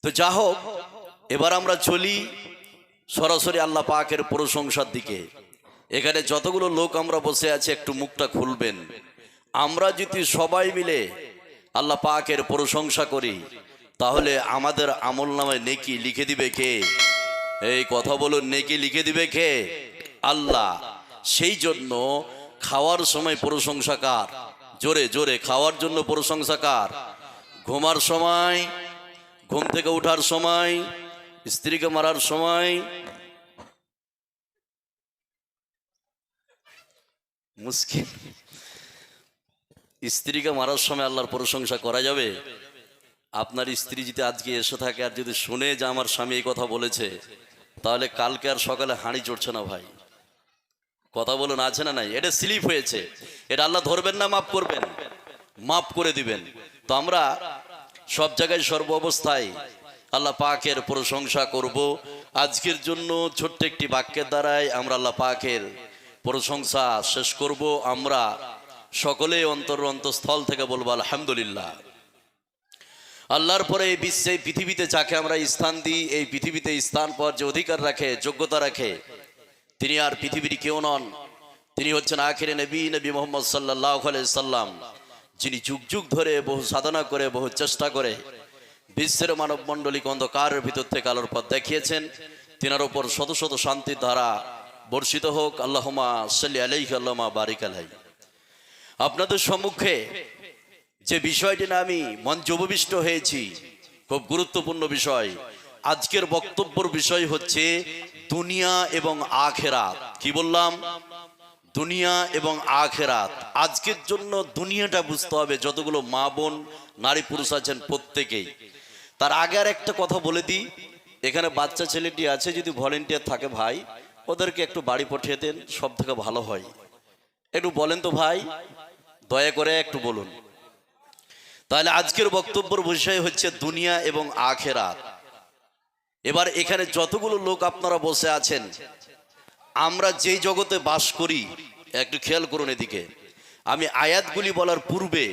তো যা হোক, এবার আমরা চলি সরাসরি আল্লাহ পাকের প্রশংসার দিকে। এখানে যতগুলো লোক আমরা বসে আছি একটু মুখটা খুলবেন। আমরা যদি সবাই মিলে আল্লাহ পাকের প্রশংসা করি তাহলে আমাদের আমল নামায় নেকি লিখে দিবে কে? এই কথা বলুন, নেকি লিখে দিবে কে? আল্লাহ। সেই জন্য খাওয়ার সময় প্রশংসা কার? জোরে জোরে খাওয়ার জন্য প্রশংসা কার? ঘুমার সময়, ঘুম থেকে ওঠার সময়, স্ত্রীকে মারার সময়, মুশকিল, স্ত্রীকে মারার সময় আল্লাহর প্রশংসা করা যাবে? আপনার স্ত্রী যদি আজকে এসে থাকে আর যদি শুনে যে আমার স্বামী এই কথা বলেছে, তাহলে কালকে আর সকালে হাঁড়ি চড়ছে না ভাই। কথা বলুন, আছে না নাই? এটা স্লিপ হয়েছে, এটা আল্লাহ ধরবেন না মাফ করবেন? মাফ করে দিবেন। তো আমরা সব জায়গায় সর্ব অবস্থায় আল্লাহ পাকের প্রশংসা করব। আজকের জন্য ছোট্ট একটি বাক্যের দ্বারাই আমরা আল্লাহ পাকের প্রশংসা শেষ করব। আমরা সকলে অন্তঃস্থল থেকে বলবো আলহামদুলিল্লাহ। আল্লাহর পরে এই বিশ্বে, পৃথিবীতে যাকে আমরা স্থান দিই, এই পৃথিবীতে স্থান পাওয়ার যে অধিকার রাখে, যোগ্যতা রাখে, তিনি আর পৃথিবীর কেউ নন। তিনি হচ্ছেন আখিরে নবী, নবী মুহাম্মদ সাল্লাল্লাহু আলাইহি সাল্লাম, যিনি যুগ যুগ ধরে বহু সাধনা করে, বহু চেষ্টা করে বিশ্বের মানব মণ্ডলীকে অন্ধকারের ভিতর থেকে আলোর পথ দেখিয়েছেন। তিনার উপর শত শত শান্তির ধারা বর্ষিত হোক। আল্লাহুম্মা সাল্লি আলাইহি আল্লাহুম্মা বারিক আলাইহি। আপনাদের সম্মুখে যে বিষয়টি না আমি মঞ্চে উপবিষ্ট হয়েছি, খুব গুরুত্বপূর্ণ বিষয়। আজকের বক্তব্যের বিষয় হচ্ছে দুনিয়া এবং আখিরাত। কি বললাম? দুনিয়া এবং আখিরাত। আজকের জন্য দুনিয়াটা বুঝতে হবে, যতগুলো মা বোন নারী পুরুষ আছেন প্রত্যেকেই। তার আগে আর একটা কথা বলে দিই, এখানে বাচ্চা ছেলেটি আছে, যদি ভলেন্টিয়ার থাকে ভাই, ওদেরকে একটু বাড়ি পাঠিয়ে দেন, সব থেকে ভালো হয়। একটু বলেন তো ভাই, দয়া করে একটু বলুন। তাহলে আজকের বক্তব্যের বিষয় হচ্ছে দুনিয়া এবং আখিরাত। এবার এখানে যতগুলো লোক আপনারা বসে আছেন, আমরা যেই জগতে বাস করি, একটু খেয়াল করুন এদিকে। আমি আয়াতগুলি বলার পূর্বে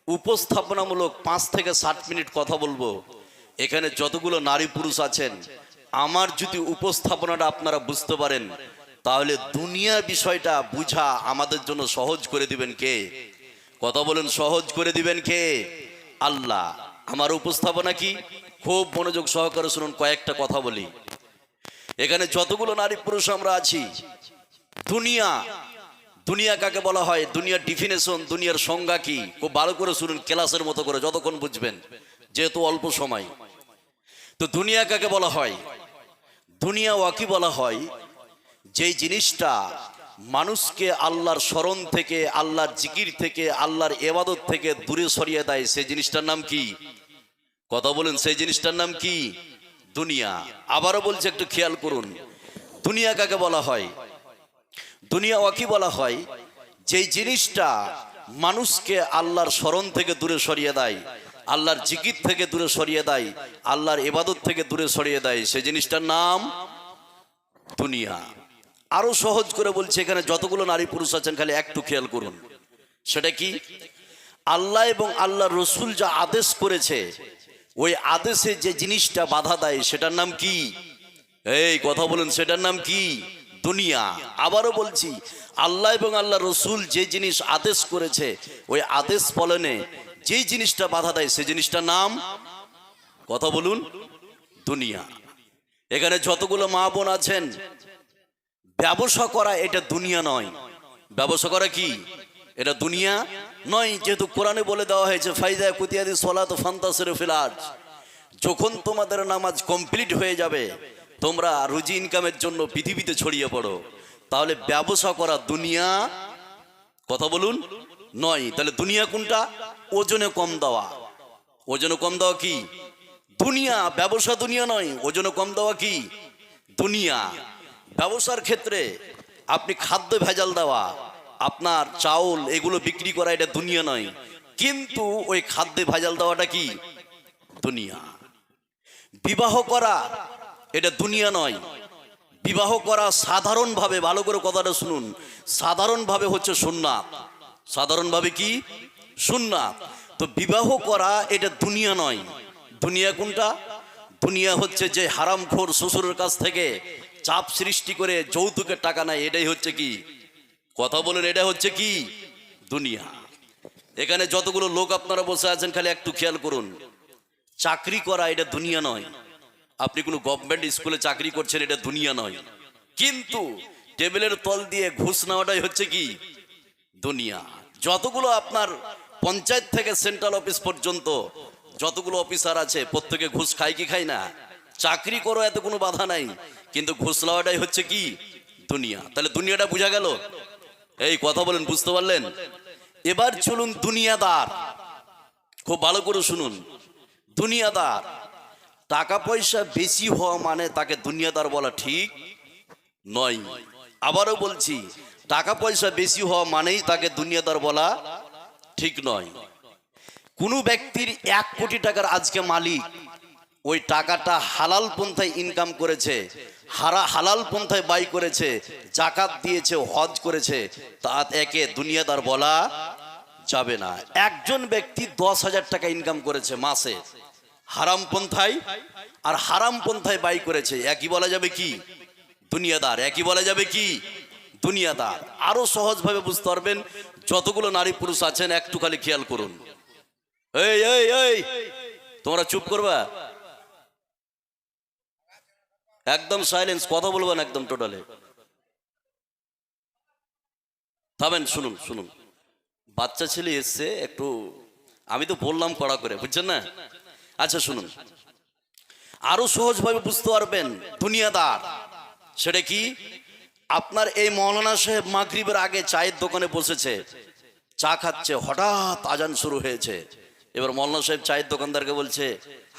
উপস্থাপনামূলক 5 থেকে 7 মিনিট কথা বলবো। এখানে যতগুলো নারী পুরুষ আছেন, আমার যদি উপস্থাপনাটা আপনারা বুঝতে পারেন, তাহলে দুনিয়ার বিষয়টা বুঝা আমাদের জন্য সহজ করে দিবেন কে? কথা বলুন, সহজ করে দিবেন কে? আল্লাহ। আমার উপস্থাপনা কি? খুব মনোযোগ সহকারে শুনুন, কয়েকটা কথা বলি। এখানে যতগুলো নারী পুরুষ আমরা আছি, দুনিয়া, দুনিয়া কাকে বলা হয়, দুনিয়ার ডিফিনেশন, দুনিয়ার সংজ্ঞা কি, খুব ভালো করে শুনুন, ক্লাসের মতো করে, যতক্ষণ বুঝবেন, যেহেতু অল্প সময়। তো দুনিয়া কাকে বলা হয়? দুনিয়া ওয়াকি বলা হয় যেই জিনিসটা মানুষকে আল্লাহর স্মরণ থেকে, আল্লাহর জিকির থেকে, আল্লাহর ইবাদত থেকে দূরে সরিয়ে দেয়, সেই জিনিসটার নাম কি? কথা বলুন, সেই জিনিসটার নাম কি? দুনিয়া। আবারও বলছে, একটু খেয়াল করুন, দুনিয়া কাকে বলা হয়? দুনিয়া ওয়াকি বলা হয় যেই জিনিসটা মানুষকে আল্লাহর স্মরণ থেকে দূরে সরিয়ে দেয়, আল্লাহর জিকির থেকে দূরে সরিয়ে দেয়, আল্লাহর ইবাদত থেকে দূরে সরিয়ে দেয়, সেই জিনিসটার নাম দুনিয়া। আরো সহজ করে বলছে, এখানে যতগুলো নারী পুরুষ আছেন খালি একটু খেয়াল করুন, সেটা কি? আল্লাহ এবং আল্লাহ রসুল যা আদেশ করেছে, ওই আদেশে যে জিনিসটা বাধা দেয়, সেটার নাম কি? এই কথা বলুন, সেটার নাম কি? দুনিয়া। আবারও বলছি, আল্লাহ এবং আল্লাহ রসুল যে জিনিস আদেশ করেছে, ওই আদেশ পালনে যেই জিনিসটা বাধা দেয়, সেই জিনিসটার নাম, কথা বলুন, দুনিয়া। এখানে যতগুলো মা বোন আছেন, ব্যবসা করা এটা দুনিয়া নয়। ব্যবসা করা কি? এটা দুনিয়া নয়। যেহেতু কোরআনে বলে দেওয়া হয়েছে, ফাইদা কুতিয়াদি সলাত ফান্তাসিরু ফিল আরজ, যখন তোমাদের নামাজ কমপ্লিট হয়ে যাবে, তোমরা রুজি ইনকামের জন্য পৃথিবীতে ছড়িয়ে পড়ো। তাহলে ব্যবসা করা দুনিয়া, কথা বলুন, নয়। তাহলে দুনিয়া কোনটা? ওজনে কম দেওয়া। ওজনে কম দেওয়া কি? দুনিয়া। ব্যবসা দুনিয়া নয়, ওজনে কম দেওয়া কি? দুনিয়া। ব্যবসার ক্ষেত্রে আপনি খাদ্য ভেজাল দেওয়া, আপনার চাউল এগুলো বিক্রি করা, এটা দুনিয়া নয়, কিন্তু ওই খাদ্যে ভেজাল দেওয়াটা কি? দুনিয়া। বিবাহ করা এটা দুনিয়া নয়। বিবাহ করা সাধারণভাবে, ভালো করে কথাটা শুনুন, সাধারণভাবে হচ্ছে সুন্নাত। সাধারণভাবে কি? সুন্নাত। তো বিবাহ করা এটা দুনিয়া নয়। দুনিয়া কোনটা? দুনিয়া হচ্ছে যে হারামখোর শ্বশুরের কাছ থেকে চাপ সৃষ্টি করে যৌতুকের টাকা নেয়, এটাই হচ্ছে কি, কথা বলেন, এটা হচ্ছে কি দুনিয়া। এখানে যতগুলো লোক আপনারা বসে আছেন খালি একটু খেয়াল করুন, চাকরি করা এটা দুনিয়া নয়। আপনি কোনো গভর্নমেন্ট স্কুলে চাকরি করছেন, এটা দুনিয়া নয়। কিন্তু টেবিলের তল দিয়ে ঘুষ নেওয়াটাই হচ্ছে কি দুনিয়া। যতগুলো আপনার পঞ্চায়েত থেকে সেন্ট্রাল অফিস পর্যন্ত যতগুলো অফিসার আছে প্রত্যেকে ঘুষ খায় কি খায় না? চাকরি করো, এত কোনো বাধা নাই, কিন্তু ঘুষ নেওয়াটাই হচ্ছে কি দুনিয়া। তাহলে দুনিয়াটা বোঝা গেল? এই কথা বলেন, বুঝতে পারলেন? এবার চলুন দুনিয়াদার, খুব ভালো করে শুনুন। দুনিয়াদার, টাকা পয়সা বেশি হওয়া মানে তাকে দুনিয়াদার বলা ঠিক নয়। আবারও বলছি, টাকা পয়সা বেশি হওয়া মানেই তাকে দুনিয়াদার বলা ঠিক নয়। কোনো ব্যক্তির 1 কোটি টাকার আজকে মালিক, ওই টাকাটা হালাল পন্থায় ইনকাম করেছে, হালাল পন্থায় ব্যয় করেছে, জাকাত দিয়েছে, হজ করেছে, তা একে দুনিয়াদার বলা যাবে না। একজন ব্যক্তি 10,000 টাকা ইনকাম করেছে মাসে হারাম পন্থায়, আর হারাম পন্থায় ব্যয় করেছে, একই বলা যাবে কি দুনিয়াদার, একই বলা যাবে কি দুনিয়াদার। আরো সহজভাবে বুঝতে পারবেন, যতগুলো নারী পুরুষ আছেন একটু খালি খেয়াল করুন। এই এই এই তোমরা চুপ করবা, একদম সাইলেন্স, কথা বলবেন একদম টোটালে থামেন। শুনুন শুনুন, বাচ্চা ছেলে এসছে, একটু আমি তো বললাম কড়া করে, বুঝছেন না? আচ্ছা শুনুন, আরো সহজভাবে বুঝতে পারবেন দুনিয়াদার সেটা কি। আপনার এই মৌলানা সাহেব মাগরিবের আগে চায়ের দোকানে বসেছে, চা খাচ্ছে, হঠাৎ আজান শুরু হয়েছে। এবার মৌলানা সাহেব চায়ের দোকানদারকে বলছে,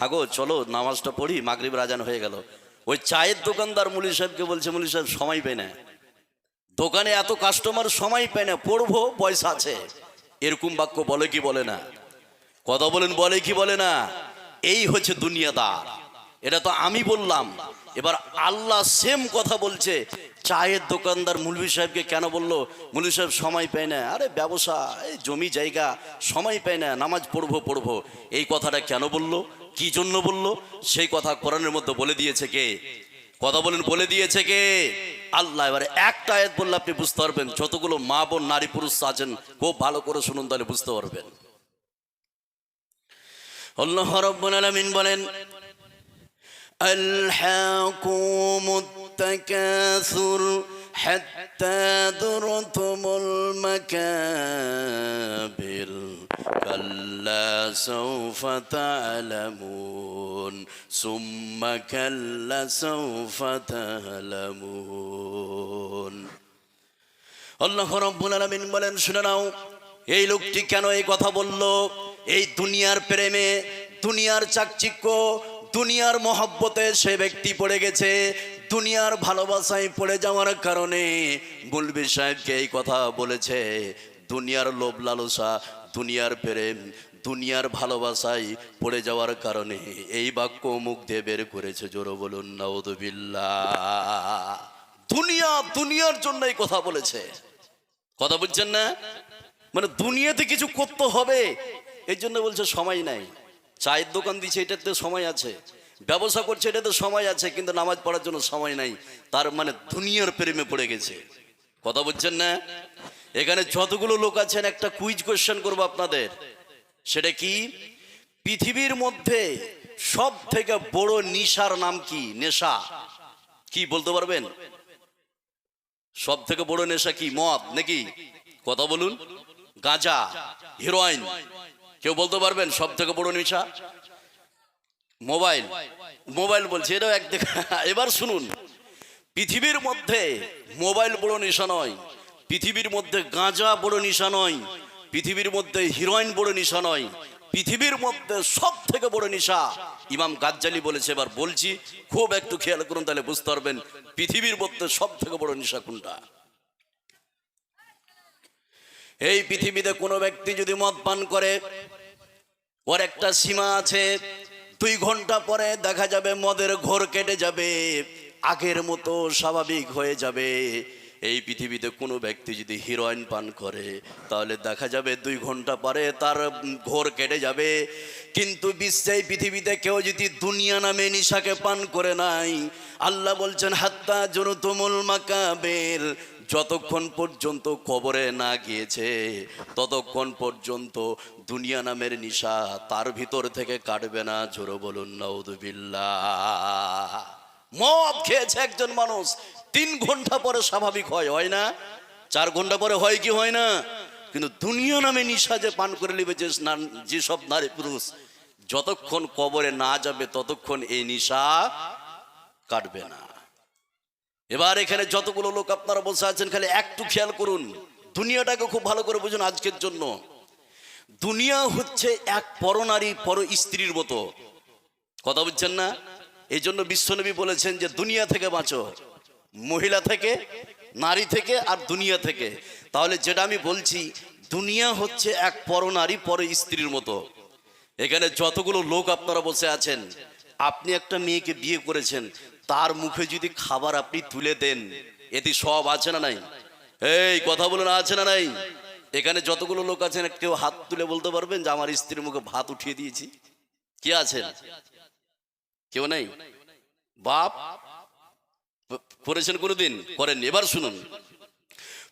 হাগো চলো নামাজটা পড়ি, মাগরিবের আজান হয়ে গেল। ওই চায়ের দোকানদার মুলি সাহেবকে বলছে, মুলি সাহেব সময় পায় না, দোকানে এত কাস্টমার, সময় পায় না, পড়বো পয়সা আছে। এরকম বাক্য বলে কি বলে না? কথা বলেন, বলে কি বলে না? এই হচ্ছে দুনিয়াদার। এটা তো আমি বললাম, এবার আল্লাহ সেম কথা বলছে। চায়ের দোকানদার মুলবি সাহেবকে কেন বললো? মুলবি সাহেব সময় পায় না, আরে ব্যবসা, এই জমি জায়গা, সময় পায় না, নামাজ পড়বো। এই কথাটা কেন বললো, কি জন্য বললো? সেই কথা কোরআনের মধ্যে বলে দিয়েছে কে? কথা বলেন, বলে দিয়েছে কে? আল্লাহ। এবারে একটা আয়াত বললে আপনি বুঝতে পারবেন। যতগুলো মা বোন নারী পুরুষ আছেন খুব ভালো করে শুনুন, তাহলে বুঝতে পারবেন। আল্লাহ রাব্বুল আলামিন বলেন, আলহাকুমুত তাকাসুর হাত্তা যুরতুমুল মাকাবির কাল্লা সাওফা তা'লামুন সুম্মা কাল্লা সাওফা তা'লামুন। আল্লাহ রাব্বুল আলামিন বলেন, শুনে নাও, এই লোকটি কেন এই কথা বলল? এই দুনিয়ার প্রেমে, দুনিয়ার চাকচিক্য, দুনিয়ার মহব্বতে সে ব্যক্তি পড়ে গেছে। দুনিয়ার ভালোবাসায় পড়ে যাওয়ার কারণে মুলবি সাহেবকে এই কথা বলেছে। দুনিয়ার লোভ লালসা, দুনিয়ার প্রেম, দুনিয়ার ভালোবাসায় পড়ে যাওয়ার কারণে এই বাক্য মুখ দিয়ে বের করেছে। জোরে বলুন নাউযুবিল্লাহ। দুনিয়ার জন্য এই কথা বলেছে। কথা বুঝছেন না? মানে দুনিয়াতে কিছু করতে হবে, এই জন্য বলছে সময় নাই। চায়ের দোকান দিচ্ছে, এটাতে সময় আছে। ব্যবসা করছে, এটাতে সময় আছে, কিন্তু নামাজ পড়ার জন্য সময় নাই। তার মানে দুনিয়ার প্রেমে পড়ে গেছে। কথা বুঝছেন না? এখানে যতগুলো লোক আছেন, একটা কুইজ কোশ্চেন করবো আপনাদের। সেটা কি, পৃথিবীর মধ্যে সব থেকে বড় নেশার নাম কি? নেশা কি বলতে পারবেন? সব থেকে বড় নেশা কি? মদ নাকি? কথা বলুন। গাঁজা, হিরোইন? কেউ বলতে পারবেন সব থেকে বড় নেশা? মোবাইল বলছে, এটাও একদিক। এবার শুনুন, পৃথিবীর মধ্যে মোবাইল বড় নেশা নয়, পৃথিবীর মধ্যে গাঁজা বড় নেশা নয়, পৃথিবীর মধ্যে হিরোইন বড় নেশা নয়, পৃথিবীর মধ্যে সব থেকে বড় নেশা ইমাম গাজ্জালি বলেছে। এবার বলছি, খুব একটু খেয়াল করুন, তাহলে বুঝতে পারবেন পৃথিবীর মধ্যে সব থেকে বড় নেশা কোনটা। এই পৃথিবীতে কোনো ব্যক্তি যদি মদ পান করে, ওর একটা সীমা আছে। 2 ঘন্টা পরে দেখা যাবে মদের ঘোর কেটে যাবে, আগের মতো স্বাভাবিক হয়ে যাবে। এই পৃথিবীতে কোনো ব্যক্তি যদি হিরোইন পান করে তাহলে দেখা যাবে 2 ঘন্টা পরে তার ঘোর কেটে যাবে। কিন্তু বিশ্বে পৃথিবীতে কেউ যদি দুনিয়া নামে নিশাকে পান করে নাই, আল্লাহ বলছেন হাত্তা জুরতুমুল মাকাবির, যতক্ষণ পর্যন্ত কবরে না গিয়েছে ততক্ষণ পর্যন্ত দুনিয়া নামের নিশা তার ভিতর থেকে কাটবে না। জোরে বলুন নাউযুবিল্লাহ। মদ খেয়েছে একজন মানুষ, 3 ঘন্টা পরে স্বাভাবিক হয় না? 4 ঘন্টা পরে হয় কি হয় না? কিন্তু দুনিয়া নামে নিশা যে পান করে নেবে যেসব নারী পুরুষ, যতক্ষণ কবরে না যাবে ততক্ষণ এই নিশা কাটবে না। এবার এখানে যতগুলো লোক আপনারা বসে আছেন, খালি একটু খেয়াল করুন, দুনিয়াটাকে খুব ভালো করে বুঝুন আজকের জন্য। দুনিয়া হচ্ছে এক পরনারী পর স্ত্রীর মতো, কথা বুঝছেন না? এই জন্য বিশ্বনবী বলেছেন যে দুনিয়া থেকে বাঁচো, মহিলা থেকে, নারী থেকে আর দুনিয়া থেকে। তাহলে যেটা আমি বলছি, দুনিয়া হচ্ছে এক পরনারী পর স্ত্রীর মতো। এখানে যতগুলো লোক আপনারা বসে আছেন, আপনি একটা মেয়েকে বিয়ে করেছেন, তার মুখে যদি খাবার আপনি তুলে দেন, এতে সব আছে না নাই? এই কথা বলুন, আছে না নাই? এখানে যতগুলো লোক আছেন কেউ হাত তুলে বলতে পারবেন যে আমার স্ত্রীর মুখে ভাত উঠিয়ে দিয়েছি? কি আছেন? কেউ নাই? বাপ করেছেন কোনোদিন? করেননি। এবার শুনুন,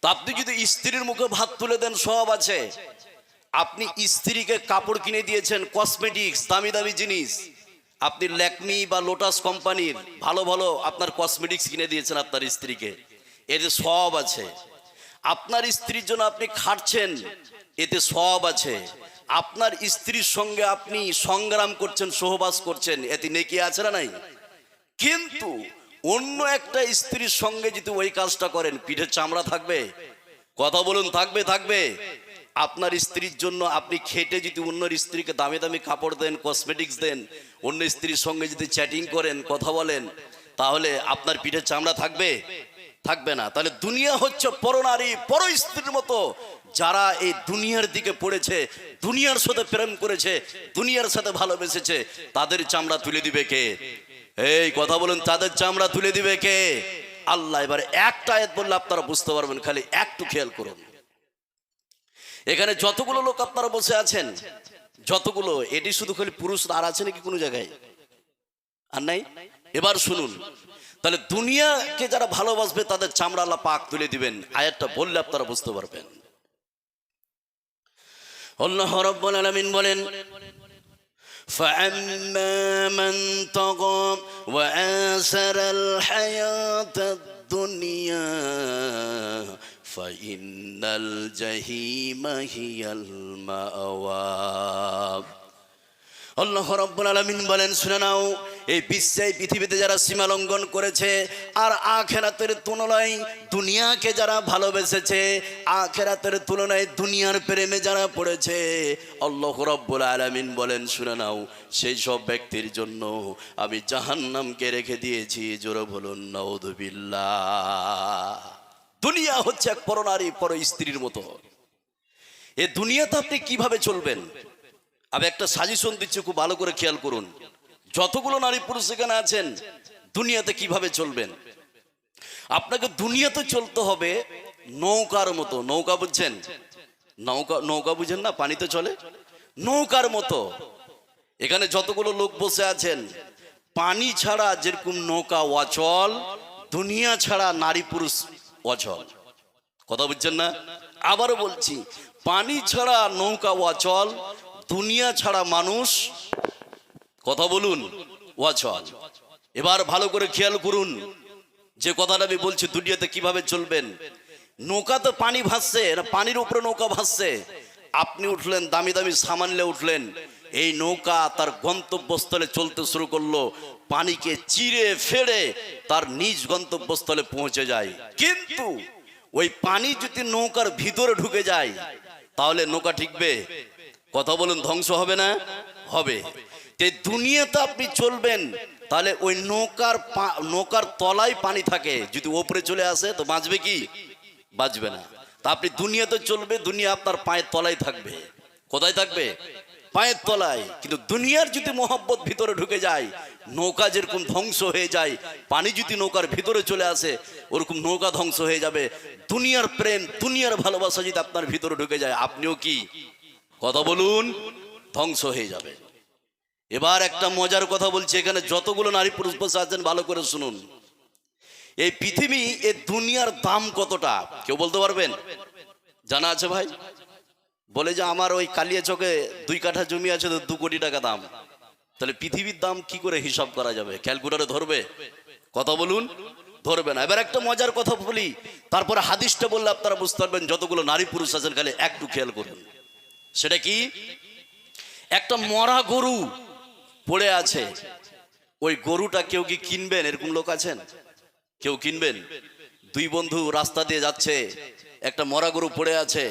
তো আপনি যদি স্ত্রীর মুখে ভাত তুলে দেন, সব আছে। আপনি স্ত্রীকে কাপড় কিনে দিয়েছেন, কসমেটিক্স, দামি দামি জিনিস, আপনি ল্যাকমি বা লোটাস কোম্পানির ভালো ভালো আপনার কসমেটিক্স কিনে দিয়েছেন আপনার স্ত্রীকে, এতে সব আছে। আপনার স্ত্রীর জন্য আপনি খাটছেন, এতে সব আছে। আপনার স্ত্রীর সঙ্গে আপনি সংগ্রাম করছেন, সহবাস করছেন, এতে নেকি আছে না নাই? কিন্তু অন্য একটা স্ত্রীর সঙ্গে যদি ওই কাজটা করেন, পিঠের চামড়া থাকবে? কথা বলুন, থাকবে? থাকবে। আপনার স্ত্রীর জন্য আপনি খেটে যদি অন্য স্ত্রীকে দামি দামি কাপড় দেন, কসমেটিক্স দেন, অন্য স্ত্রীর সঙ্গে যদি চ্যাটিং করেন, কথা বলেন, তাহলে আপনার পিঠের চামড়া থাকবে? থাকবে না। তাহলে দুনিয়া হচ্ছে পরনারী পর স্ত্রীর মতো। যারা এই দুনিয়ার দিকে পড়েছে, দুনিয়ার সাথে প্রেম করেছে, দুনিয়ার সাথে ভালোবেসেছে, তাদের চামড়া তুলে দিবে কে? এই কথা বলুন, তাদের চামড়া তুলে দিবে কে? আল্লাহ। এবার একটা আয়াত বললে আপনারা বুঝতে পারবেন, খালি একটু খেয়াল করুন। এখানে যতগুলো লোক আপনারা বসে আছেন, যতগুলো, এটি শুধু খালি পুরুষ, আর আছে নাকি কোনো জায়গায়? আর নাই? এবার শুনুন, তাহলে দুনিয়াকে যারা ভালোবাসবে তাদের চামড়া আল্লাহ পাক তুলে দিবেন। আয়াতটা বললে আপনারা বুঝতে পারবেন। আল্লাহ রাব্বুল আলামিন বলেন, فَأَمَّا مَنْ طَغَى وَآثَرَ الْحَيَاةَ الدُّنْيَا فَإِنَّ الْجَحِيمَ هِيَ الْمَأْوَى। আল্লাহ রাব্বুল আলামিন বলেন, শুনে নাও, এই বিশ্বে পৃথিবীতে যারা সীমা লঙ্ঘন করেছে আর আখিরাতের তুলনায় দুনিয়াকে যারা ভালোবেসেছে, আখিরাতের তুলনায় দুনিয়ার প্রেমে যারা পড়েছে, আল্লাহ রাব্বুল আলামিন বলেন, শুনে নাও, সেই সব ব্যক্তির জন্য আমি জাহান্নামকে রেখে দিয়েছি। জোরে বলুন নাউযুবিল্লাহ। দুনিয়া হচ্ছে এক পরনারী পর স্ত্রীর মতো। এই দুনিয়াতে আপনি কিভাবে চলবেন? আমি একটা সাজেশন দিচ্ছি, খুব ভালো করে খেয়াল করুন। যতগুলো নারী পুরুষ এখানে আছেন, দুনিয়াতে কিভাবে চলবেন? আপনাকে দুনিয়াতে চলতে হবে নৌকার মতো। নৌকা বুঝছেন? নৌকা, নৌকা বুঝেন না? পানিতে চলে, নৌকার মতো। এখানে যতগুলো লোক বসে আছেন, পানি ছাড়া যেরকম নৌকা অচল, দুনিয়া ছাড়া নারী পুরুষ অচল। কথা বুঝছেন না? আবারও বলছি, পানি ছাড়া নৌকা অচল, দুনিয়া ছাড়া মানুষ, কথা বলুন, অচল। এবার ভালো করে খেয়াল করুন যে কথাটা আমি বলছি, দুনিয়াতে কিভাবে চলবেন। নৌকা তো পানি ভাসছে, পানির উপরে নৌকা ভাসছে, আপনি উঠলেন, দামি দামি সামান নিয়ে উঠলেন, এই নৌকা তার গন্তব্যস্থলে চলতে শুরু করলো, পানিকে চিরে ফেড়ে তার নিজ গন্তব্যস্থলে পৌঁছে যায়। কিন্তু ওই পানি যদি নৌকার ভিতরে ঢুকে যায়, তাহলে নৌকা টিকবে? কথা বলুন, ধ্বংস হবে না? হবে। এই দুনিয়াতে আপনি চলবেন, তাহলে ওই নৌকার তলায় পানি থাকে, যদি ওপরে চলে আসে তো বাঁচবে কি? বাঁচবে না। তা আপনি দুনিয়াতে চলবে, দুনিয়া আপনার পায়ের তলায় থাকবে। কোথায় থাকবে? পায়ের তলায়। কিন্তু দুনিয়ার যদি মোহাব্বত ভিতরে ঢুকে যায়, নৌকা যেরকম ধ্বংস হয়ে যায়, পানি যদি নৌকার ভিতরে চলে আসে ওরকম নৌকা ধ্বংস হয়ে যাবে। দুনিয়ার প্রেম, দুনিয়ার ভালোবাসা যদি আপনার ভিতরে ঢুকে যায়, আপনিও কি, কথা বলুন, ধ্বংস হয়ে যাবে। এবার একটা মজার কথা বলছি, এখানে যতগুলো নারী পুরুষ বসে আছেন ভালো করে শুনুন। এই পৃথিবী, এই দুনিয়ার দাম কতটা কেউ বলতে পারবেন? জানা আছে ভাই? বলে যে আমার ওই কালিয়াচকে 2 কাঠা জমি আছে, তো 2 কোটি টাকা দাম। তাহলে পৃথিবীর দাম কি করে হিসাব করা যাবে? ক্যালকুলেটরে ধরবে? কথা বলুন, ধরবে না। এবার একটা মজার কথা বলি, তারপরে হাদিসটা বললে আপনারা বুঝতে পারবেন। যতগুলো নারী পুরুষ আছেন খালি একটু খেয়াল করুন। সেটা কি? একটা মরা গরু পড়ে আছে, ওই গরুটা কেউ কি কিনবেন? এরকম লোক আছেন? কেউ কিনবেন? 2 বন্ধু রাস্তা দিয়ে যাচ্ছে, একটা মরা গরু পড়ে আছে।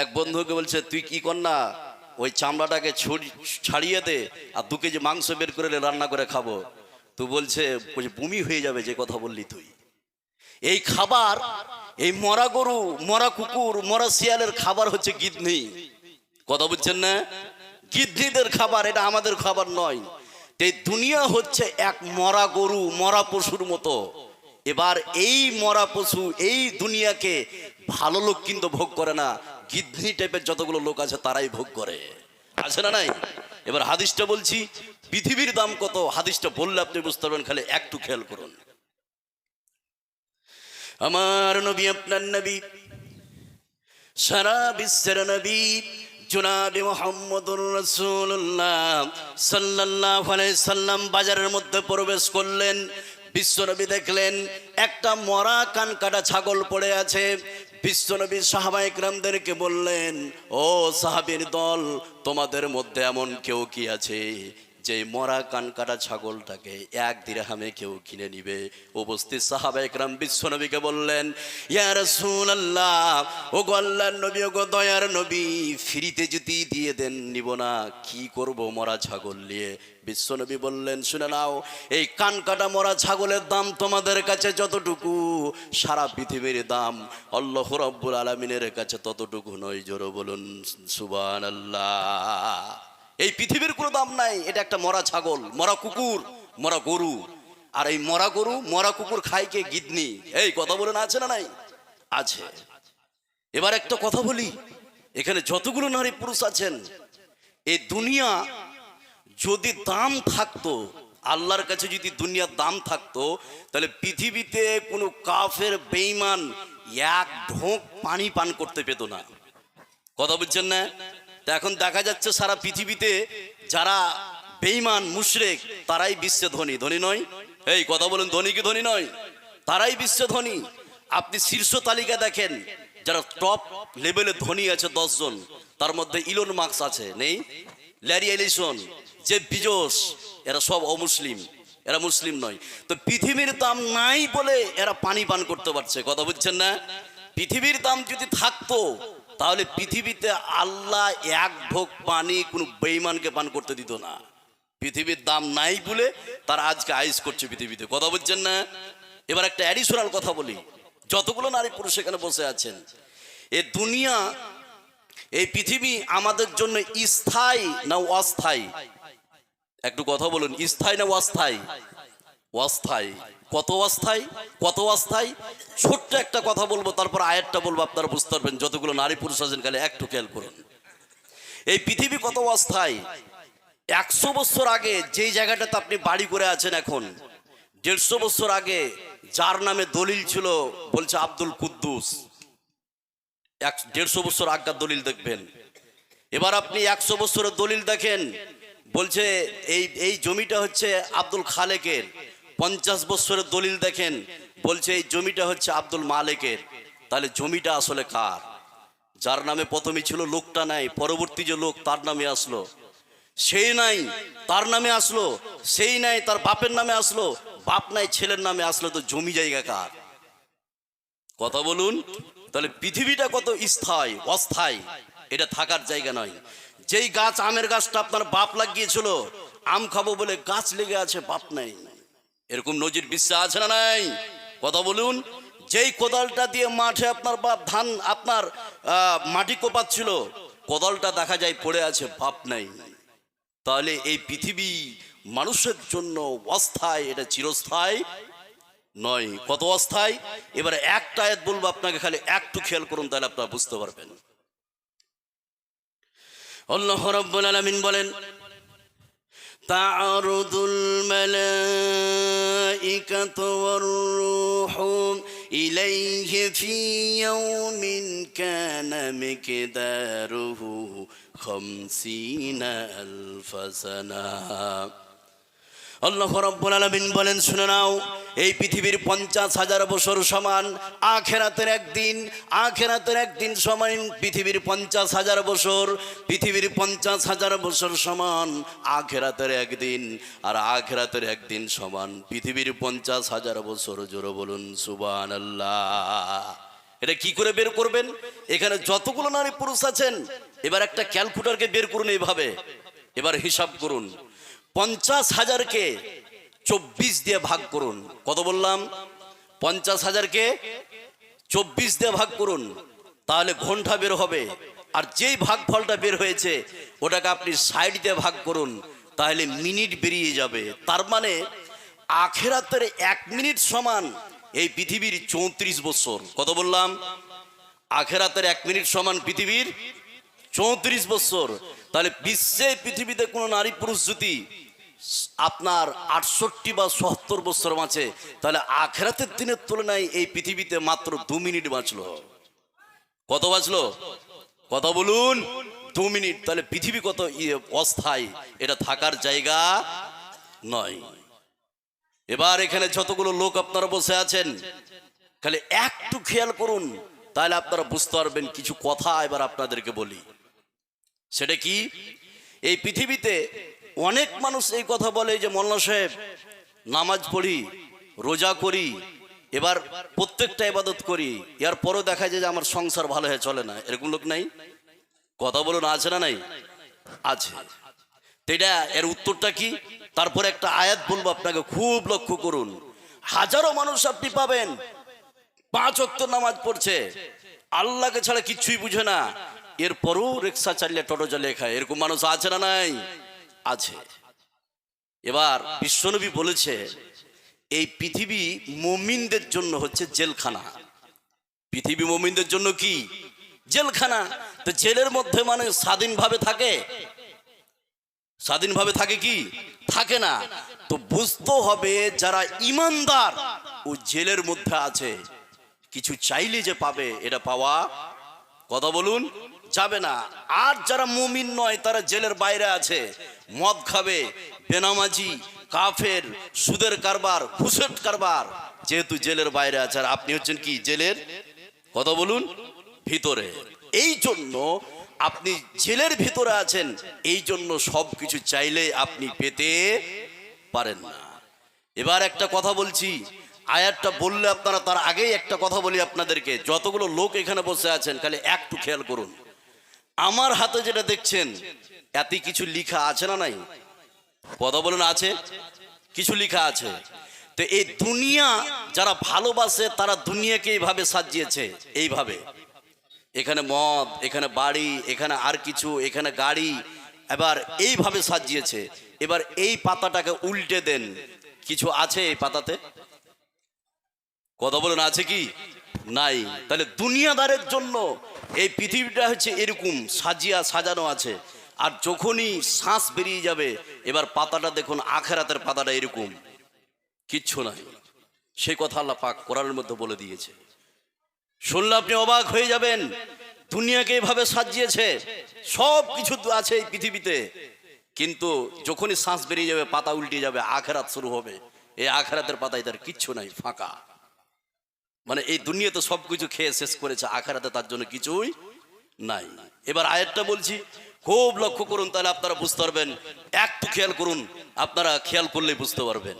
এক বন্ধুকে বলছে, তুই কি কর না, ওই চামড়াটাকে ছাড়িয়ে দে, আর 2 কেজি মাংস বের করে রান্না করে খাবো। তুই বলছে বমি হয়ে যাবে যে কথা বললি তুই। এই খাবার, এই মরা গরু, মরা কুকুর, মরা শিয়ালের খাবার হচ্ছে গিদনি। কথা বুঝছেন না? গিদনিদের খাবার, এটা আমাদের খাবার নয়। এই দুনিয়া হচ্ছে এক মরা গরু, মরা পশুর মতো। এবার এই মরা পশু, এই দুনিয়াকে ভালো লোক কিন্তু ভোগ করে না, গিদনি টাইপের যতগুলো লোক আছে তারাই ভোগ করে, আছে না নাই? এবার হাদিসটা বলছি, পৃথিবীর দাম কত, হাদিসটা বললে আপনি বুঝতে পারবেন, খালি একটু খেয়াল করুন। আমার নবী, আপনার নবী, সারা বিশ্বের নবী জনাবে মুহাম্মদুর রাসূলুল্লাহ সাল্লাল্লাহু আলাইহি সাল্লাম বাজারের মধ্যে প্রবেশ করলেন। বিশ্বনবী দেখলেন একটা মরা কানকাটা ছাগল পড়ে আছে। বিশ্বনবী সাহাবায়ে কেরামদেরকে বললেন, ও সাহাবীর দল, তোমাদের মধ্যে এমন কেউ কি আছে যে মরা কানকাটা ছাগলটাকে 1 দিরহামে কেউ কিনে নিবে? উপস্থিত সাহাবায়ে কেরাম বিশ্বনবীকে বললেন, ইয়া রাসূলুল্লাহ, ও গো আল্লাহর নবী, ও গো দয়ার নবী, ফ্রিতে যদি দিয়ে দেন নিব না, কি করব মরা ছাগল নিয়ে? বিশ্বনবী বললেন, শুনে নাও, এই কানকাটা মরা ছাগলের দাম তোমাদের কাছে যতটুকু, সারা পৃথিবীর দাম আল্লাহ রাব্বুল আলামিনের কাছে ততটুকু নয়। জোরে বলুন সুবহানাল্লাহ। এই পৃথিবীর কোনো দাম নাই। এটা একটা মরা ছাগল, মরা কুকুর, মরা গরু। আর এই মরা গরু, মরা কুকুর খায় কে? গিদনি। এই কথা বলে না, আছে না নাই? আছে। এবার একটা কথা বলি, এখানে যতগুলো নারী পুরুষ আছেন, এই দুনিয়া যদি দাম থাকতো, আল্লাহর কাছে যদি দুনিয়ার দাম থাকতো, তাহলে পৃথিবীতে কোনো কাফের বেঈমান 1 ঢোক পানি পান করতে পেত না। কথা বুঝছেন না? তা এখন দেখা যাচ্ছে সারা পৃথিবীতে যারা বেঈমান মুশরিক, তারাই বিশ্বে ধনী, ধনী নয়? এই কথা বলুন, ধনী কি ধনী নয়? তারাই বিশ্বে ধনী। আপনি শীর্ষ তালিকা দেখেন, যারা টপ লেভেলে ধনী আছে 10 জন, তার মধ্যে ইলন মাস্ক আছে, নেই? ল্যারি এলিসন, জেফ বেজোস, এরা সব অমুসলিম, এরা মুসলিম নয়। তো পৃথিবীর দাম নাই বলে এরা পানি পান করতে পারছে। কথা বুঝছেন না? পৃথিবীর দাম যদি থাকতো, তাহলে পৃথিবীতে আল্লাহ 1 ঢোক পানি কোনো বেঈমানকে পান করতে দিত না। পৃথিবীর দাম নাই বলে তারা আজকে আইস করছে পৃথিবীতে। কথা বুঝছেন না? এবার একটা অ্যাডিশনাল কথা বলি, যতগুলো নারী পুরুষ এখানে বসে আছেন, এই দুনিয়া, এই পৃথিবী আমাদের জন্য স্থায়ী না অস্থায়ী? একটু কথা বলুন, স্থায়ী না অস্থায়ী? অস্থায়ী। কত অস্থায়ী, কত অস্থায়ী? ছোট্ট একটা কথা বলবো, তারপর আয়াতটা বলবো, আপনারা বুঝতে পারবেন। যতগুলো নারী পুরুষ আছেন খালি একটু খেয়াল করুন, এই পৃথিবী কত অস্থায়ী। 100 বছর আগে যেই জায়গাটাতে আপনি বাড়ি করে আছেন, এখন 150 বছর আগে যার নামে দলিল ছিল, বলছে আব্দুল কুদ্দুস, 150 বছর আগের দলিল দেখবেন। এবার আপনি 100 বছরের দলিল দেখেন, বলছে এই জমিটা হচ্ছে আব্দুল খালেকের। 50 বছরের দলিল দেখেন, বলছে এই জমিটা হচ্ছে আব্দুল মালেকের। তাহলে জমিটা আসলে কার? যার নামে প্রথমে ছিল লোকটা নাই, পরবর্তী যে লোক তার নামে আসলো, সেই নাই তার নামে আসলো, সেই নাই তার বাপের নামে আসলো, বাপ নাই ছেলের নামে আসলো, তো জমি জায়গা কার? কথা বলুন। তাহলে পৃথিবীটা কত স্থায়ী, অস্থায়ী, এটা থাকার জায়গা নয়। যেই গাছ, আমের গাছটা আপনার বাপ লাগিয়েছিল, আম খাবো বলে গাছ লেগে আছে, বাপ নাই। এরকম নজির বিশ্বে আছে না নাই? কথা বলুন। যেই কোদালটা দিয়ে মাঠে আপনার বাপ ধান, আপনার মাটি কোপাচ্ছিল, কোদালটা দেখা যায় পড়ে আছে, বাপ নাই। তাহলে এই পৃথিবী মানুষের জন্য অস্থায়ী, এটা চিরস্থায়ী নয়। কত অস্থায়ী? এবারে একটা আয়াত বলবো আপনাকে, খালি একটু খেয়াল করুন, তাহলে আপনারা বুঝতে পারবেন। আল্লাহ রাব্বুল আলামিন বলেন, তা'রুদুল মালাইকাতু ওয়ার রূহু ইলাইহি ফি ইয়াউমিন কানা মিকদারুহু 50,000 সানা। আল্লাহ রাব্বুল আলামিন বলেন, শুনে নাও, এই পৃথিবীর 50,000 বছর সমান আখিরাতের একদিন। আখিরাতের একদিন সমান পৃথিবীর 50,000 বছর। পৃথিবীর 50,000 বছর সমান আখিরাতের একদিন, আর আখিরাতের একদিন সমান পৃথিবীর 50,000 বছর। জোরে বলুন সুবহানাল্লাহ। এটা কি করে বের করবেন? এখানে যতগুলো নারী পুরুষ আছেন, এবার একটা ক্যালকুলেটরকে বের করুন এইভাবে, এবার হিসাব করুন। 50,000-কে 24 দিয়ে ভাগ করুন। কত বললাম? 50,000-কে 24 দিয়ে ভাগ করুন, তাহলে ঘন্টা বের হবে। আর যেই ভাগফলটা বের হয়েছে ওটাকে আপনি 60 দিয়ে ভাগ করুন, তাহলে মিনিট বেরিয়ে যাবে। তার মানে আখিরাতের 1 মিনিট সমান এই পৃথিবীর 34 বছর। কত বললাম? আখিরাতের 1 মিনিট সমান পৃথিবীর 34 বছর। তাহলে বিশ্বে পৃথিবীতে কোনো নারী পুরুষ যদি আপনার 68 বা 77 বছর বাঁচে, তাহলে আখিরাতের দিনের তুলনায় এই পৃথিবীতে মাত্র 2 মিনিট বাঁচলো। কত বাঁচলো? কথা বলুন, 2 মিনিট। তাহলে পৃথিবী কত অস্থায়ী, এটা থাকার জায়গা নয়। এবার এখানে যতগুলো লোক আপনারা বসে আছেন, খালি একটু খেয়াল করুন, তাহলে আপনারা বুঝতে পারবেন। কিছু কথা এবার আপনাদেরকে বলি। সেটা কি? এই পৃথিবীতে অনেক মানুষ এই কথা বলে যে মোল্লা সাহেব, নামাজ পড়ি, রোজা করি, এবার প্রত্যেকটা ইবাদত করি, এর পরও দেখা যায় যে আমার সংসার ভালো হয়ে চলে না। এরকম লোক নাই? কথা বলুন, আছে না নাই? আছে। তো এটা এর উত্তরটা কি? তারপরে একটা আয়াত বলবো আপনাকে, খুব লক্ষ্য করুন। হাজারো মানুষ আপনি পাবেন 5 ওয়াক্ত নামাজ পড়ছে, আল্লাহকে ছাড়া কিচ্ছুই বুঝে না, এরপরও রিক্সা চালিয়ে টোটো চালিয়ে খায়। এরকম মানুষ আছে না নাই? আছে। এবার বিশ্বনবী বলেছে, এই পৃথিবী মুমিনদের জন্য হচ্ছে জেলখানা। পৃথিবী মুমিনদের জন্য কি? জেলখানা। তো জেলের মধ্যে মানে স্বাধীনভাবে থাকে? স্বাধীনভাবে থাকে কি? থাকে না। তো বুঝতে হবে যারা ইমানদার ও জেলের মধ্যে আছে, কিছু চাইলে যে পাবে, এটা পাওয়া, কথা বলুন, যাবে না। আর যারা মুমিন নয়, তারা জেলের বাইরে আছে, মদ খাবে, বেনামাজি, কাফের, সুদের কারবার, ঘুষের কারবার, যেহেতু জেলের বাইরে আছে। আর আপনি হচ্ছেন কি? জেলের, কথা বলুন, ভিতরে। এই জন্য আপনি জেলের ভিতরে আছেন, এই জন্য সব কিছু চাইলে আপনি পেতে পারেন না। এবার একটা কথা বলছি, আয়াতটা বললে আপনারা, তার আগেই একটা কথা বলি আপনাদেরকে। যতগুলো লোক এখানে বসে আছেন, খালি একটু খেয়াল করুন। আমার হাতে যেটা দেখছেন, এতে কিছু লেখা আছে না নাই? কথা বলুন, আছে? কিছু লেখা আছে। তো এই দুনিয়া যারা ভালোবাসে, তারা দুনিয়াকে এইভাবে সাজিয়েছে, এইভাবে। এখানে মদ, এখানে বাড়ি, এখানে আর কিছু, এখানে গাড়ি, এবার এইভাবে সাজিয়েছে। এবার এই পাতাটাকে উল্টে দেন, কিছু আছে এই পাতাতে? কথা বলুন, আছে কি? নাই। তাহলে দুনিয়াদারের জন্য এই পৃথিবীটা হচ্ছে এরকম সাজানো আছে। আর যখনই শ্বাস বেরিয়ে যাবে, এবার পাতাটা দেখুন, আখিরাতের পাতাটা এরকম, কিচ্ছু নাই। সেই কথা আল্লাহ পাক কোরআনের মধ্যে বলে দিয়েছে। শুনলে আপনি অবাক হয়ে যাবেন। দুনিয়াকে এইভাবে সাজিয়েছে, সব কিছু আছে এই পৃথিবীতে, কিন্তু যখনই শ্বাস বেরিয়ে যাবে, পাতা উল্টে যাবে, আখিরাত শুরু হবে। এই আখিরাতের পাতায় তার কিচ্ছু নাই, ফাঁকা। মানে এই দুনিয়াতে সবকিছু খেয়ে শেষ করেছে, আখিরাতে তার জন্য কিছুই নাই। এবার আয়াতটা বলছি, খুব লক্ষ্য করুন, তাহলে আপনারা বুঝতে পারবেন। একটু খেয়াল করুন, আপনারা খেয়াল করলেই বুঝতে পারবেন।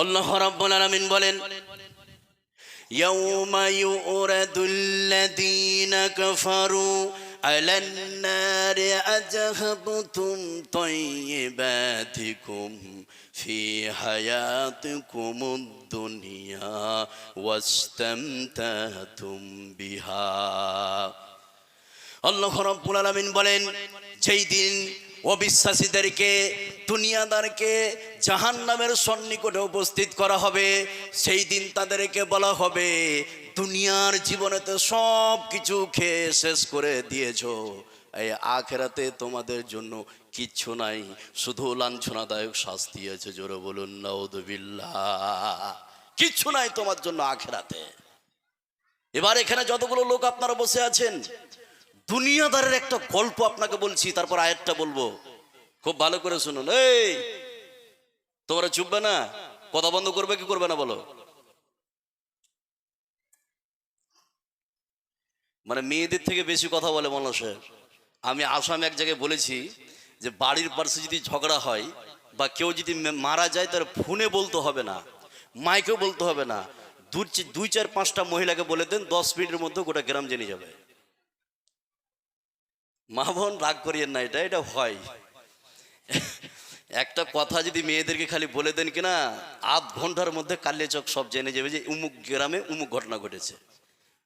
আল্লাহ রাব্বুল আলামিন বলেন, ইয়াউমা ইউরাদুল্লাযীনা কাফারু আলান নারি আযহাবতুম তাইয়্যিবাতিকুম ফি হায়াতিকুমুদ দুনিয়া ওয়াস্তামতাতুম বিহা। আল্লাহ রাব্বুল আলামিন বলেন, যেই দিন অবিশ্বাসীদেরকে, দুনিয়াদারকে জাহান্নামের সন্নিকটে উপস্থিত করা হবে, সেই দিন তাদেরকে বলা হবে, দুনিয়ার জীবনেতে সব কিছু খেয়ে শেষ করে দিয়েছো, এই আখেরাতে তোমাদের জন্য কিচ্ছু নাই, শুধু লাঞ্ছনাদায়ক শাস্তি আছে। জোরে বলুন নাউযুবিল্লাহ। কিচ্ছু নাই তোমার জন্য আখেরাতে। এবার এখানে যতগুলো লোক আপনারা বসে আছেন, দুনিয়াদারের একটা গল্প আপনাকে বলছি, তারপর আয়াতটা বলবো, খুব ভালো করে শুনুন। এই তোমরা চুপবে না? কথা বন্ধ করবে কি করবে না বলো? মানে মেয়েদের থেকে বেশি কথা বলে মানুষের। আমি আসামে এক জায়গায় বলেছি যে বাড়ির পাশে যদি ঝগড়া হয় বা কেউ যদি মারা যায়, তার ফোনে বলতে হবে না, মাইকেও বলতে হবে না, দুই চার পাঁচটা মহিলাকে বলে দেন, 10 মিনিটের মধ্যে গোটা গ্রাম জেনে যাবে। মা বোন রাগ করিয়েন না, এটা হয়। একটা কথা যদি মেয়েদেরকে খালি বলে দেন কিনা, আধ ঘন্টার মধ্যে কালিয়াচক সব জেনে যাবে যে উমুক গ্রামে উমুক ঘটনা ঘটেছে।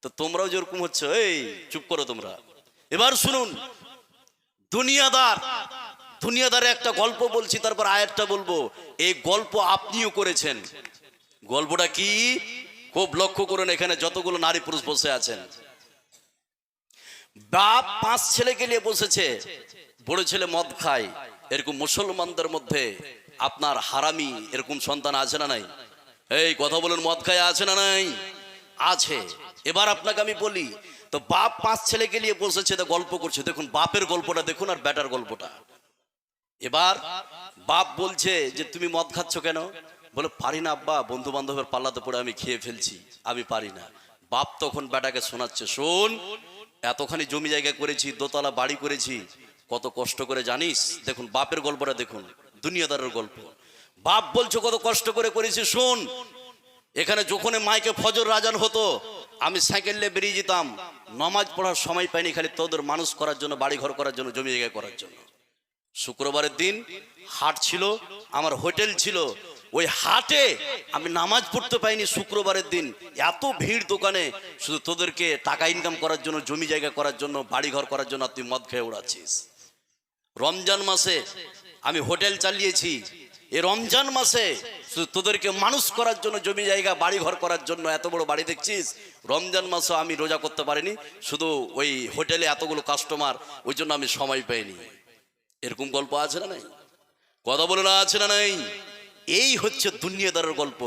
তো তোমরাও যেরকম হচ্ছে, এই চুপ করো তোমরা। এবার শুনুন, দুনিয়াদারের একটা গল্প বলছি, তারপর আয়াতটা বলবো। এই গল্প আপনিও করেছেন। গল্পটা কি খুব লক্ষ্য করুন। এখানে যতগুলো নারী পুরুষ বসে আছেন, বাপ 5 ছেলেকে নিয়ে বসেছে। বড় ছেলে মদ খায়। এরকম মুসলমানদের মধ্যে আপনার হারামি এরকম সন্তান আছে না নাই? এই কথা বলুন, মদ খায় আছে না নাই? আছে। এবার আপনাকে আমি বলি, তো বাপ 5 ছেলেকে নিয়ে বসেছে, তো গল্প করছে। দেখুন বাপের গল্পটা দেখুন আর বেটার গল্পটা। এবার বাপ বলছে যে তুমি মদ খাচ্ছ কেন? বলে পারি না আব্বা, বন্ধু বান্ধবের পাল্লাতে পড়ে আমি খেয়ে ফেলছি, আমি পারি না। বাপ তখন বেটাকে শোনাচ্ছে, শোন, এতখানি জমি জায়গা করেছি, দোতলা বাড়ি করেছি, কত কষ্ট করে জানিস? দেখুন বাপের গল্পটা দেখুন, দুনিয়াদারের গল্প। বাপ বলছে কত কষ্ট করে করেছি, শোন, এখানে যখন মাইকে ফজর আজান হতো, আমি সাইকেল নিয়ে বেরিয়ে যেতাম, নামাজ পড়ার সময় পাইনি, খালি তোদের মানুষ করার জন্য, বাড়ি ঘর করার জন্য, জমি জায়গা করার জন্য। শুক্রবারের দিন হাট ছিল, আমার হোটেল ছিল, ওই হাটে আমি নামাজ পড়তে পাইনি শুক্রবারের দিন। এত ভিড় দোকানে, শুধু তোদেরকে টাকা ইনকাম করার জন্য, জমি জায়গা করার জন্য, বাড়ি ঘর করার জন্য তুই মদ খেয়ে উড়াচ্ছিস। রমজান মাসে আমি হোটেল চালিয়েছি, এই রমজান মাসে শুধু তোদেরকে মানুষ করার জন্য, জমি জায়গা বাড়ি ঘর করার জন্য, এত বড় বাড়ি দেখছিস। রমজান মাসে আমি রোজা করতে পারিনি, শুধু ওই হোটেলে এতগুলো কাস্টমার, ওই জন্য আমি সময় পাইনি। এরকম গল্প আছে না নাই? কথা বলে না, আছে না নাই? এই হচ্ছে দুনিয়াদারের গল্প।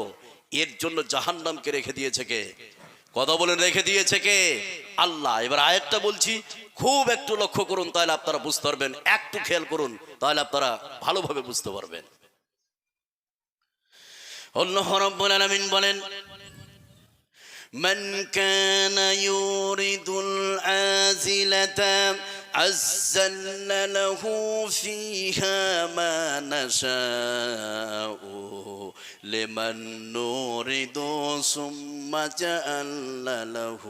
এর জন্য জাহান্নামকে রেখে দিয়েছে কে? কথা বলে রেখে দিয়েছে কে? আল্লাহ। এবার আয়াতটা বলছি, খুব একটু লক্ষ্য করুন, তাহলে আপনারা বুঝতে পারবেন। একটু খেয়াল করুন, তাহলে আপনারা ভালোভাবে বুঝতে পারবেন। আল্লাহ রাব্বুল আলামিন বলেন, মান কানা ইউরিদুল আজিলাতা عزلنا له فيها ما نشاء لمن نريد ثم جعلنا له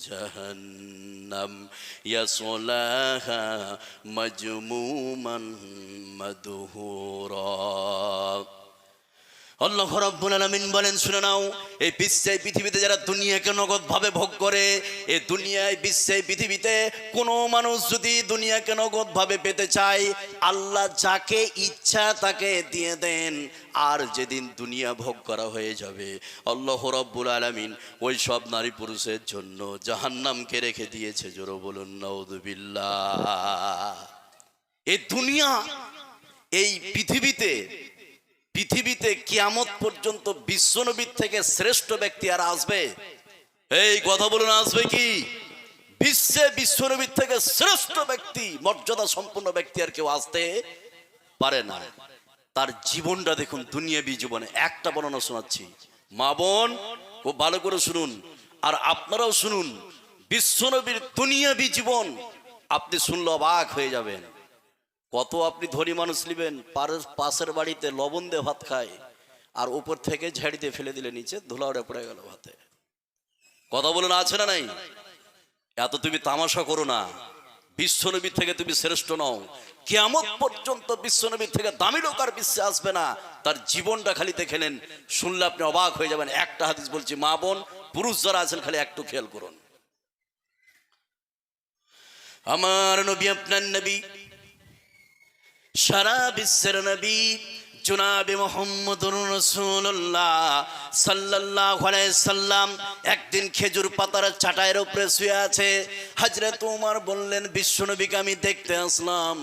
جهنم يصلاها مذموما مدحورا। আল্লাহ রাব্বুল আলামিন বলেন, শুনে নাও, এই বিশ্বে পৃথিবীতে যারা দুনিয়াকে নগদ ভাবে ভোগ করে, এই দুনিয়ায় বিশ্বে পৃথিবীতে কোনো মানুষ যদি দুনিয়াকে নগদ ভাবে পেতে চায়, আল্লাহ যাকে ইচ্ছা তাকে দিয়ে দেন। আর যেদিন দুনিয়া ভোগ করা হয়ে যাবে, আল্লাহ রাব্বুল আলামিন ওই সব নারী পুরুষের জন্য জাহান্নামকে রেখে দিয়েছে। জোরে বলুন নাউযুবিল্লাহ। এই দুনিয়া, এই পৃথিবীতে কিয়ামত পর্যন্ত বিশ্বনবীর থেকে শ্রেষ্ঠ ব্যক্তি আর আসবে? এই কথা বলুন, আসবে কি? বিশ্বে বিশ্বনবীর থেকে শ্রেষ্ঠ ব্যক্তি, মর্যাদা সম্পন্ন ব্যক্তি আর কেউ আসতে পারে না। তার জীবনটা দেখুন, দুনিয়াবী জীবনে একটা বর্ণনা শোনাচ্ছি, মা বোন খুব ভালো করে শুনুন, আর আপনারাও শুনুন। বিশ্বনবীর দুনিয়াবী জীবন আপনি শুনলে অবাক হয়ে যাবেন। কত আপনি ধনী মানুষ নেবেন, পাশের বাড়িতে লবণ দিয়ে ভাত খায়, আর উপর থেকে ঝাড়ি দিয়ে ফেলে দিলে নিচে ধুলা উড়ে পড়ে গেল ভাতে। কথা বলুন, আছে না নাই? এত তুমি তামাশা করো না। বিশ্বনবীর থেকে তুমি শ্রেষ্ঠ নও। কিয়ামত পর্যন্ত বিশ্বনবীর থেকে দামি লোক আর বিশ্বে আসবে না। তার জীবনটা খালি দেখেলেন, শুনলে আপনি অবাক হয়ে যাবেন। একটা হাদিস বলছি, মা বোন পুরুষ যারা আছেন খালি একটু খেয়াল করুন। আমার নবী আপনার নবী, সারা বিশ্বের নবী জনাবে মুহাম্মদুর রাসূলুল্লাহ সাল্লাল্লাহু আলাইহি সাল্লাম একদিন খেজুর পাতার চাটাইয়ের উপরে শুয়ে আছে। হযরত ওমর বললেন, বিশ্বনবীকে আমি দেখতে আসলাম,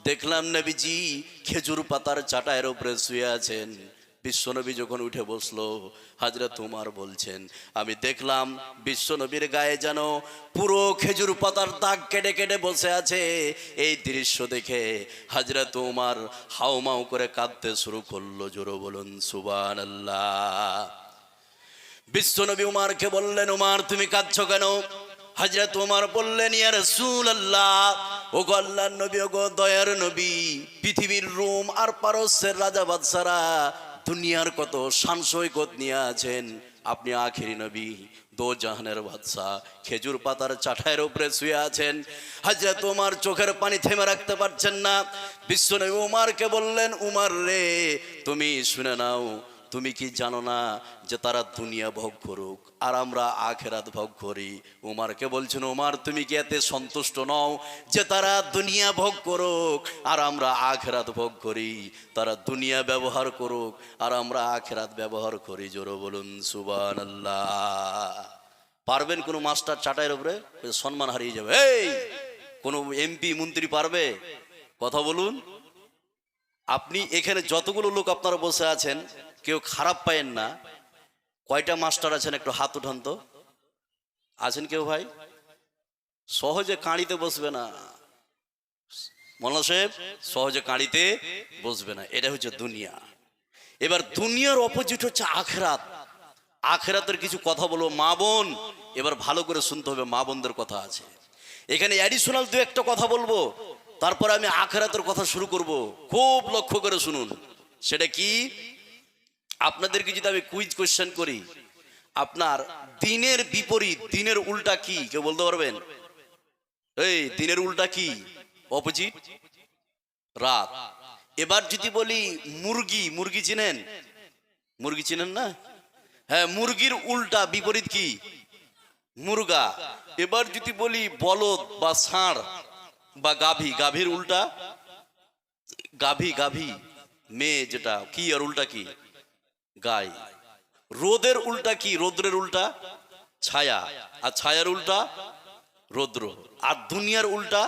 দেখলাম নবীজি খেজুর পাতার চাটাইয়ের উপরে শুয়ে আছেন। বিশ্বনবী যখন উঠে বসলো, হযরত ওমর বলছেন, আমি দেখলাম বিশ্বনবীর গায়ে যেন পুরো খেজুর পাতার দাগ কেটে কেটে বসে আছে। এই দৃশ্য দেখে হযরত ওমর হাউমাউ করে কাঁদতে শুরু করলো। জোরে বলুন সুবহানাল্লাহ। বিশ্বনবী উমারকে বললেন, উমার তুমি কাঁদছো কেন? হযরত ওমর বললেন, ইয়া রাসূলুল্লাহ, ওগো আল্লাহর নবী, ওগো দয়ার নবী, পৃথিবীর রোম আর পারস্যের রাজা বাদশারা দুনিয়ার কত শান সৈকত নিয়ে আছেন, আপনি আখেরি নবী, দো জাহানের বাদশাহ, খেজুর পাতার চাটাইয়ের উপরে শুয়ে আছেন। হযরত ওমর চোখের পানি থেমে রাখতে পারছেন না। বিশ্বনবী উমারকে বললেন, উমার রে, তুমি শুনে নাও, তুমি কি জানো না যে তারা দুনিয়া ভোগ করুক আর আমরা আখেরাত ভোগ করি? উমারকে বলছেন, উমার তুমি কি এতে সন্তুষ্ট নও যে তারা দুনিয়া ভোগ করুক আর আমরা আখেরাত ভোগ করি? তারা দুনিয়া ব্যবহার করুক আর আমরা আখেরাত ব্যবহার করি। জোরে বলুন সুবহানাল্লাহ। পারবেন কোনো মাস্টার চাটাইয়ের উপরে? সম্মান হারিয়ে যাবে। এই কোনো এমপি মন্ত্রী পারবে? কথা বলুন। আপনি এখানে যতগুলো লোক আপনারা বসে আছেন, কেউ খারাপ পায়েন না। কয়টা মাস্টার আছেন একটু হাত উঠান তো। আছেন কেউ ভাই? সহজে কাঁড়িতে বসবে না মৌলানা সাহেব, সহজে কাঁড়িতে বসবে না। এটা হচ্ছে দুনিয়া। এবার দুনিয়ার অপোজিট হচ্ছে আখেরাত। আখেরাতের কিছু কথা বলবো মা বোন, এবার ভালো করে শুনতে হবে, মা বোনদের কথা আছে এখানে। অ্যাডিশনাল দু একটা কথা বলবো, তারপরে আমি আখেরাতের কথা শুরু করব। খুব লক্ষ্য করে শুনুন। সেটা কি? আপনাদেরকে যদি আমি কুইজ কোশ্চেন করি, আপনার দিনের বিপরীত, দিনের উল্টা কি কেউ বলতে পারবেন? এই দিনের উল্টা কি? অপোজিট, রাত। এবার যদি বলি মুরগি, মুরগি চিনেন? মুরগি চিনেন না? হ্যাঁ, মুরগির উল্টা বিপরীত কি? মুরগা। এবার যদি বলি বলদ বা ষাঁড় বা গাভী, গাভীর উল্টা গাভী, গাভী মেয়ে যেটা, কি আর উল্টা কি? গাই। রোদের উল্টা কি? রৌদ্রের উল্টা ছায়া, আর ছায়ার উল্টা রৌদ্র। আর দুনিয়ার উল্টা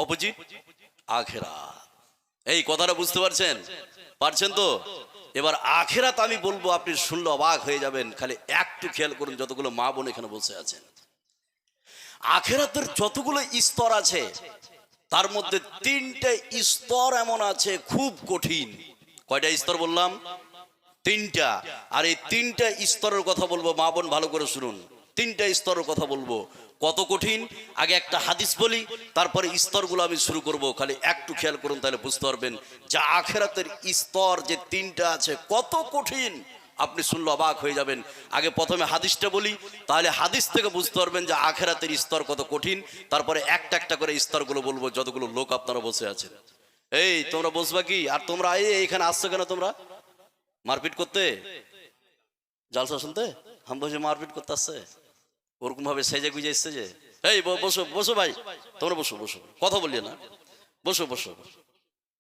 অপোজিট আখেরাত। এই কথাটা বুঝতে পারছেন? পারছেন তো? এবার আখেরাত আমি বলবো, আপনি শুনলে অবাক হয়ে যাবেন। খালি একটু খেয়াল করুন, যতগুলো মা বোন এখানে বসে আছেন, আখেরাতের যতগুলো স্তর আছে তার মধ্যে তিনটে স্তর এমন আছে খুব কঠিন। কয়টা স্তর বললাম? তিনটা। আর এই তিনটা স্তরের কথা বলবো, মা বোন ভালো করে শুনুন। তিনটা স্তরের কথা বলবো, কত কঠিন। আগে একটা হাদিস বলি, তারপরে স্তরগুলো আমি শুরু করব। খালি একটু খেয়াল করুন, তাহলে বুঝতে পারবেন যে আখেরাতের স্তর যে তিনটা আছে কত কঠিন। আপনি শুনলে অবাক হয়ে যাবেন। আগে প্রথমে হাদিসটা বলি, তাহলে হাদিস থেকে বুঝতে পারবেন যে আখেরাতের স্তর কত কঠিন। তারপরে একটা একটা করে স্তরগুলো বলবো, যতগুলো লোক আপনারা বসে আছেন। এই তোমরা বসবা কি? আর তোমরা এখানে আসছো কেন? তোমরা মারপিট করতে, জালসা শুনতে? হাম বসে মারপিট করতে আসছে? ওরকম ভাবে সেজে গুজে এসছে যে। এই বসো বসো ভাই, তোমরা বসো বসো, কথা বলিয়ে না, বসো বসো।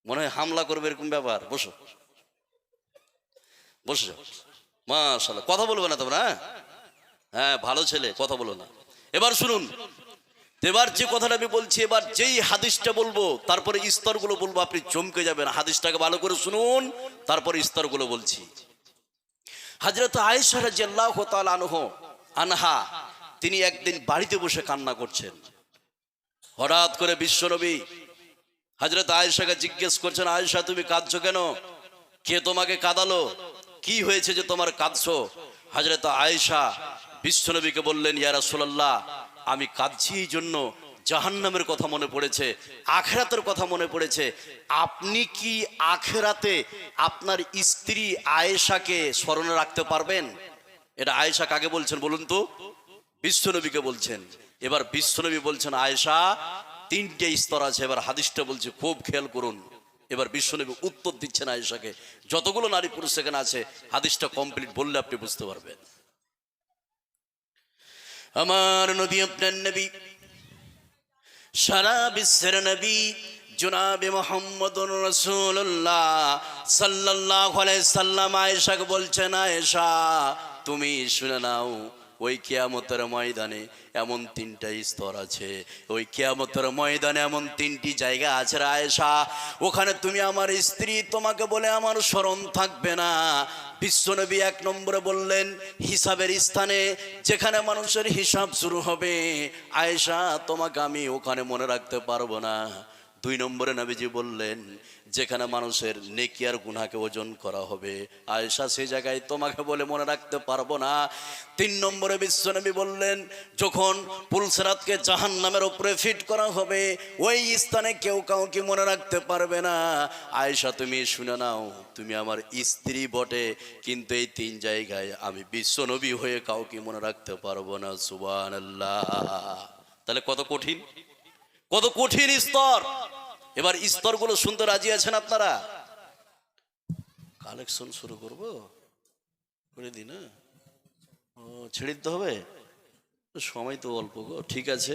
মনে হয় হামলা করবে এরকম ব্যাপার। বসো বসে যাও। মাশাআল্লাহ, কথা বলবে না তোমরা? হ্যাঁ, ভালো ছেলে, কথা বলো না। এবার শুনুন, এবার যে কথাটা আমি বলছি, এবার যেই হাদিসটা বলবো তারপরে স্তরগুলো বলবো, আপনি চমকে যাবেন। হাদিসটাকে ভালো করে শুনুন, তারপরে স্তরগুলো বলছি। হযরত আয়েশা রাদিয়াল্লাহু তাআলা আনহা, তিনি একদিন বাড়িতে বসে কান্না করছেন। হঠাৎ করে বিশ্বনবী হযরত আয়েশাকে জিজ্ঞেস করছেন, আয়েশা তুমি কাঁদছো কেন? কে তোমাকে কাঁদালো? কি হয়েছে যে তোমার কাঁদছো? হযরত আয়েশা বিশ্বনবীকে বললেন, ইয়া রাসূলুল্লাহ, আমি কাঁদছি এই জন্য জাহান্নামের কথা মনে পড়েছে, আখেরাতের কথা মনে পড়েছে। আপনি কি আখেরাতে আপনার স্ত্রী আয়েশাকে স্মরণে রাখতে পারবেন? এটা আয়েশা কাকে বলছেন বলুন তো? বিশ্বনবীকে বলছেন। এবার বিশ্বনবী বলছেন, আয়েশা তিনটে স্তর আছে। এবার হাদিসটা বলছে, খুব খেয়াল করুন। এবার বিশ্বনবী উত্তর দিচ্ছেন আয়েশাকে। যতগুলো নারী পুরুষ সেখানে আছে, হাদিসটা কমপ্লিট বললে আপনি বুঝতে পারবেন। আমার নবী, আপনার নবী সারা বিশ্বের নবী জনাবে মুহাম্মদুর রাসূলুল্লাহ সাল্লাল্লাহু আলাইহি সাল্লাম আয়েশাকে বলছেন, আয়েশা তুমি শুনে নাও, ওই কিয়ামতের ময়দানে এমন তিনটা স্তর আছে, ওই কিয়ামতের ময়দানে এমন তিনটি জায়গা আছে রে আয়েশা, ওখানে তুমি আমার স্ত্রী, তোমাকে বলে আমার স্মরণ থাকবে না। বিশ্বনবী এক নম্বরে বললেন হিসাবের স্থানে, যেখানে মানুষের হিসাব শুরু হবে, আয়েশা তোমাকে আমি ওখানে মনে রাখতে পারবো না। দুই নম্বরে নবীজি বললেন যেখানে মানুষের নেকি আর গুনাহকে ওজন করা হবে, আয়েশা সেই জায়গায় তোমাকে বলে মনে রাখতে পারবো না। তিন নম্বরে বিশ্বনবী বললেন যখন পুলসিরাতকে জাহান্নামের উপরে ফিট করা হবে, ওই স্থানে কেউ কাউকে মনে রাখতে পারবে না। আয়েশা তুমি শুনে নাও, তুমি আমার স্ত্রী বটে, কিন্তু এই তিন জায়গায় আমি বিশ্বনবী হয়ে কাউকে মনে রাখতে পারবো না। সুবহানাল্লাহ। তাহলে কত কঠিন, কত কঠিন স্তর। এবার স্তরগুলো শুনতে রাজি আছেন আপনারা? কালেকশন শুরু করব করে দিই না? ও ছেড়ে দিতে হবে, সময় তো অল্প গো। ঠিক আছে,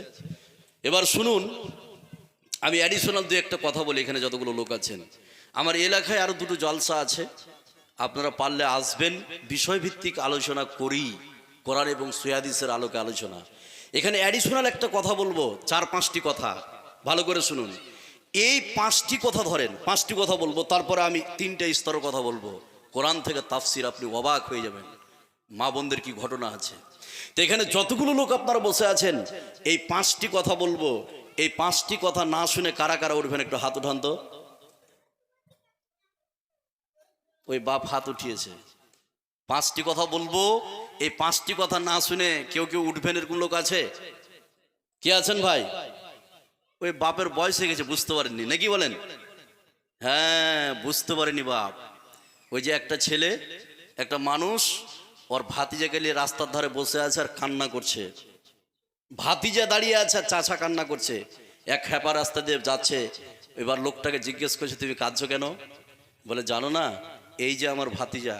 এবার শুনুন, আমি অ্যাডিশনাল দু একটা কথা বলি। এখানে যতগুলো লোক আছেন, আমার এলাকায় আরো দুটো জলসা আছে, আপনারা পারলে আসবেন, বিষয়ভিত্তিক আলোচনা করি, কোরআন এবং হাদিসের আলোকে আলোচনা। এখানে অ্যাডিশনাল একটা কথা বলবো, 4-5টি কথা, ভালো করে শুনুন। এই 5টি কথা ধরেন, 5টি কথা বলবো, তারপরে আমি 3টে স্তরের কথা বলবো। কোরআন থেকে তাফসির, আপনি অবাক হয়ে যাবেন মা বোনদের কি ঘটনা আছে। তো এখানে যতগুলো লোক আপনারা বসে আছেন, এই 5টি কথা বলবো। এই 5টি কথা না শুনে কারা কারা উঠবেন একটু হাত উঠান তো। ওই বাপ হাত উঠিয়েছে। 5টি কথা বলবো, এই 5টি কথা না শুনে কেউ কেউ উঠবেন এরকম লোক আছে? কে আছেন ভাই? ওই বাপের বয়স হয়ে গেছে, বুঝতে পারেননি নাকি বলেন? হ্যাঁ, বুঝতে পারেনি বাপ। ওই যে একটা ছেলে, একটা মানুষ ওর ভাতিজাকে নিয়ে রাস্তার ধারে বসে আছে আর কান্না করছে। ভাতিজা দাঁড়িয়ে আছে আর চাচা কান্না করছে। এক হ্যাপা রাস্তা দিয়ে যাচ্ছে, এবার লোকটাকে জিজ্ঞেস করছে তুমি কাঁদছো কেন? বলে জানো না, এই যে আমার ভাতিজা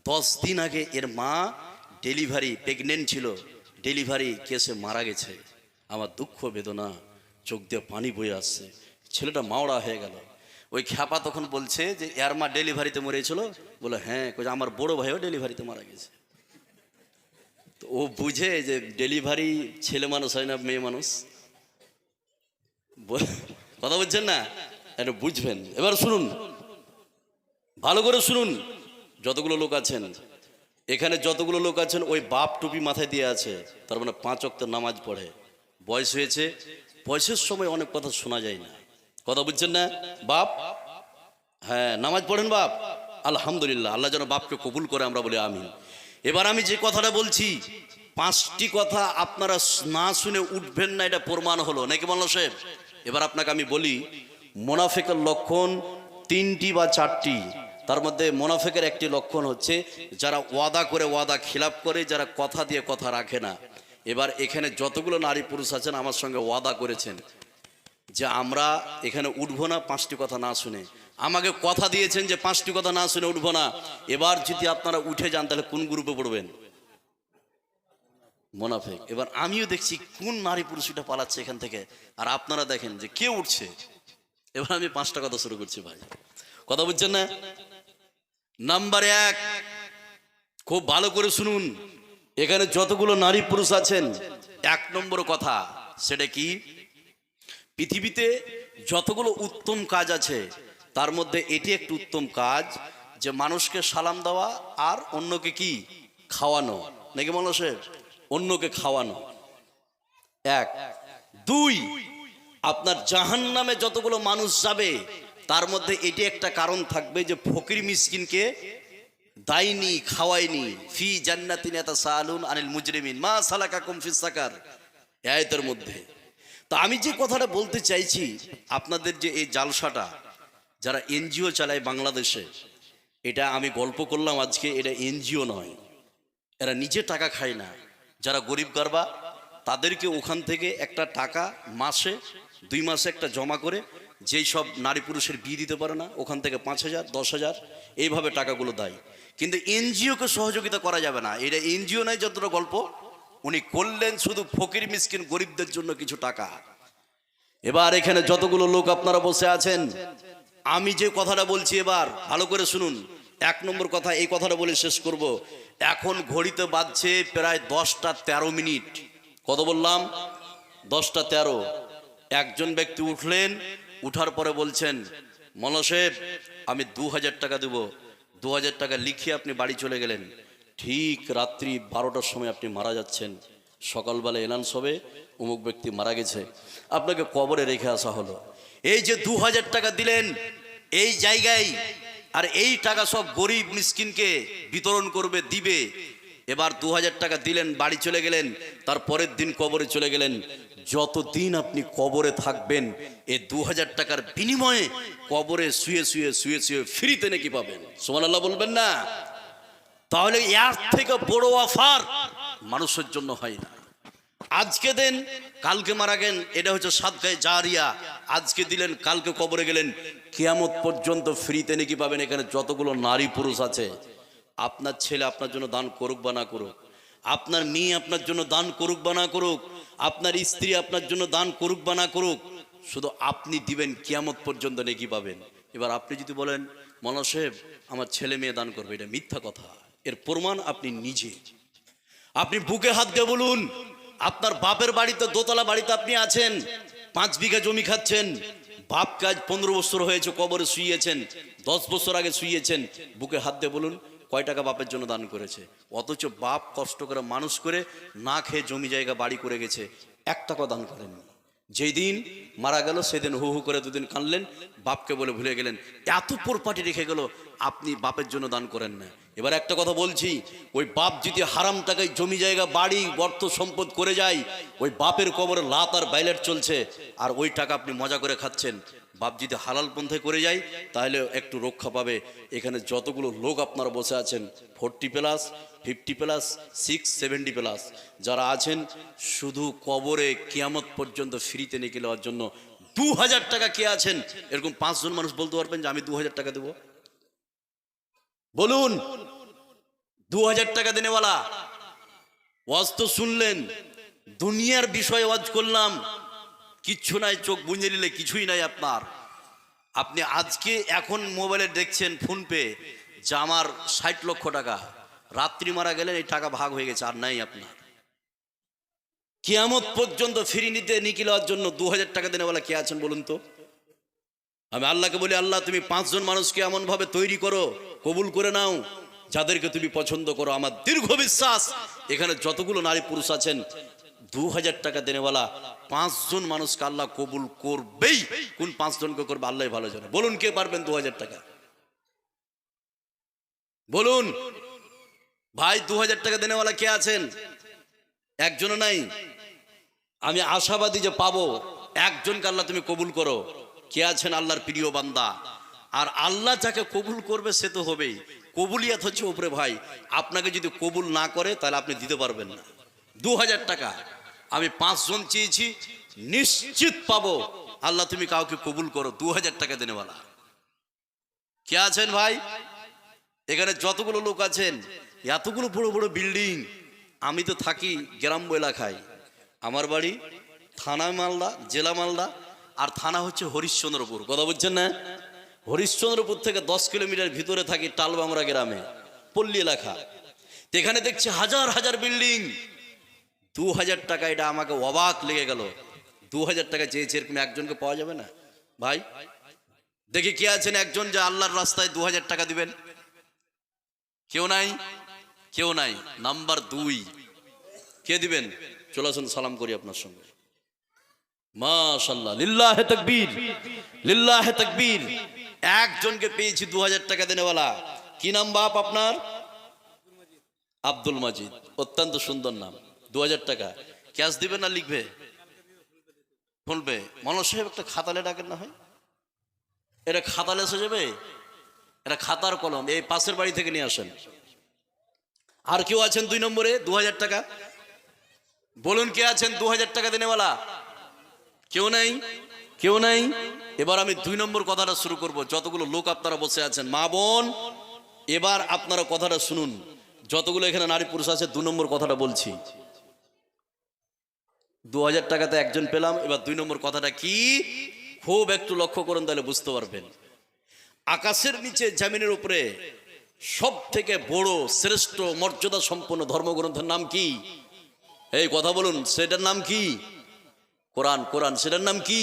10 দিন আগে এর মা ডেলিভারি প্রেগনেন্ট ছিল, ডেলিভারি কেসে মারা গেছে। আমার দুঃখ বেদনা, চোখ দিয়ে পানি বয়ে আসছে, ছেলেটা মাওড়া হয়ে গেল। ওই খ্যাপা তখন বলছে যে এর মা ডেলিভারিতে মরেছিল? বলে হ্যাঁ। আমার বড় ভাইও ডেলিভারিতে মারা গেছে। তো ও বুঝে যে ডেলিভারি ছেলে মানুষ হয় না, মেয়ে মানুষ। কথা বলছেন না, এটা বুঝবেন। এবার শুনুন, ভালো করে শুনুন, যতগুলো লোক আছেন এখানে, যতগুলো লোক আছেন, ওই বাপ টুপি মাথায় দিয়ে আছে, তার মানে 5 ওয়াক্ত নামাজ পড়ে, বয়স হয়েছে। বয়সের সময় অনেক কথা শোনা যায় না, কথা বুঝছেন না বাপ? হ্যাঁ, নামাজ পড়েন বাপ, আলহামদুলিল্লাহ, আল্লাহ যেন বাপকে কবুল করে, আমরা বলি আমিন। এবার আমি যে কথাটা বলছি, 5টি কথা আপনারা না শুনে উঠবেন না, এটা প্রমাণ হলো নাকি বললো সাহেব? এবার আপনাকে আমি বলি, মুনাফিকের লক্ষণ 3টি বা 4টি। তার মধ্যে মুনাফিকের একটি লক্ষণ হচ্ছে যারা ওয়াদা করে ওয়াদা খিলাফ করে, যারা কথা দিয়ে কথা রাখে না। এবার এখানে যতগুলো নারী পুরুষ আছেন আমার সঙ্গে ওয়াদা করেছেন যে আমরা এখানে উঠবো না 5টি কথা না শুনে, আমাকে কথা দিয়েছেন যে 5টি কথা না শুনে উঠবো না। এবার যদি আপনারা উঠে যান তাহলে কোন গ্রুপে পড়বেন? মুনাফিক। এবার আমিও দেখছি কোন নারী পুরুষ এটা পালাচ্ছে এখান থেকে, আর আপনারা দেখেন যে কে উঠছে। এবার আমি 5টা কথা শুরু করছি ভাই, কথা বুঝছেন না? নাম্বার 1, খুব ভালো করে শুনুন, এখানে যতগুলো নারী পুরুষ আছেন, 1 নম্বর কথা সেটা কি? পৃথিবীতে যতগুলো উত্তম কাজ আছে তার মধ্যে এটি একটি উত্তম কাজ, যে মানুষকে সালাম দেওয়া আর অন্যকে কি খাওয়ানো, নাকি মানুষ অন্যকে খাওয়ানো। 1। 2, আপনার জাহান্নামে যতগুলো মানুষ যাবে তার মধ্যে এটি একটা কারণ থাকবে যে ফকির মিসকিনকে দায়নি, খাওয়ায়নি। ফি জান্নাতিন ইয়াতাসাআলুন আনিল মুজরিমিন মা সালাকাকুম ফিস সাকার, এই আয়াতের মধ্যে। তো আমি যে কথাটা বলতে চাইছি, আপনাদের যে এই জালসাটা যারা এনজিও চালায় বাংলাদেশে, এটা আমি গল্প করলাম আজকে, এটা এনজিও নয়, এরা নিজে টাকা খায় না। যারা গরিব গারবা তাদেরকে ওখান থেকে একটা টাকা মাসে 2 মাসে একটা জমা করে, যেই সব নারী পুরুষের বিয়ে দিতে পারে না ওখান থেকে 5,000 10,000 এইভাবে টাকাগুলো দেয়। কিন্তু এনজিওকে সহযোগিতা করা যাবে না, এটা এনজিও নয় যতটা গল্প। উনি করলেন শুধু ফকির মিসকিন গরিবদের জন্য কিছু টাকা। এবার এখানে যতগুলো লোক আপনারা বসে আছেন, আমি যে কথাটা বলছি এবার ভালো করে শুনুন। 1 নম্বর কথা, এই কথাটা বলে শেষ করব। এখন ঘড়িতে বাজছে প্রায় 10টা 13 মিনিট। কত বললাম? 10টা 13। একজন ব্যক্তি উঠলেন, উঠার পরে বলছেন, মৌলানা সাহেব আমি 2000 টাকা দেব। 2000 টাকা লিখিয়ে আপনি বাড়ি চলে গেলেন। ঠিক রাত্রি 12টার সময় আপনি মারা যাচ্ছেন। সকালবেলা এলান সবে অমুক ব্যক্তি মারা গেছে, আপনাকে কবরে রেখে আসা হলো। এই যে 2000 টাকা দিলেন এই জায়গায়, আর এই টাকা সব গরিব মিসকিনকে বিতরণ করবে, দিবে। এবার 2000 টাকা দিলেন, বাড়ি চলে গেলেন, তার পরের দিন কবরে চলে গেলেন। যতদিন আপনি কবরে থাকবেন এই 2000 টাকার বিনিময়ে কবরে শুয়ে শুয়ে শুয়ে শুয়ে ফ্রিতে নাকি পাবেন। সুবহানাল্লাহ বলবেন না? তাহলে এর থেকে বড় অফার মানুষের জন্য হয় না। আজকে দেন, কালকে মারা গেলেন, এটা হচ্ছে সাদকায়ে জারিয়া। আজকে দিলেন, কালকে কবরে গেলেন, কিয়ামত পর্যন্ত ফ্রিতে নাকি পাবেন। এখানে যতগুলো নারী পুরুষ আছে, আপনার ছেলে আপনার জন্য দান করুক বা না করুক, আপনার মেয়ে আপনার জন্য দান করুক বা না করুক, আপনার স্ত্রী আপনার জন্য দান করুক বা না করুক, শুধু আপনি দিবেন, কিয়ামত পর্যন্ত নেকি পাবেন। এবার আপনি যদি বলেন মৌলানা সাহেব আমার ছেলে মেয়ে দান করবে, এটা মিথ্যা কথা। এর প্রমাণ আপনি নিজে। আপনি বুকে হাত দিয়ে বলুন, আপনার বাপের বাড়িতে, দোতলা বাড়িতে আপনি আছেন, 5 বিঘা জমি খাচ্ছেন, বাপ কাজ 15 বছর হয়েছে কবরে শুইয়েছেন, 10 বছর আগে শুইয়েছেন। বুকে হাত দিয়ে বলুন কয় টাকা বাপের জন্য দান করেছে। অথচ বাপ কষ্ট করে মানুষ করে না খেয়ে জমি জায়গা বাড়ি করে গেছে, 1 টাকা দান করেননি। যেই দিন মারা গেল সেদিন হু হু করে 2 দিন কাঁদলেন, বাপকে বলে ভুলে গেলেন। এত পোরপাটি রেখে গেল, আপনি বাপের জন্য দান করেন না। এবার একটা কথা বলছি, ওই বাপ যদি হারাম টাকায় জমি জায়গা বাড়ি অর্থ সম্পদ করে যায়, ওই বাপের কবরে লাত আর বাইলেট চলছে, আর ওই টাকা আপনি মজা করে খাচ্ছেন। বাপ যদি হালাল পন্থায় করে যায় তাহলে একটু রক্ষা পাবে। এখানে যতগুলো লোক আপনারা বসে আছেন, 40+, 50+, 6, 70+, যারা আছেন, শুধু কবরে কিয়ামত পর্যন্ত ফ্রিতে নিয়ে নেওয়ার জন্য 2000 টাকা কে আছেন? এরকম 5 জন মানুষ বলতে পারবেন যে আমি 2000 টাকা দেব? বলুন। 2000 টাকা দেনেওয়ালা। ওয়াজ তো শুনলেন, দুনিয়ার বিষয়ে ওয়াজ করলাম, কিচ্ছু নাই, চোখ বুঝে নিলে কিছুই নাই আপনার। আপনি আজকে এখন মোবাইলে দেখছেন ফোন পে যে আমার 60 লক্ষ টাকা, রাত্রি মারা গেলেন এই টাকা ভাগ হয়ে গেছে, আর নাই আপনার। কিয়ামত পর্যন্ত ফিরি নিতে নিকি লওয়ার জন্য 2000 টাকা দেনেওয়ালা কে আছেন বলুন তো? আমি আল্লাহকে বলি, আল্লাহ তুমি 5 জন মানুষকে এমন ভাবে তৈরি করো, কবুল করে নাও, যাদেরকে তুমি পছন্দ করো। আমার দীর্ঘ বিশ্বাস এখানে যতগুলো নারী পুরুষ আছেন, 2000 টাকা দেনেওয়ালা 5 জন মানুষকে আল্লাহ কবুল করবেই। কোন 5 জনকে করবে আল্লাহ ভালো জানে। বলুন কে পারবেন 2000 টাকা? বলুন ভাই, 2000 টাকা দেনেওয়ালা কে আছেন? একজনও নাই। আমি আশাবাদী যে পাবো। একজনকে আল্লাহ তুমি কবুল করো। কে আছেন? আল্লাহর প্রিয় বান্দা। আর আল্লাহ যাকে কবুল করবে সে তো হবেই। কবুলিয়াত হচ্ছে উপরে ভাই। আপনাকে যদি কবুল না করে তাহলে আপনি দিতে পারবেন না। 2000 টাকা আমি 5 জন চেয়েছি, নিশ্চিত পাবো। আল্লাহ তুমি কাউকে কবুল করো। 2000 টাকা দেনেওয়ালা কে আছেন ভাই? এখানে যতগুলো লোক আছেন, এতগুলো বড় বড় বিল্ডিং। আমি তো থাকি গ্রাম এলাকায়, আমার বাড়ি থানা মালদা, জেলা মালদা, আর থানা হচ্ছে হরিশ্চন্দ্রপুর। কথা বলছেন না? হরিশ্চন্দ্রপুর থেকে 10 কিলোমিটার ভিতরে থাকি টালবামরা গ্রামে, পল্লী এলাকা। এখানে দেখছি হাজার হাজার বিল্ডিং। 2000 টাকা, এটা আমাকে অবাক লেগে গেল। 2000 টাকা চেয়েছে, এরকম একজনকে পাওয়া যাবে না ভাই? দেখি কে আছেন একজন যে আল্লাহর রাস্তায় 2000 টাকা দিবেন? কেউ নাই, কেউ নাই। নাম্বার 2 কে দিবেন? চলে আসুন, সালাম করি আপনার সঙ্গে। মাশাআল্লাহ, লিল্লাহে তাকবীর, লিল্লাহে তাকবীর। একজনকে পেয়েছি 2000 টাকা দেনেওয়ালা। কি নাম বাপ আপনার? আব্দুল মাজিদ। অত্যন্ত সুন্দর নাম। 2000 টাকা ক্যাশ দিবেন না লিখবে? ফোনপে। মৌলানা সাহেব একটা খাতালে ডাকেন না হয়? এটা খাতালে এসে যাবে? এটা খাতার কলম এই পাশের বাড়ি থেকে নিয়ে আসেন। আর কেউ আছেন 2 নম্বরে 2000 টাকা? বলুন কে আছেন 2000 টাকা দেনেওয়ালা? কেউ নাই, কেউ নাই। এবার আমি 2 নম্বর কথাটা শুরু করব। যতগুলো লোক আপনারা বসে আছেন, মা বোন, এবার আপনারা কথাটা শুনুন। যতগুলো এখানে নারী পুরুষ আছে, 2 নম্বর কথাটা বলছি। 2000 টাকাতে একজন পেলাম। এবার 2 নম্বর কথাটা কি, খুব একটু লক্ষ্য করুন, তাহলে বুঝতে পারবেন। আকাশের নিচে জমিনের উপরে সব থেকে বড় শ্রেষ্ঠ মর্যাদা সম্পন্ন ধর্মগ্রন্থের নাম কি? এই কথা বলুন, সেটার নাম কি? কোরআন। কোরআন, সেটার নাম কি?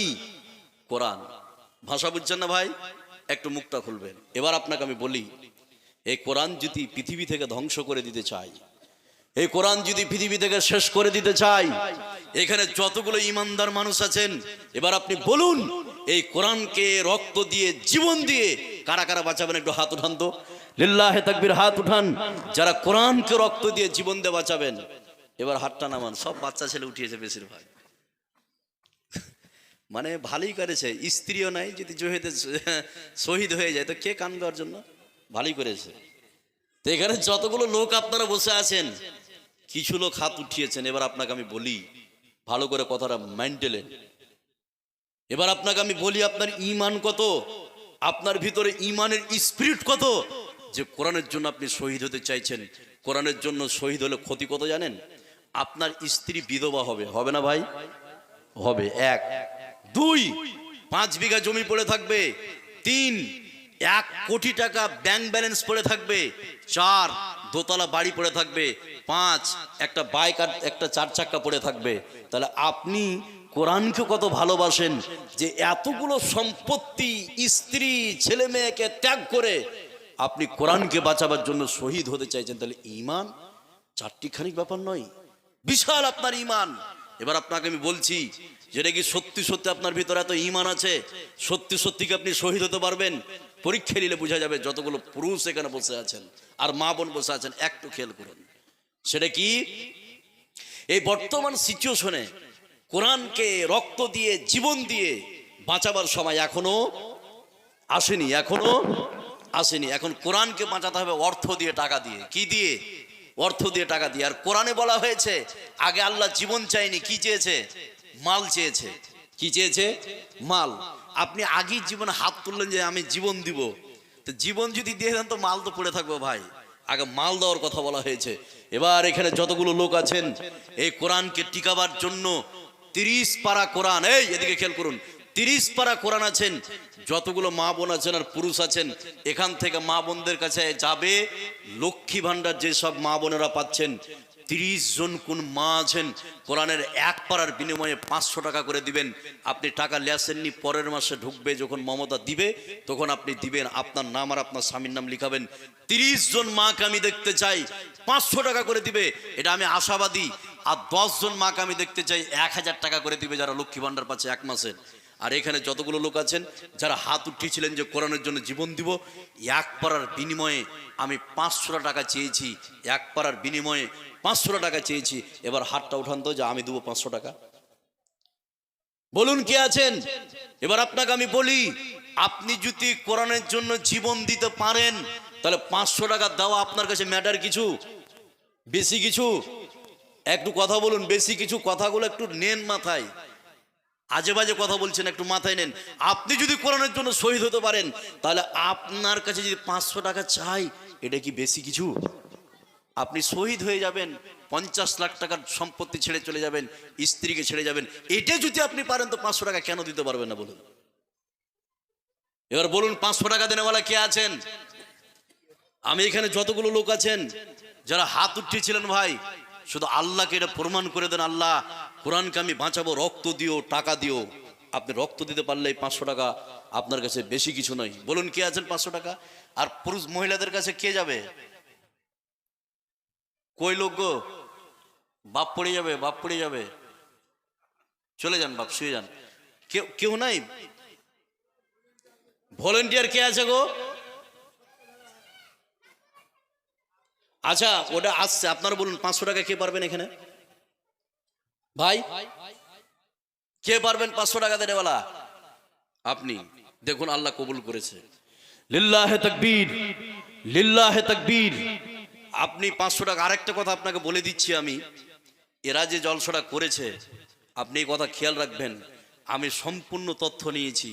কোরআন। ভাষা বুঝছেন না ভাই? একটু মুখটা খুলবেন। এবার আপনাকে আমি বলি, এই কোরআন যদি পৃথিবী থেকে ধ্বংস করে দিতে চাই, এই কোরআন যদি পৃথিবী থেকে শেষ করে দিতে চাই, এখানে যতগুলো ইমানদার মানুষ আছেন, এবার আপনি বলুন, এই কোরআনকে রক্ত দিয়ে জীবন দিয়ে কারা কারা বাঁচাবেন? একটু হাত উঠান তো, লিল্লাহে তাকবীর, হাত উঠান যারা কোরআনকে রক্ত দিয়ে জীবন দিয়ে বাঁচাবেন। এবার হাতটা নামান। সব বাচ্চা ছেলে উঠিয়েছে বেশিরভাগ, মানে ভালোই করেছে, স্ত্রীও নাই, যদি জহিদে শহীদ হয়ে যায় তো কে কান্দবে ওর জন্য? ভালোই করেছে। তো এখানে যতগুলো লোক আপনারা বসে আছেন, কিছু লোক হাত উঠিয়েছেন। এবার আপনাকে আমি বলি, ভালো করে কথাটা মেন্টেলেন। এবার আপনাকে আমি বলি, আপনার ঈমান কত, আপনার ভিতরে ঈমানের স্পিরিট কত, যে কোরআনের জন্য আপনি শহীদ হতে চাইছেন। কোরআনের জন্য শহীদ হলে ক্ষতি কত জানেন? আপনার স্ত্রী বিধবা হবে, হবে না ভাই? হবে। 1, 2, 5 বিঘা জমি পড়ে থাকবে। 3, 1 কোটি টাকা ব্যাংক ব্যালেন্স পড়ে থাকবে। 4, দোতলা বাড়ি পড়ে থাকবে। 5, একটা বাইক আর একটা 4 চাক্কা পড়ে থাকবে। তাহলে আপনি কোরআনকে কত ভালোবাসেন যে এতগুলো সম্পত্তি, স্ত্রী, ছেলে মেয়েকে ত্যাগ করে আপনি কোরআনকে বাঁচাবার জন্য শহীদ হতে চাইছেন। তাহলে ঈমান চারটিখানি ব্যাপার নয়, বিশাল আপনার ঈমান। এবার আপনাকে আমি বলছি, যেটা কি সত্যি সত্যি আপনার ভিতরে এত ঈমান আছে, সত্যি সত্যি কি আপনি শহীদ হতে পারবেন? পরীক্ষা নিলে বোঝা যাবে। যতগুলো পুরুষ এখানে বসে আছেন আর মা বোন বসে আছেন, একটু খেয়াল করুন, সেটা কি, এই বর্তমান সিচুয়েশনে কোরআনকে রক্ত দিয়ে জীবন দিয়ে বাঁচাবার সময় এখনো আসেনি, এখনো আসেনি। এখন কোরআনকে বাঁচাতে হবে অর্থ দিয়ে, টাকা দিয়ে। কি দিয়ে? অর্থ দিয়ে, টাকা দিয়ে। আর কোরআনে বলা হয়েছে, আগে আল্লাহ জীবন চাইনি, কি চেয়েছে? মাল চেয়েছে। কি চেয়েছে? মাল। আপনি আগেই জীবনে হাত তুললেন যে আমি জীবন দিব, তো জীবন যদি দিয়ে দেন তো মাল তো পড়ে থাকবে ভাই। আগে মাল দেওয়ার কথা বলা হয়েছে। এবার এখানে যতগুলো লোক আছেন, এই কোরআনকে টিকাবার জন্য 30 পারা কোরআন, এই এদিকে খেয়াল করুন, 30 পারা কোরআন আছেন। যতগুলো মা বোন আছেন আর পুরুষ আছেন, এখান থেকে মা বোনদের কাছে যাবে লক্ষ্মী ভান্ডার যেসব মা বোনেরা পাচ্ছেন, 30 জন কোন মা আছেন, কোরআনের 1 পারার বিনিময়ে 500 টাকা করে দিবেন। আপনি টাকা লেসেননি, পরের মাসে ঢুকবে যখন মমতা দিবে তখন আপনি দিবেন, আপনার নাম আর আপনার স্বামীর নাম লিখাবেন। 30 জন মাকে আমি দেখতে চাই, 500 টাকা করে দিবে, এটা আমি আশাবাদী। আর 10 জন মাকে আমি দেখতে চাই, 1000 টাকা করে দিবে, যারা লক্ষ্মী ভান্ডার পাচ্ছে 1 মাসের। আর এখানে যতগুলো লোক আছেন যারা হাত উঠিয়েছিলেন যে কোরআনের জন্য জীবন দিব, 1 পারার বিনিময়ে আমি 500 টাকা চেয়েছি, 1 পারার বিনিময়ে 500 টাকা চেয়েছি। এবার হাতটা উঠান তো, যে আমি দেবো 500 টাকা। বলুন কে আছেন? এবার আপনাকে আমি বলি, আপনি যদি কোরআনের জন্য জীবন দিতে পারেন, তাহলে 500 টাকা দেওয়া আপনার কাছে ম্যাটার কিছু? বেশি কিছু? একটু কথা বলুন, বেশি কিছু? কথাগুলো একটু নেন মাথায়, আজে বাজে কথা বলছেন, একটু মাথায় নেন। আপনি যদি কোরআনের জন্য শহীদ হতে পারেন, তাহলে আপনার কাছে যদি 500 টাকা চাই, এটা কি বেশি কিছু? আপনি শহীদ হয়ে যাবেন, 50 লাখ টাকার সম্পত্তি ছেড়ে চলে যাবেন, স্ত্রীকে ছেড়ে যাবেন, এটা যদি আপনি পারেন তো 500 টাকা কেন দিতে পারবেন না বলুন? এবার বলুন, 500 টাকা দেনেওয়ালা কে আছেন? আমি এখানে যতগুলো লোক আছেন যারা হাত উঠিয়েছিলেন, ভাই শুধু আল্লাহকে এটা প্রমাণ করে দেন, আল্লাহ কোরআনকে আমি বাঁচাবো, রক্ত দিও, টাকা দিও। আপনি রক্ত দিতে পারলে 500 টাকা আপনার কাছে বেশি কিছু নয়। বলুন কে আছেন 500 টাকা? আর পুরুষ মহিলাদের কাছে কে যাবে? কই লোক গো? বাপ পড়ে যাবে, বাপ পড়ে যাবে, চলে যান, বাপ শুয়ে যান। কেউ কেউ নাই? ভলেন্টিয়ার কে আছে গো? আচ্ছা, ওটা আসছে, আপনারা বলুন 500 টাকা কে পারবেন এখানে? ভাই কে পারবেন 500 টাকা দেনেওয়ালা? আপনি দেখুন, আল্লাহ কবুল করেছে। লিল্লাহে তাকবীর, লিল্লাহে তাকবীর। আপনি 500 টাকা। আরেকটা কথা আপনাকে বলে দিচ্ছি আমি, এরা যে জলসাটা করেছে, আপনি এই কথা খেয়াল রাখবেন, আমি সম্পূর্ণ তথ্য নিয়েছি।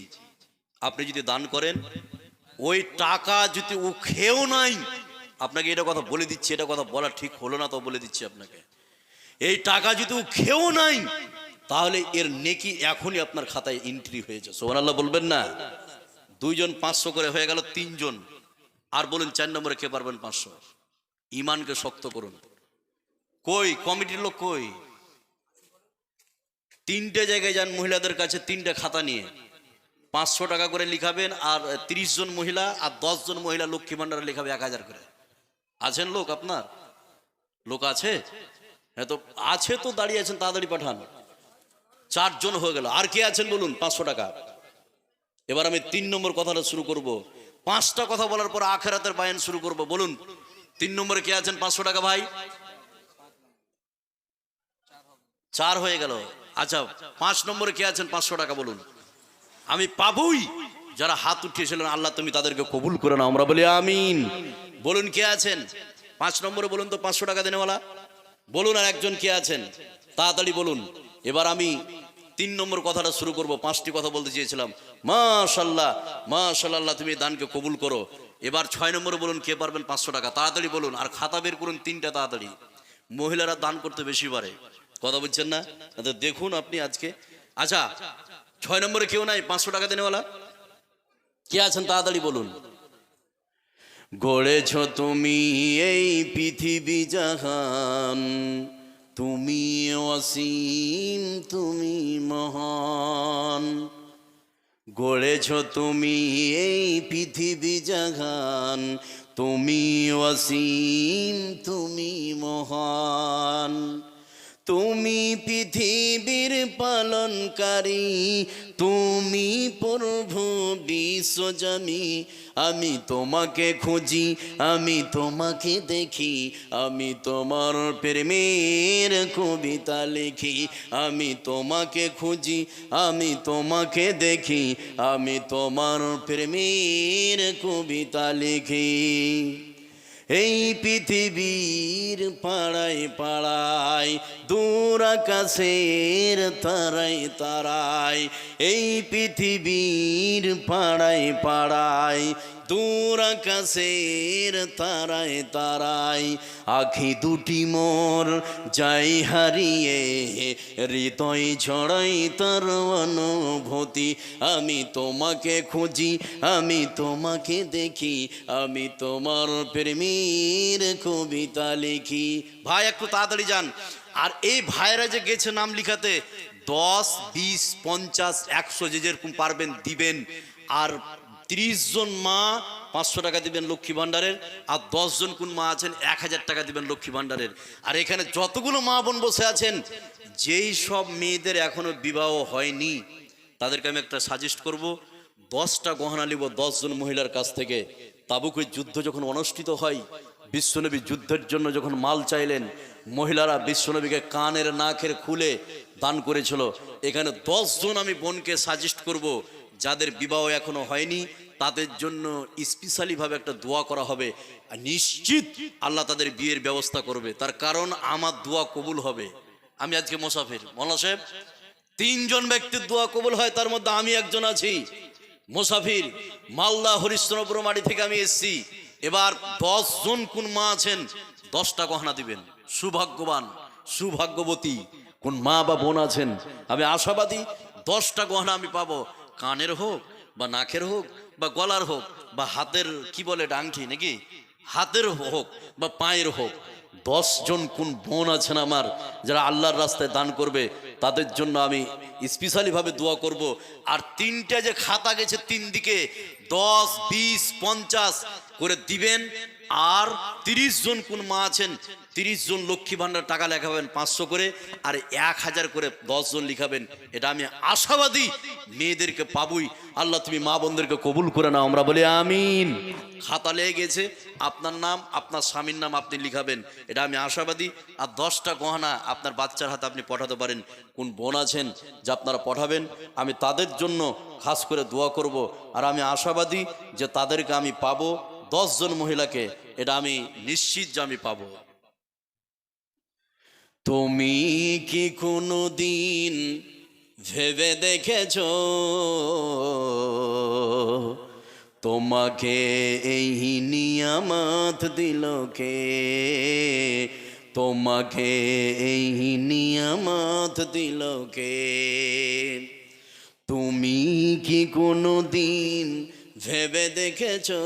আপনি যদি দান করেন, ওই টাকা যদি ও খেয়েও নাই, আপনাকে এটা কথা বলে দিচ্ছি, এটা কথা বলা ঠিক হলো না তো বলে দিচ্ছি আপনাকে, এই টাকা যদি ও খেয়েও নাই, তাহলে এর নেকি এখনই আপনার খাতায় এন্ট্রি হয়েছে। সুবহানাল্লাহ বলবেন না? দুইজন 500 করে হয়ে গেল, তিনজন। আর বলুন 4 নম্বরে কে পারবেন 500? ইমানকে শক্ত করুন। কই কমিটির লোক কই? 3টে জায়গায় যান মহিলাদের কাছে, 3টে খাতা নিয়ে 500 টাকা করে লিখাবেন। আর 30 জন মহিলা আর 10 জন মহিলা লক্ষ্মী ভান্ডারে লিখাবে 1000 করে। আছেন লোক আপনার? লোক আছে? হ্যাঁ, তো আছে তো দাঁড়িয়ে আছেন, তাড়াতাড়ি পাঠান। 4 জন হয়ে গেল। আর কে আছেন বলুন 500 টাকা। এবার আমি 3 নম্বর কথাটা শুরু করব। 5টা কথা বলার পর আখেরাতের বায়ান শুরু করব। বলুন 3 নম্বরে কে আছেন 500 টাকা ভাই? 4 হয়ে গেল। আচ্ছা 5 নম্বরে কে আছেন 500 টাকা বলুন? আমি পাবই। যারা হাত উঠিয়েছিলেন আল্লাহ তুমি তাদেরকে কবুল করে নাও, আমরা বলি আমিন। বলুন কে আছেন 5 নম্বরে? বলুন তো 500 টাকা দেনেওয়ালা বলুন। আর একজন কে আছেন? তাড়াতাড়ি বলুন। এবার আমি 3 নম্বর কথাটা শুরু করব। 5টি কথা বলতে চেয়েছিলাম। মাশাআল্লাহ মাশাআল্লাহ, আল্লাহ তুমি দানকে কবুল করো। এবার 6 নম্বরে বলুন কে পারবেন 500 টাকা, তাড়াতাড়ি বলুন। আর খাতা বের করুন 3টা, তাড়াতাড়ি। মহিলারা দান করতে বেশি পারে, কথা বলছেন না? দেখুন আপনি আজকে। আচ্ছা 6 নম্বরে কেউ নাই 500 টাকা দেনেওয়ালা? কে আছেন তাড়াতাড়ি বলুন। গড়েছ তুমি এই পৃথিবী জাহান, তুমি অসীম তুমি মহান। গড়েছ তুমি এই পৃথিবী জাহান, তুমি অসীম তুমি মহান। তুমি পৃথিবীর পালনকারী, তুমি প্রভু বিশ্বজনী। আমি তোমাকে খুঁজি, আমি তোমাকে দেখি, আমি তোমার প্রেমের কবিতা লিখি। আমি তোমাকে খুঁজি, আমি তোমাকে দেখি, আমি তোমার প্রেমের কবিতা লিখি। এই পৃথিবীর পাড়ায় পাড়ায়, দূর আকাশের তারায় তারায়। এই পৃথিবীর পাড়ায় পাড়ায়, দূর আকাশের তারায় তারায়। আখি দুটি মোর যাই হারিয়ে, হৃদয় ছড়াই তার অনুভূতি। আমি তোমাকে খুঁজি, আমি তোমাকে দেখি, আমি তোমার প্রেমের কবিতা লিখি। ভাই একটু তাড়াতাড়ি যান। আর এই ভাইরা যে গেছে নাম লিখাতে, 10, 20, 50, 100 যে যেরকম পারবেন দিবেন। আর 30 জন মা 500 টাকা দিবেন লক্ষ্মী ভান্ডারের। আর 10 জন কোন মা আছেন 1000 টাকা দিবেন লক্ষ্মী ভান্ডারের। আর এখানে যতগুলো মা বোন বসে আছেন, যেই সব মেয়েদের এখনো বিবাহ হয়নি, তাদেরকে আমি একটা সাজেস্ট করব। 10টা গহনা নিব 10 জন মহিলার কাছ থেকে। তাবুকের যুদ্ধ যখন অনুষ্ঠিত হয়, বিশ্বনবী যুদ্ধের জন্য যখন মাল চাইলেন, মহিলারা বিশ্বনবীকে কানের নাকের খুলে দান করেছিল। এখানে 10 জন আমি বোনকে সাজেস্ট করব, যাদের বিবাহ এখনো হয়নি, তাদের জন্য স্পেশালি ভাবে একটা দোয়া করা হবে। আর নিশ্চিত আল্লাহ তাদের বিয়ের ব্যবস্থা করবে, তার কারণ আমার দোয়া কবুল হবে। আমি আজকে মোসাফির, মৌলানা সাহেব 3 জন ব্যক্তির দোয়া কবুল হয়, তার মধ্যে আমি একজন আছি। মোসাফির, মালদা হরিশ্চন্দ্রপুর মাটি থেকে আমি এসেছি। এবার 10 জন কোন মা আছেন 10টা গহনা দিবেন। সৌভাগ্যবান সৌভাগ্যবতী কোন মা বা বোন আছেন, আমি আশাবাদী 10টা গহনা আমি পাবো। কানের হোক বা নাকের হোক বা গলার হোক বা হাতের কি বলে ডাংটি নাকি, হাতের হোক বা পায়ের হোক। 10 জন কোন বোন আছেন আমার, যারা আল্লাহর রাস্তায় দান করবে, তাদের জন্য আমি স্পেশালি ভাবে দোয়া করব। আর 3টে যে খাতা গেছে 3 দিকে 10, 20, 50 করে দিবেন। আর 30 জন কোন মা আছেন, 30 জন লক্ষ্মী ভান্ডার টাকা লেখাবেন 500 করে। আর 1000 করে 10 জন লিখাবেন। এটা আমি আশাবাদী মেয়েদেরকে পাবই। আল্লাহ তুমি মা বোনদেরকে কবুল করে নাও, আমরা বলি আমিন। খাতা লেগে গেছে, আপনার নাম আপনার স্বামীর নাম আপনি লিখাবেন, এটা আমি আশাবাদী। আর 10টা গহনা আপনার বাচ্চার হাতে আপনি পাঠাতে পারেন। কোন বোন আছেন যে আপনারা পাঠাবেন, আমি তাদের জন্য খাস করে দোয়া করব। আর আমি আশাবাদী যে তাদেরকে আমি পাবো, 10 জন মহিলাকে, এটা আমি নিশ্চিত যে আমি পাবো। তুমি কি কোনো দিন ভেবে দেখেছ তোমাকে এই নিয়ামত দিল কে? তোমাকে এই নিয়ামত দিল কে? তুমি কি কোনো দিন ভেবে দেখেছো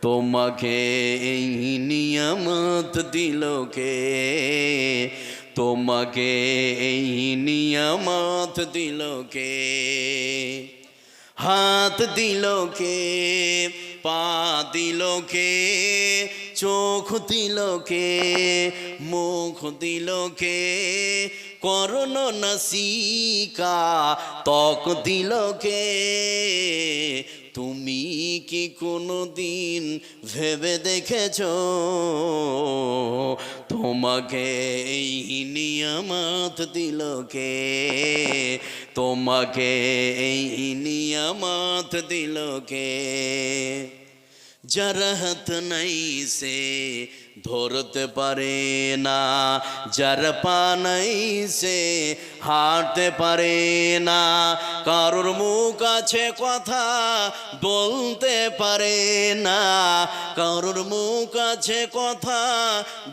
তোমাকে এই নিয়ামত দিল কে? তোমাকে এই নিয়ামত দিল কে? হাত দিল কে? পা দিল কে? চোখ দিল কে? মুখ দিল কে? করণ নাসিকা ত্বক দিল কে? তুমি কি কোনো দিন ভেবে দেখেছো তোমাকে এই নিয়ামত দিল কে? তোমাকে এই নিয়ামত দিল কে? যার হাত নাই সে ধরতে পারে না, যার পা নাই সে হাঁটতে পারে না, কারোর মুখ আছে কথা বলতে পারে না, কারোর মুখ আছে কথা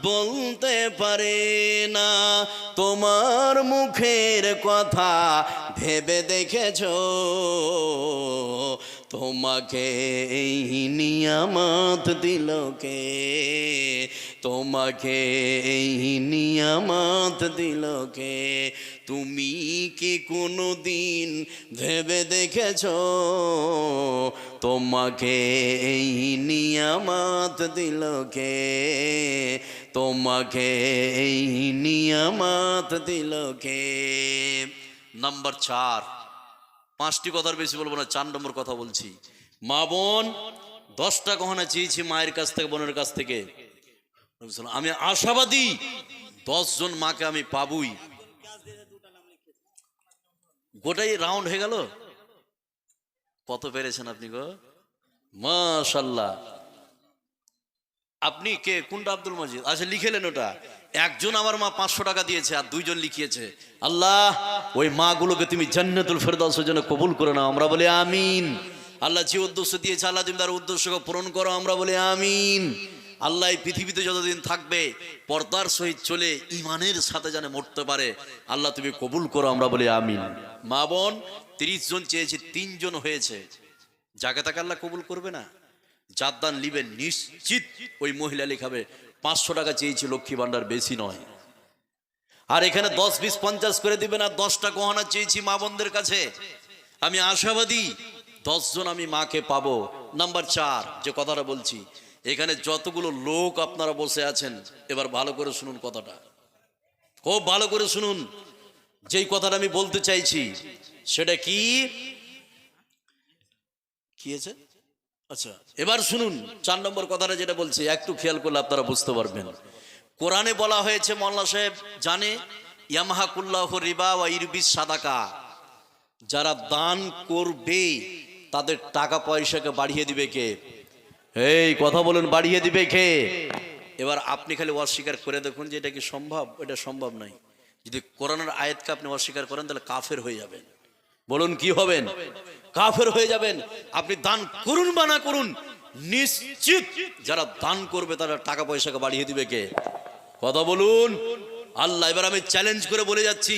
বলতে পারে না। তোমার মুখের কথা ভেবে দেখেছো তোমাকে এই নিয়ামত দিল কে? তোমাকে এই নিয়ামত দিল কে? তুমি কি কোনো দিন ভেবে দেখেছো তোমাকে এই নিয়ামত দিল কে? তোমাকে এই নিয়ামত দিল কে? নাম্বার 4, 5টি কথার বেশি বলবো না, 4 নম্বর কথা বলছি। মা বোন 10টা গহনা চেয়েছি মায়ের কাছ থেকে, বোনের কাছ থেকে। আমি আশাবাদী 10 জন মাকে আমি পাবই। গোটাই রাউন্ড হয়ে গেল। কত পেরেছেন আপনি গো? মাশাআল্লাহ। আপনি কে? কোনটা? আব্দুল মজিদ। আচ্ছা লিখেলেন ওটা। একজন আমার মা 500 টাকা দিয়েছে আর 2 জন লিখিয়েছে। আল্লাহ ওই মাগুলোকে তুমি জান্নাতুল ফেরদাউসের জন্য কবুল করে নাও, আমরা বলি আমিন। আল্লাহ যে উদ্দেশ্য দিয়েছে আল্লাহ তুমি তার উদ্দেশ্যকে পূরণ করো, আমরা বলি আমিন। আল্লাহ এই পৃথিবীতে যতদিন থাকবে পর্দার সহিত চলে ইমানের সাথে যেন মরতে পারে, আল্লাহ তুমি কবুল করো, আমরা বলি আমিন। মা বোন 30 জন চেয়েছে, 3 জন হয়েছে। যাকে তাকে আল্লাহ কবুল করবে না? যার দান নিবেন নিশ্চিত ওই মহিলা লিখাবে। 500 টাকা চেয়েছি লক্ষ্মী ভান্ডার, বেশি নয়। আর এখানে 10, 20, 50 করে দিবেন। আর 10টা গহনা চেয়েছি মা বোনদের কাছে। আমি আশাবাদী 10 জন আমি মাকে পাবো। নাম্বার 4 যে কথাটা বলছি, এখানে যতগুলো লোক আপনারা বসে আছেন এবার ভালো করে শুনুন কথাটা, খুব ভালো করে শুনুন। যেই কথাটা আমি বলতে চাইছি সেটা কি আছে? আচ্ছা এবার শুনুন 4 নম্বর কথাটা যেটা বলছি, একটু খেয়াল করলে আপনারা বুঝতে পারবেন। কোরআনে বলা হয়েছে, মোল্লা সাহেব জানে, ইয়ামহাকুল্লাহু রিবা ওয়া ইরবিস সাদাকা, যারা দান করবে তাদের টাকা পয়সাকে বাড়িয়ে দিবে কে? এই কথা বলুন, বাড়িয়ে দিবে কে? এবার আপনি খালি অস্বীকার করে দেখুন যে এটা কি সম্ভব? এটা সম্ভব নয়। যদি কোরআনের আয়াতকে আপনি অস্বীকার করেন তাহলে কাফের হয়ে যাবেন। বলুন কি হবেন? কাফের হয়ে যাবেন। আপনি দান করুন বা না করুন, নিশ্চিত যারা দান করবে তারা টাকা পয়সাকে বাড়িয়ে দিবে কে? কথা বলুন আল্লাহ। এবার আমি চ্যালেঞ্জ করে বলে যাচ্ছি,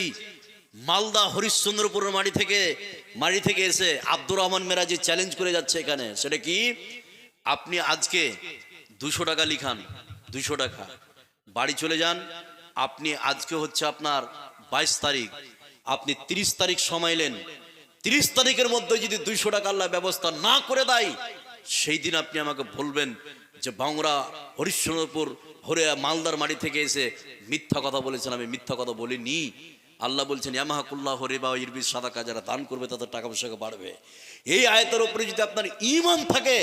মালদা হরিশ্চন্দ্রপুরের মাটি থেকে এসে আব্দুর রহমান মেরাজি চ্যালেঞ্জ করে যাচ্ছে এখানে। সেটা কি? আপনি আজকে 200 টাকা লিখান, 200 টাকা বাড়ি চলে যান। আপনি আজকে হচ্ছে আপনার 22 তারিখ, আপনি 30 তারিখ সময় নেন। 30 তারিখের মধ্যে যদি 200 টাকা আল্লাহ ব্যবস্থা না করে দেয়, সেই দিন আপনি আমাকে বলবেন যে ভাঙড়া হরিশ্চন্দ্রপুর মালদার মাটি থেকে এসে মিথ্যা কথা বলেছেন। আমি মিথ্যা কথা বলিনি। আল্লাহ বলছেন ইয়ামহাকুল্লাহু রিবা ওয়া ইরবিস সাদাকা, যারা দান করবে তাদের টাকা পয়সা বাড়বে। এই আয়াতের উপরে যদি আপনার ঈমান থাকে,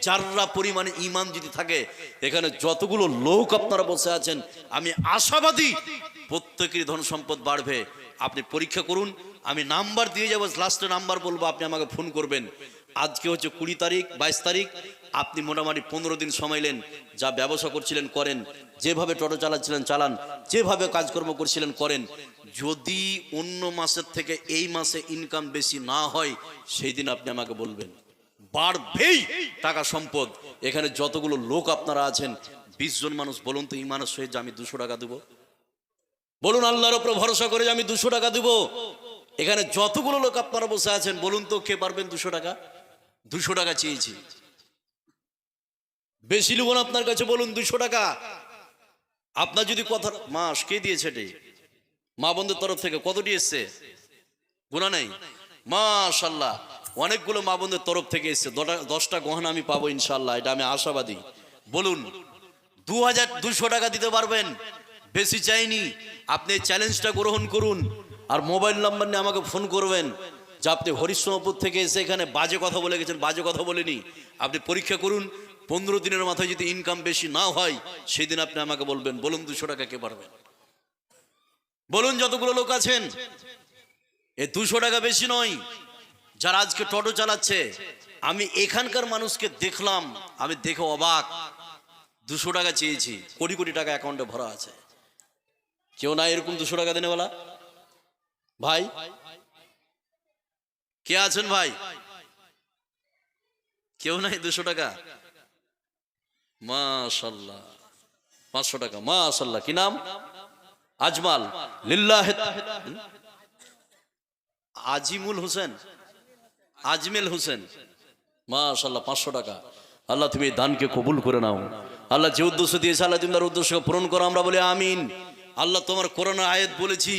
যাররা পরিমাণে ঈমান যদি থাকে, এখানে যতগুলো লোক আপনারা বসে আছেন আমি আশাবাদী প্রত্যেকেরই ধন সম্পদ বাড়বে। আপনি পরীক্ষা করুন, আমি নাম্বার দিয়ে যাবো, লাস্টে নাম্বার বলবো, আপনি আমাকে ফোন করবেন। আজকে হচ্ছে 20 তারিখ, 22 তারিখ, আপনি মোটামুটি 15 দিন সময় নেন। যা ব্যবসা করছিলেন করেন, যেভাবে টোটো চালাচ্ছিলেন চালান, যেভাবে কাজকর্ম করছিলেন করেন। যদি অন্য মাসের থেকে এই মাসে ইনকাম বেশি না হয়, সেই দিন আপনি আমাকে বলবেন, বাড়বেই টাকা সম্পদ। এখানে যতগুলো লোক আপনারা আছেন 20 জন মানুষ বলুন তো ইমানের সহিত যে আমি 200 টাকা দেবো? বলুন আল্লাহর উপর ভরসা করে যে আমি 200 টাকা দেবো। এখানে যতগুলো লোক আপনারা বসে আছেন বলুন তো কে পারবেন 200 টাকা? 200 টাকা চেয়েছি, বেশি নেব না আপনার কাছে, বলুন 200 টাকা। আপনার যদি কথা মাস কে দিয়েছে এটি? মা বন্ধুর তরফ থেকে কতটি এসছে গুণা নেই? মাশাআল্লাহ, অনেকগুলো মা বন্ধুর তরফ থেকে এসছে। 10টা গহনা আমি পাবো ইনশাআল্লাহ, এটা আমি আশাবাদী। বলুন 2200 টাকা দিতে পারবেন? বেশি চাইনি, আপনি এই চ্যালেঞ্জটা গ্রহণ করুন আর মোবাইল নাম্বার নিয়ে আমাকে ফোন করবেন যে আপনি হরিশ্চন্দ্রপুর থেকে এসে এখানে বাজে কথা বলে গেছেন। বাজে কথা বলেনি, আপনি পরীক্ষা করুন, 15 দিনের মাথায় যদি ইনকাম বেশি না হয় সেদিন আপনি আমাকে বলবেন। বলুন 200 টাকা কে পারবেন? বলুন যতগুলো লোক আছেন। এ 200 টাকা বেশি নয়। যারা আজকে টোটো চালাচ্ছে, আমি এখানকার মানুষকে দেখলাম, আমি দেখে অবাক। 200 টাকা চেয়েছি, কোটি কোটি টাকা অ্যাকাউন্টে ভরা আছে। কেউ না এরকম 200 টাকা দেনেওয়ালা? ভাই কে আছেন ভাই? কেউ নাই 200 টাকা? মাশাআল্লাহ। 500 টাকা, মাশাআল্লাহ। কি নাম? আজমাল লিল্লাহ, আজিমুল হোসেন, আজমেল হোসেন, মাশাআল্লাহ। 500 টাকা। আল্লাহ তুমি এই দানকে কবুল করে নাও। আল্লাহ যে উদ্দেশ্য দিয়েছে আল্লাহ তুমি তার উদ্দেশ্য পূরণ করো, আমরা বলি আমিন। আল্লাহ তোমার কোরআনের আয়াত বলেছি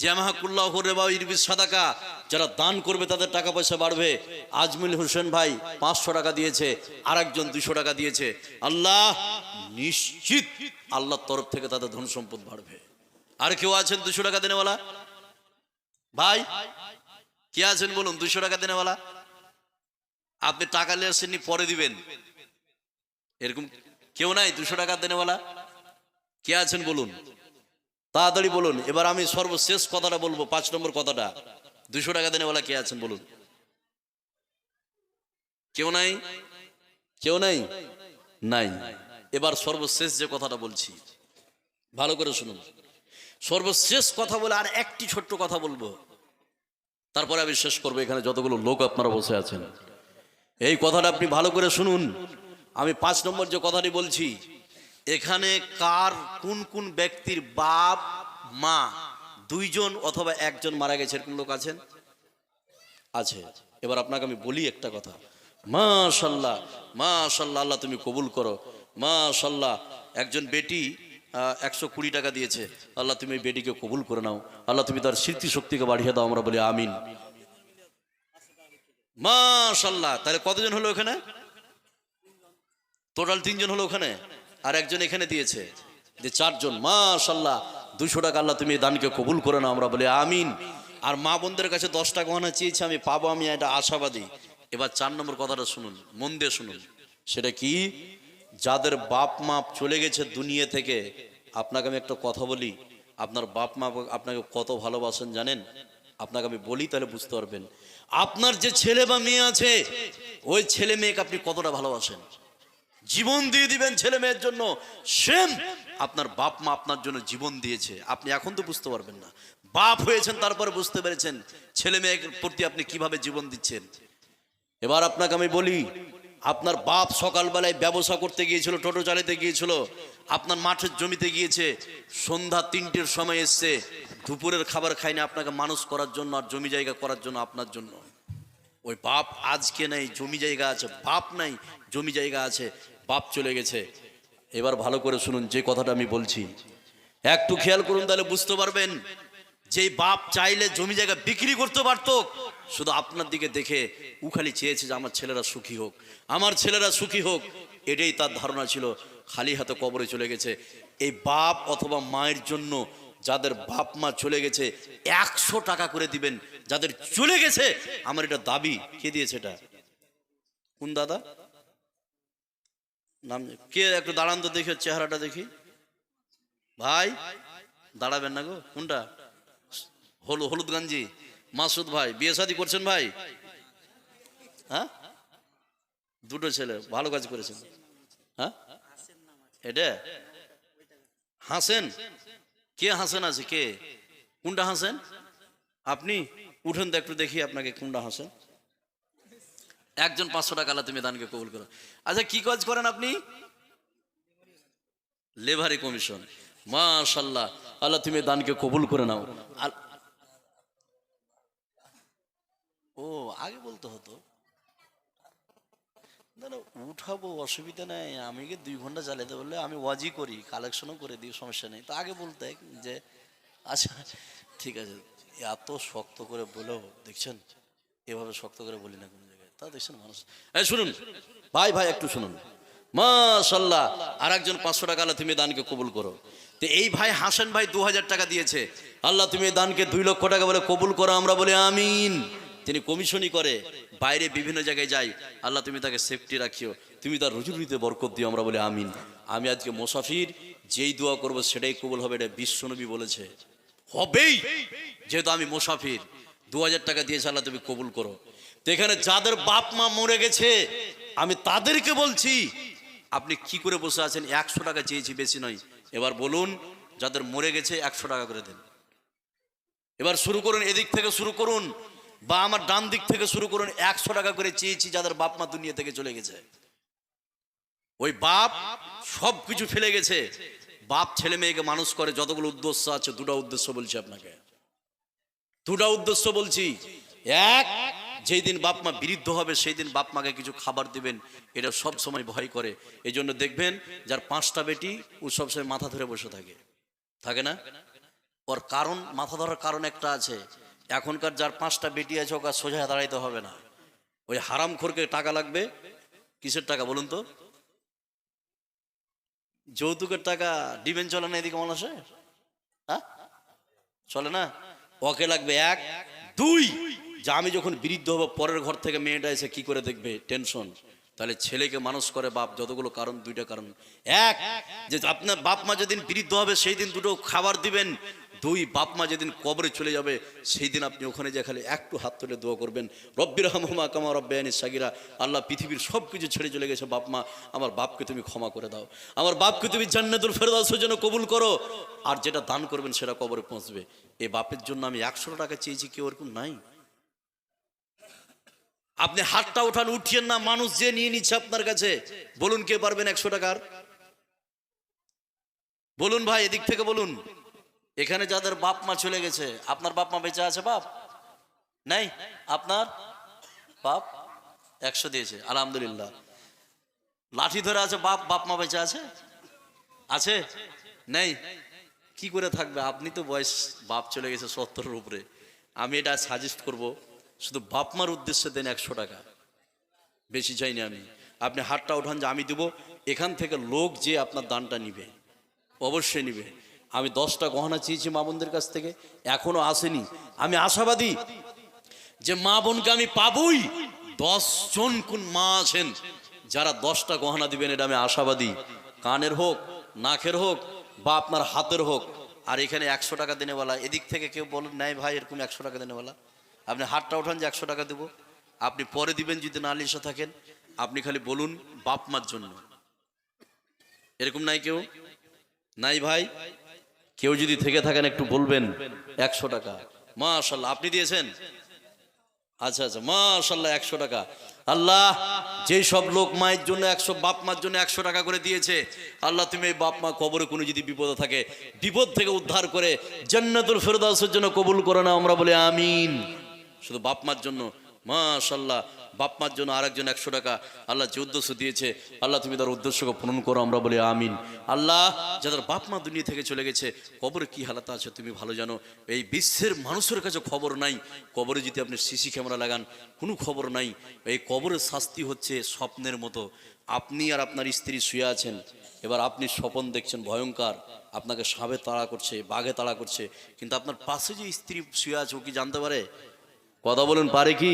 যে মাহাকুল্লাহ রেবা ইরবিস সাদাকা, যারা দান করবে তাদের টাকা পয়সা বাড়বে। আজমুল হোসেন ভাই 500 টাকা দিয়েছে, আরেকজন 200 টাকা দিয়েছে। আল্লাহ নিশ্চিত আল্লাহর তরফ থেকে তাদের ধন সম্পদ বাড়বে। আর কেউ আছেন 200 টাকা দেনেওয়ালা? ভাই কে আছেন বলুন 200 টাকা দেনেওয়ালা? আপনি টাকা নিয়ে আসেননি, পরে দিবেন, এরকম কেউ নাই 200 টাকা দেনেওয়ালা? কে আছেন বলুন, তাড়াতাড়ি বলুন। এবার আমি সর্বশেষ কথাটা বলবো, 5 নম্বর কথাটা। 200 টাকা দেনেওয়ালা কে আছেন বলুন? কেউ নাই? কেউ নাই? নাই। এবার সর্বশেষ যে কথাটা বলছি ভালো করে শুনুন। সর্বশেষ কথা বলে আর একটি ছোট্ট কথা বলবো, তারপরে আমি শেষ করবো। এখানে যতগুলো লোক আপনারা বসে আছেন এই কথাটা আপনি ভালো করে শুনুন। আমি 5 নম্বর যে কথাটি বলছি, এখানে কার কোন কোন ব্যক্তির বাপ মা 2 জন অথবা 1 জন মারা গেছে এরকম লোক আছেন? আছে। এবার আপনাকে আমি বলি একটা কথা। মাশাআল্লাহ, মাশাআল্লাহ, আল্লাহ তুমি কবুল করো। মাশাআল্লাহ, একজন বেটি 120 টাকা দিয়েছে। আল্লাহ তুমি এই বেটিকে কবুল করে নাও, আল্লাহ তুমি তার স্মৃতি শক্তিকে বাড়িয়ে দাও, আমরা বলি আমিন। মাশাআল্লাহ, তাহলে কতজন হলো ওখানে? টোটাল 3 জন হলো ওখানে, আর একজন এখানে দিয়েছে, যে 4 জন। মাশাআল্লাহ, 200 টাকা আল্লাহ তুমি এই দানকে কবুল করে নাও, আমরা বলি আমিন। আর মা বোনদের কাছে 10টা গহনা চেয়েছি, আমি পাবো, আমি এটা আশাবাদী। এবার 4 নম্বর কথাটা শুনুন, মন দিয়ে শুনুন। সেটা কি? যাদের বাপ মা চলে গেছে দুনিয়া থেকে, আপনাকে আমি একটা কথা বলি, আপনার বাপ মা আপনাকে কত ভালোবাসেন জানেন? আপনাকে আমি বলি তাহলে বুঝতে পারবেন। আপনার যে ছেলে বা মেয়ে আছে, ওই ছেলে মেয়েকে আপনি কতটা ভালোবাসেন, জীবন দিয়ে দিবেন ছেলে মেয়ের জন্য। সেম আপনার বাপ মা আপনার জন্য জীবন দিয়েছে, আপনি এখন তো বুঝতে পারবেন না। বাপ হয়েছেন তারপরে বুঝতে পেরেছেন ছেলে মেয়ের প্রতি আপনি কিভাবে জীবন দিচ্ছেন। এবার আপনাকে আমি বলি, আপনার বাপ সকালবেলায় ব্যবসা করতে গিয়েছিল, টোটো চালাতে গিয়েছিল, আপনার মাঠের জমিতে গিয়েছে, সন্ধ্যা 3টের সময় এসছে, দুপুরের খাবার খায়নি আপনাকে মানুষ করার জন্য আর জমি জায়গা করার জন্য আপনার জন্য। ওই বাপ আজকে নাই, জমি জায়গা আছে। বাপ নাই, জমি জায়গা আছে, বাপ চলে গেছে। এবার ভালো করে শুনুন যে কথাটা আমি বলছি, একটু খেয়াল করুন, তাহলে বুঝতে পারবেন। যে বাপ চাইলে জমি জায়গা বিক্রি করতে পারত, শুধু আপনার দিকে দেখে ও খালি চেয়েছে যে আমার ছেলেরা সুখী হোক, আমার ছেলেরা সুখী হোক, এটাই তার ধারণা ছিল। খালি হাতে কবরে চলে গেছে। এই বাপ অথবা মায়ের জন্য যাদের বাপ মা চলে গেছে 100 টাকা করে দিবেন। যাদের চলে গেছে, আমার এটা দাবি। কে দিয়েছে এটা? কোন দাদা নাম? কে? একটু দাঁড়ান তো দেখি, চেহারাটা দেখি। ভাই দাঁড়াবেন না গো? কোনটা? হলুদ গঞ্জি মাসুদ ভাই, বিয়ে শাদী করছেন ভাই? হ্যাঁ, 2টো ছেলে, ভালো কাজ করেছেন। হ্যাঁ, এটা হাসেন? কে হাসেন আছে? কে? কোনটা হাসেন? আপনি উঠেন তো একটু দেখি আপনাকে কোনটা হাসেন। একজন 500 টাকা আল্লাহ তুমি দানকে কবুল করো। আচ্ছা কি কাজ করেন আপনি? লেবারি কমিশন। মাশাল্লাহ, আল্লাহ তুমি এই দানকে কবুল করে নাও। ও আগে বলতে হতো, না না উঠাবো, অসুবিধা নেই, আমি কি 2 ঘন্টা চালাতে বললে আমি ওয়াজি করি, কালেকশনও করে দিই, সমস্যা নেই। তো আগে বলতে যে আচ্ছা ঠিক আছে। এত শক্ত করে বলেও দেখছেন, এভাবে শক্ত করে বলি না কোনো জায়গায়, তা দেখছেন মানুষ। এই শুনুন ভাই, ভাই একটু শুনুন। মাশাল্লাহ, আর একজন 500 টাকা, আল্লাহ তুমি দানকে কবুল করো। তো এই ভাই হাসান ভাই 2000 টাকা দিয়েছে, আল্লাহ তুমি এই দানকে 2 লক্ষ টাকা বলে কবুল করো, আমরা বলি আমিন। তিনি কমিশনই করে, বাইরে বিভিন্ন জায়গায় যাই, আল্লাহ তুমি তাকে সেফটি রাখিও, তুমি তার রুজিতে বরকত দিও, আমরা বলি আমিন। আমি আজকে মুসাফির, যেই দোয়া করব সেটাই কবুল হবে, এটা বিশ্বনবী বলেছে, হবেই। যেহেতু আমি মুসাফির, 2000 টাকা দিয়েছে, আল্লাহ তুমি কবুল করো। তো এখানে যাদের বাপ মা মরে গেছে, আমি তাদেরকে বলছি, আপনি কি করে বসে আছেন? 100 টাকা চেয়েছি, বেশি নয়। এবার বলুন, যাদের মরে গেছে 100 টাকা করে দেন। এবার শুরু করুন, এদিক থেকে শুরু করুন, বা আমার ডান দিক থেকে শুরু করুন। 100 টাকা করে চেয়েছি যাদের বাপ মা দুনিয়া থেকে চলে গেছে। ওই বাপ সব কিছু ফেলে গেছে, বাপ ছেলে মেয়েকে মানুষ করে, যতগুলো উদ্দেশ্য আছে, 2টা উদ্দেশ্য বলছি আপনাকে, 2টা উদ্দেশ্য বলছি। এক, যেই দিন বাপ মা বৃদ্ধ হবে সেই দিন বাপ মাকে কিছু খাবার দিবেন, এটা সব সময় ভয় করে। এই জন্য দেখবেন যার 5টা বেটি, ও সবসময় মাথা ধরে বসে থাকে, থাকে না? ওর কারণ, মাথা ধরার কারণ একটা আছে। এখনকার যার 5টা বেটি আছে, ওকে সোজা দাঁড়াইতে হবে না, ওই হারামখোরকে টাকা লাগবে। কিসের টাকা বলুন তো? যৌতুকের টাকা। ডিবেন চলে না এদিকে মানুষে, হ্যাঁ চলে না? ওকে লাগবে 1, 2, যে আমি যখন বৃদ্ধ হবো, পরের ঘর থেকে মেয়েটা এসে কি করে দেখবে, টেনশন। তাহলে ছেলেকে মানুষ করে বাপ, যতগুলো কারণ, 2টা কারণ। 1, যে আপনার বাপ মা যেদিন বৃদ্ধ হবে সেই দিন 2টো খাবার দিবেন। 2, বাপ মা যেদিন কবরে চলে যাবে সেই দিন আপনি ওখানে যে খালি একটু হাত তুলে দোয়া করবেন, রব্বির হামহুমা কামা রব্বায়ানি সাগীরা। আল্লাহ পৃথিবীর সব কিছু ছেড়ে চলে গেছে বাপ মা, আমার বাপকে তুমি ক্ষমা করে দাও, আমার বাপকে তুমি জান্নাতুল ফেরদাউসের জন্য কবুল করো। আর যেটা দান করবেন সেটা কবরে পৌঁছবে। এই বাপের জন্য আমি 100 টাকা চেয়েছি, কেউ এরকম নাই। আপনি হাতটা উঠান, উঠিয়েন না, মানুষ যে নিয়ে নিচ্ছে আপনার কাছে। বলুন কে পারবেন 100 টাকার? বলুন ভাই, এদিক থেকে বলুন। এখানে যাদের বাপ মা চলে গেছে, আপনার বাপ মা বেঁচে আছে? বাপ নাই আপনার? বাপ 100 দিয়েছে, আলহামদুলিল্লাহ। লাঠি ধরে আছে বাপ, বাপ মা বেঁচে আছে? আছে? নেই? কি করে থাকবে? আপনি তো বয়স, বাপ চলে গেছে 70-এর উপরে। আমি এটা সাজেস্ট করব, শুধু বাপ মার উদ্দেশ্যে দেন 100 টাকা, বেশি চাইনি আমি। আপনি হাতটা উঠান যে আমি দেবো, এখান থেকে লোক যে আপনার দানটা নিবে, অবশ্যই নিবে। আমি 10টা গহনা চেয়েছি মা বোনদের কাছ থেকে, এখনো আসেনি। আমি আশাবাদী যে মা বোনকে আমি পাবই। 10 জন কোন মা আছেন যারা 10টা গহনা দিবেন, এটা আমি আশাবাদী। কানের হোক, নাকের হোক, বা আপনার হাতের হোক। আর এখানে 100 টাকা দেনেওয়ালা, এদিক থেকে কেউ বলেন নাই ভাই এরকম 100 টাকা দেনেওয়ালা? আপনি হাতটা ওঠান যে 100 টাকা দেবো। আপনি পরে দিবেন যদি না লিসে থাকেন। আপনি খালি বলুন বাপ মার জন্য। এরকম নাই কেউ? নাই ভাই? কেউ যদি থেকে থাকেন একটু বলবেন। 100 টাকা, মাশাআল্লাহ। আপনি দিয়েছেন? আচ্ছা আচ্ছা, মাশাআল্লাহ, 100 টাকা। আল্লাহ, যেই সব লোক মায়ের জন্য 100, বাপ মার জন্য 100 টাকা করে দিয়েছে, আল্লাহ তুমি এই বাপ মা কবরে কোনো যদি বিপদ থাকে, বিপদ থেকে উদ্ধার করে জান্নাতুল ফেরদাউসের জন্য কবুল করে না, আমরা বলি আমিন। শুধু বাপ মার জন্য, মাশাআল্লাহ। বাপ মার জন্য আরেকজন 100 টাকা, আল্লাহ যে উদ্দেশ্য দিয়েছে, আল্লাহ তুমি তার উদ্দেশ্যকে পূরণ করো, আমরা বলি আমিন। আল্লাহ, যাদের বাপ মা দুনিয়া থেকে চলে গেছে, কবরে কি হালাত আছে তুমি ভালো জানো। এই বিশ্বের মানুষের কাছে খবর নাই। কবরে যদি আপনি সিসি ক্যামেরা লাগান, কোনো খবর নাই। এই কবরের শাস্তি হচ্ছে স্বপ্নের মতো। আপনি আর আপনার স্ত্রী শুয়ে আছেন, এবার আপনি স্বপন দেখছেন ভয়ঙ্কর, আপনাকে সাপে তাড়া করছে, বাঘে তাড়া করছে, কিন্তু আপনার পাশে যে স্ত্রী শুয়ে আছে, ও কি জানতে পারে? কথা বলুন, পারে কি?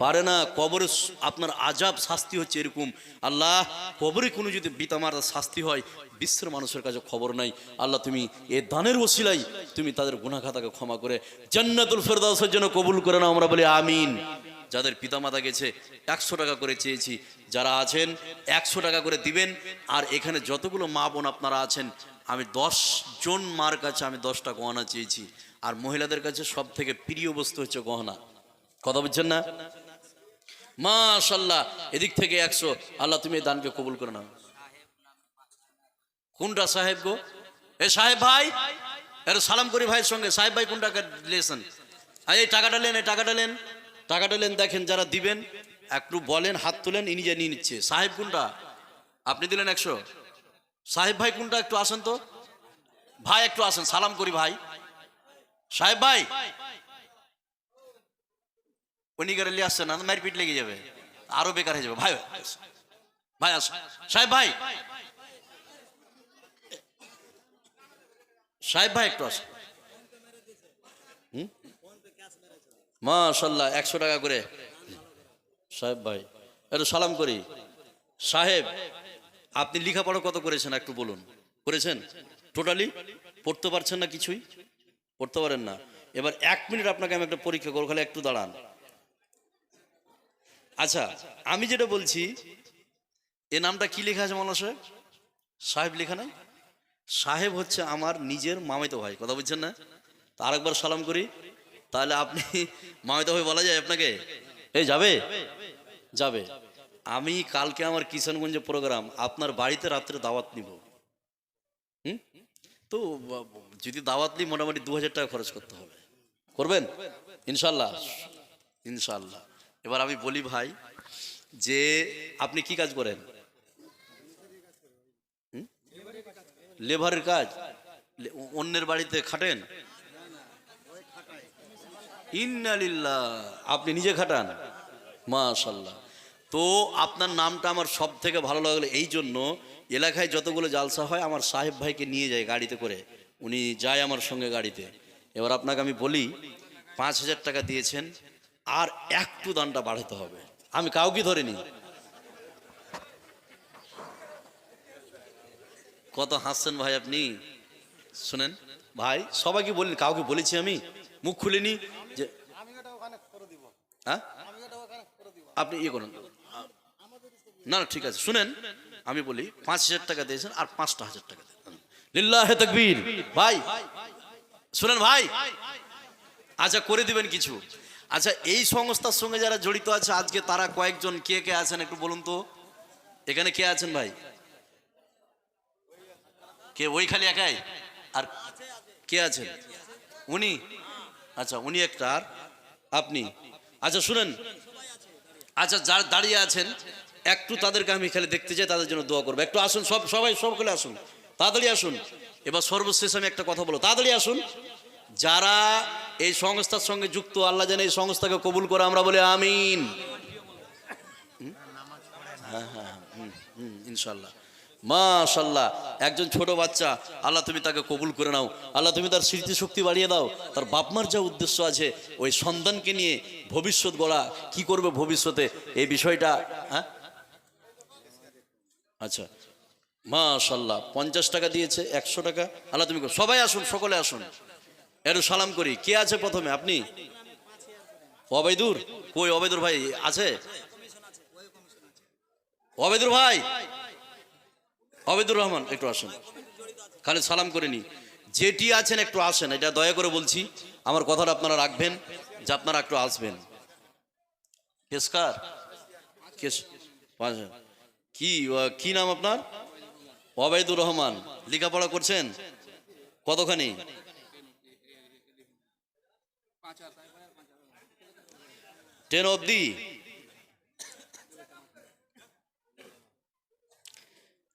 পারে না। কবরে আপনার আজাব শাস্তি হচ্ছে এরকম। আল্লাহ, কবরে কোনো যদি বিতামার শাস্তি হয়, বিশ্বের মানুষের কাছে খবর নাই। আল্লাহ তুমি এ দানের ওসিলাই তুমি তাদের গুনাহ খাতাকে ক্ষমা করে জান্নাতুল ফেরদাউসের জন্য কবুল করে নাও, আমরা বলি আমিন। যাদের পিতামাতা গেছে 100 টাকা করে চেয়েছি, যারা আছেন 100 টাকা করে দিবেন। আর এখানে যতগুলো মা বোন আপনারা আছেন, আমি 10 জন মার কাছে আমি 10টা গহনা চেয়েছি। আর মহিলাদের কাছে সব থেকে প্রিয় বস্তু হচ্ছে গহনা। কথা বুঝছেন না? মাশাআল্লাহ। এদিক থেকে 100, আল্লাহ তুমি এই দানকে কবুল করে নাও। কোনটা সাহেব গো? এ সাহেব ভাই, এর সালাম করি ভাইয়ের সঙ্গে। সাহেব ভাই কোন টাকা দিয়েছেন? এই টাকাটা নেন, এই টাকাটা নেন, টাকাটা নেন। দেখেন যারা দিবেন একটু বলেন, হাত তুলেন, ইনি যে নিয়ে নিচ্ছে। সাহেব কোনটা? আপনি দিলেন 100। সাহেব ভাই কোনটা? একটু আসেন তো ভাই, একটু আসেন, সালাম করি ভাই। সাহেব ভাই উনি করে নিয়ে আসছেন না, মারপিট লেগে যাবে, আরো বেকার হয়ে যাবে। ভাই ভাই আস, সাহেব ভাই, সাহেব ভাই একটু আসেন। মাশাআল্লাহ 100 টাকা করে। সাহেব ভাই একটু সালাম করি। সাহেব আপনি লেখাপড়া কত করেছেন একটু বলুন? করেছেন টোটালি? পড়তে পারছেন না? কিছুই পড়তে পারেন না? এবার 1 মিনিট আপনাকে আমি একটা পরীক্ষা করবো, খালি একটু দাঁড়ান। আচ্ছা আমি যেটা বলছি, এ নামটা কি লেখা আছে মানুষে? সাহেব লেখা নাই? সাহেব হচ্ছে আমার নিজের মামাতো ভাই, কথা বুঝছেন না? তা আরেকবার সালাম করি, তাহলে আপনি মামাতো ভাই বলা যায় আপনাকে? এই যাবে যাবে। আমি কালকে আমার কিষানগঞ্জে প্রোগ্রাম, আপনার বাড়িতে রাত্রে দাওয়াত নিব। হুম, তো যদি দাওয়াত নিই মোটামুটি 2000 টাকা খরচ করতে হবে। করবেন ইনশাল্লাহ? ইনশাল্লাহ। এবার আমি বলি ভাই, যে আপনি কি কাজ করেন? লেবারের কাজ? অন্যের বাড়িতে খাটেন? ইন্নালিল্লাহ, আপনি নিজে খাটান? মাশাল্লাহ। তো আপনার নামটা আমার সব থেকে ভালো লাগলো এই জন্য, এলাকায় যতগুলো জালসা হয় আমার সাহেব ভাইকে নিয়ে যায় গাড়িতে করে, উনি যায় আমার সঙ্গে গাড়িতে। এবার আপনাকে আমি বলি, 5000 টাকা দিয়েছেন, আর একটু দানটা বাড়াতে হবে। আমি কাউকে ধরিনি। কত হাসছেন ভাই আপনি? শুনেন ভাই, সবাইকে বলিনি, কাউকে বলেছি আমি? মুখ খুলিনি যে হ্যাঁ আপনি ইয়ে করুন না, না ঠিক আছে। শুনেন আমি বলি, 5000 টাকা দিয়েছেন, আর 5,000 টাকা দেন। লিল্লাহে তাকবীর। ভাই শুনেন ভাই, আচ্ছা করে দিবেন কিছু। আচ্ছা এই সংস্থার সঙ্গে যারা জড়িত আছে আজকে, তারা কয়েকজন কে কে আছেন একটু বলুন তো? এখানে কে আছেন ভাই? কে? ওই খালি একাই? আর কে আছেন? উনি? আচ্ছা উনি একটা, আর আপনি? আচ্ছা শুনেন, আচ্ছা যারা দাঁড়িয়ে আছেন একটু তাদেরকে আমি খালি দেখতে চাই, তাদের জন্য দোয়া করবো। একটু আসুন, সবাই সকলে আসুন, তাড়াতাড়ি আসুন। এবার সর্বশেষ আমি একটা কথা বলবো, তাড়াতাড়ি আসুন। যারা এই সংস্থার সঙ্গে যুক্ত, আল্লাহ যেন এই সংস্থাকে কবুল করে, আমরা বলি আমিন। হ্যাঁ হ্যাঁ ইনশাল্লাহ। মাশাল্লাহ, একজন ছোট বাচ্চা, আল্লাহ তুমি তাকে কবুল করে নাও। আল্লাহ তুমি তার স্মৃতিশক্তি বাড়িয়ে দাও। তার বাপমার যা উদ্দেশ্য আছে ওই সন্তানকে নিয়ে ভবিষ্যৎ গড়া, কি করবে ভবিষ্যতে, এই বিষয়টা। হ্যাঁ আচ্ছা মাশাল্লাহ, 50 টাকা দিয়েছে, 100 টাকা। আল্লাহ তুমি সবাই আসুন, সকলে আসুন, একটু সালাম করি। কে আছে প্রথমে? আপনি? ওবায়দুর? কই ওবায়দুর ভাই আছে? ওবায়দুর ভাই, ওবায়দুর রহমান একটু আসেন, খালি সালাম করে নি। যেটি আছেন একটু আসেন, এটা দয়া করে বলছি, আমার কথাটা আপনারা রাখবেন, যে আপনারা একটু আসবেন। কেসকার কেস কি কি নাম আপনার? ওবায়দুর রহমান। লেখাপড়া করছেন কতখানি? টেন অবধি?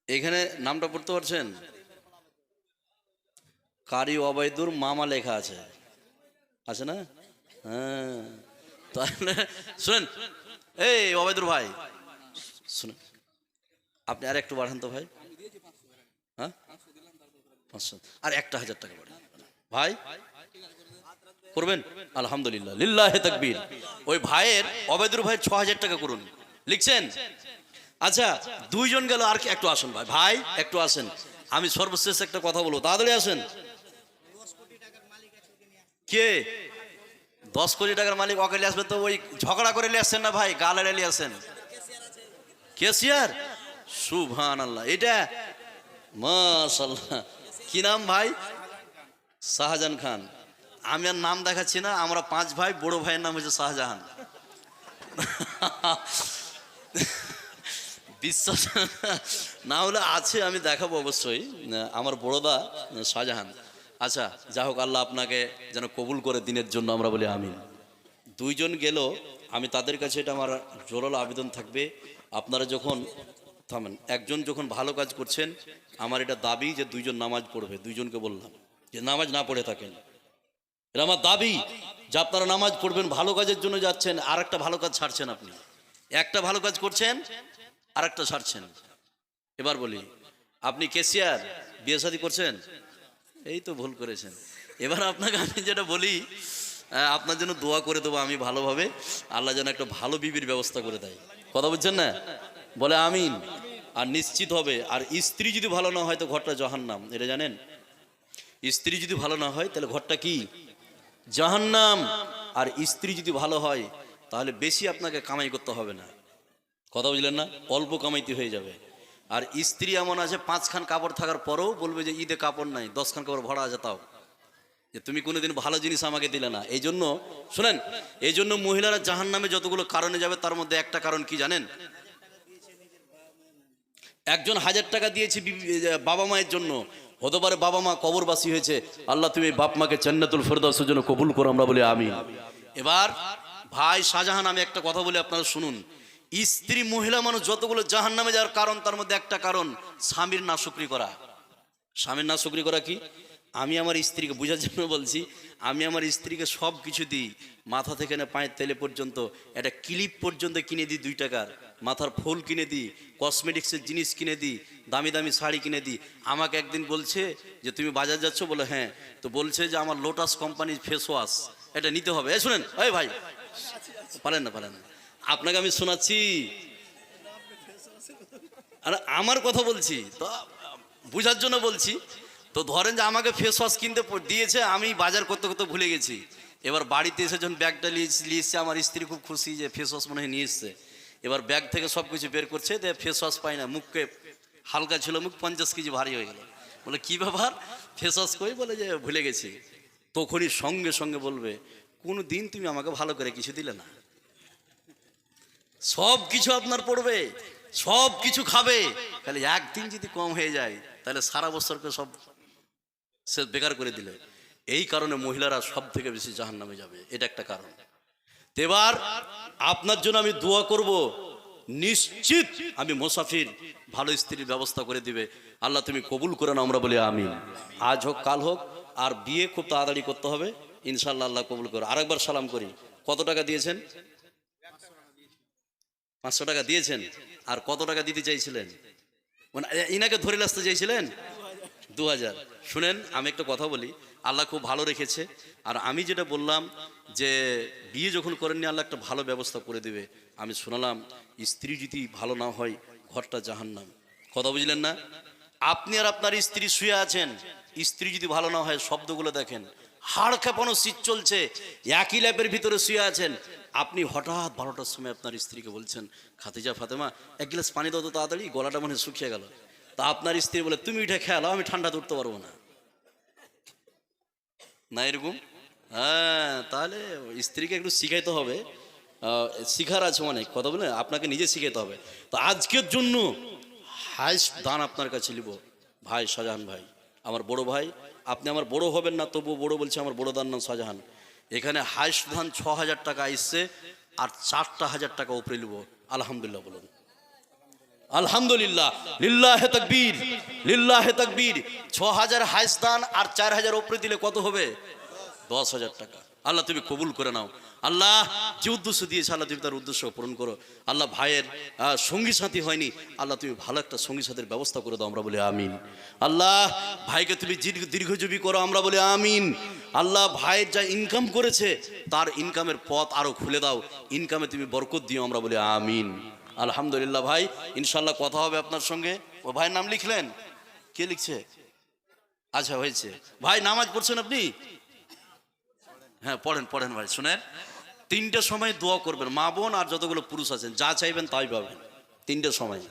এখানে নামটা পড়তে পারছেন? কারি ওবায়দুর মামা লেখা আছে, আছে না? হ্যাঁ, তাহলে শুনেন, এই ওবায়দুর ভাই শুনেন, আপনি আর একটু বাড়ান তো ভাই। হ্যাঁ 500, আর 1000 টাকা বাড়ান ভাই, করবেন? আলহামদুলিল্লাহ, লিল্লাহে তাকবীর। ওই ভাইয়ের, ওবায়দুর ভাইয়ের 6000 টাকা করুন। লিখছেন? আচ্ছা দুইজন গেল, আর একটু আসুন ভাই, ভাই একটু আসেন। আমি সর্বশেষ একটা কথা বলবো, তাড়াতাড়ি আসেন। কে? 10 কোটি টাকার মালিক অকালে আসবে তো ওই ঝগড়া করে নিয়ে আসছেন না ভাই, গালে নিয়ে আসেন। কেসিয়ার? সুবহানাল্লাহ। এটা মাশাআল্লাহ, কি নাম ভাই? শাহজাহান খান। আমি আর নাম দেখাচ্ছি না, আমরা 5 ভাই, বড় ভাইয়ের নাম হচ্ছে শাহজাহান। বিশ্বাস না হলে আছে, আমি দেখাবো অবশ্যই। আমার বড়দা শাহজাহান। আচ্ছা যা হোক, আল্লাহ আপনাকে যেন কবুল করে দিনের জন্য আমরা বলি আমিন। দুইজন গেল, আমি তাদের কাছে এটা আমার জোরালো আবেদন থাকবে, আপনারা যখন থামেন, একজন যখন ভালো কাজ করছেন, আমার এটা দাবি যে দুইজন নামাজ পড়বে। দুইজনকে বললাম যে নামাজ না পড়ে থাকেন, এটা আমার দাবি যে আপনারা নামাজ পড়বেন। ভালো কাজের জন্য যাচ্ছেন, আর একটা ভালো কাজ ছাড়ছেন আপনি। একটা ভালো কাজ করছেন, আর একটা ছাড়ছেন। এবার বলি, আপনি কেসিয়ার, বিয়ে শাদী করছেন? এই তো ভুল করেছেন। এবার আপনাকে আমি যেটা বলি, আপনার জন্য দোয়া করে দেবো আমি ভালোভাবে, আল্লাহ যেন একটা ভালো বিবির ব্যবস্থা করে দেয়। কথা বলছেন না? বলে আমিন। আর নিশ্চিত হবে। আর স্ত্রী যদি ভালো না হয় তো ঘরটা জাহান্নাম, এটা জানেন? স্ত্রী যদি ভালো না হয় তাহলে ঘরটা কি? জাহান্নাম। আর স্ত্রী যদি ভালো হয় তাহলে বেশি আপনাকে কামাই করতে হবে না। কথা বুঝলেন না? অল্প কামাইতে হয়ে যাবে। আর স্ত্রী এমন আছে 5 খান কাপড় থাকার পরেও বলবে যে ঈদে কাপড় নাই, 10 খান কাপড় ভরা আছে, তাও যে তুমি কোনোদিন ভালো জিনিস আমাকে দিলে না। এই জন্য শুনেন, এই জন্য মহিলারা জাহান্নামে যতগুলো কারণে যাবে তার মধ্যে একটা কারণ কি জানেন? একজন 1000 টাকা দিয়েছে বাবা মায়ের জন্য, হতে পারে বাবা মা কবরবাসী হয়েছে, আল্লাহ তুমি বাপ মাকে জান্নাতুল ফেরদাউসের জন্য কবুল করো, আমরা বলি আমিন। এবার ভাই শাহজাহান, আমি একটা কথা বলি আপনারা শুনুন। স্ত্রী মহিলা মানুষ যতগুলো জাহান্নামে যাওয়ার কারণ, তার মধ্যে একটা কারণ স্বামীর নাশুকরি করা। স্বামীর নাশুকরি করা কি? আমি আমার স্ত্রীকে বোঝার জন্য বলছি, আমি আমার স্ত্রীকে সব কিছু দিই, মাথা থেকে না পায়ের তেলে পর্যন্ত, একটা ক্লিপ পর্যন্ত কিনে দিই 2 টাকার, মাথার ফুল কিনে দিই, কসমেটিক্সের জিনিস কিনে দিই, দামি দামি শাড়ি কিনে দিই। আমাকে একদিন বলছে যে তুমি বাজার যাচ্ছ, বলে হ্যাঁ, তো বলছে যে আমার লোটাস কোম্পানির ফেস ওয়াশ এটা নিতে হবে। এই শুনেন, এই ভাই পারেন না, পারেন না, আপনাকে আমি শোনাচ্ছি, আর আমার কথা বলছি তো বুঝার জন্য বলছি। তো ধরেন যে আমাকে ফেস ওয়াশ কিনতে দিয়েছে, আমি বাজার করতে করতে ভুলে গেছি। এবার বাড়িতে এসে যখন ব্যাগটা নিয়ে এসছে, আমার স্ত্রী খুব খুশি যে ফেস ওয়াশ মনে হয় নিয়ে এসছে। এবার ব্যাগ থেকে সব কিছু বের করছে, ফেস ওয়াশ পাই না, মুখকে হালকা ছিল, মুখ 50 কেজি ভারী হয়ে গেল। বলে কি ব্যাপার, ফেস ওয়াশ কই? বলে যে ভুলে গেছি। তখনই সঙ্গে সঙ্গে বলবে, কোনো দিন তুমি আমাকে ভালো করে কিছু দিলে না। সব কিছু আপনার পড়বে, সব কিছু খাবে, খালি একদিন যদি কম হয়ে যায় তাহলে সারা বছরকে সব সে বেকার করে দিলে। এই কারণে মহিলারা সব থেকে বেশি জাহান্নামে যাবে, এটা একটা কারণ। এবার আপনার জন্য আমি দোয়া করব, নিশ্চিত আমি মুসাফির ভালো স্ত্রীর ব্যবস্থা করে দিবে, আল্লাহ তুমি কবুল করে নাও, আমরা বলি আমিন। আজ হোক কাল হোক, আর বিয়ে খুব তাড়াতাড়ি করতে হবে ইনশাল্লাহ, আল্লাহ কবুল করে। আরেকবার সালাম করি। কত টাকা দিয়েছেন? 500 টাকা দিয়েছেন। আর কত টাকা দিতে চাইছিলেন? মানে ইনাকে ধরে আসতে চাইছিলেন 2000। শুনেন, আমি একটা কথা বলি, আল্লাহ খুব ভালো রেখেছে। আর আমি যেটা বললাম যে বিয়ে যখন করেননি আল্লাহ একটা ভালো ব্যবস্থা করে দেবে, আমি শোনালাম স্ত্রী যদি ভালো না হয় ঘরটা জাহান্নাম। কথা বুঝলেন না? আপনি আর আপনার স্ত্রী শুয়ে আছেন, স্ত্রী যদি ভালো না হয়, শব্দগুলো দেখেন, হাড় কাঁপানো শীত চলছে, একই ল্যাপের ভিতরে শুয়ে আছেন, আপনি হঠাৎ 12টার সময় আপনার স্ত্রীকে বলছেন, খাদিজা ফাতেমা 1 গ্লাস পানি দাও তো তাড়াতাড়ি, গলাটা মনে শুকিয়ে গেল। তা আপনার স্ত্রী বলে, তুমি উঠে খেয়াল, আমি ঠান্ডাতে উঠতে পারবো না। না এরকম? হ্যাঁ, তাহলে স্ত্রীকে একটু শিখাইতে হবে, শিখার আছে অনেক কথা, বলে আপনাকে নিজে শিখাইতে হবে। তো আজকের জন্য হাইস্ট দান আপনার কাছে নিব ভাই শাহজাহান ভাই, আমার বড় ভাই। আপনি আমার বড় হবেন না, তবুও বড় বলছে, আমার বড় দান নাম শাহজাহান। এখানে হাইস্ট দান 6000 টাকা আসছে, আর 4টা 1000 টাকা উপরে নিব। আলহামদুলিল্লাহ বলুন আলহামদুলিল্লাহ, লিল্লাহে তাকবীর, লিল্লাহে তাকবীর। 6000 হাইস্ট দান, আর 4000 উপরে দিলে কত হবে? 10,000 টাকা। আল্লাহ তুমি কবুল করে নাও। আল্লাহ যে উদ্দেশ্য দিয়েছে আল্লাহ তুমি তার উদ্দেশ্য পূরণ করো। আল্লাহ ভাইয়ের সঙ্গী সাথী হয়নি, আল্লাহ তুমি ভালো একটা সঙ্গী সাথীর ব্যবস্থা করে দাও, আমরা বলি আমিন। আল্লাহ ভাইকে তুমি দীর্ঘজীবী করো, আমরা বলি আমিন। আল্লাহ ভাইয়ের যা ইনকাম করেছে তার ইনকামের পথ আরো খুলে দাও, ইনকামে তুমি বরকত দিও, আমরা বলি আমিন। আলহামদুলিল্লাহ ভাই, ইনশাল্লাহ কথা হবে আপনার সঙ্গে। ও ভাইয়ের নাম লিখলেন? কে লিখছে? আচ্ছা হয়েছে। ভাই নামাজ পড়ছেন আপনি? হ্যাঁ পড়েন, পড়েন ভাই। শুনেন, 3টের সময় দোয়া করবেন, মা বোন আর যতগুলো পুরুষ আছেন, যা চাইবেন তাই পাবেন। 3টের সময়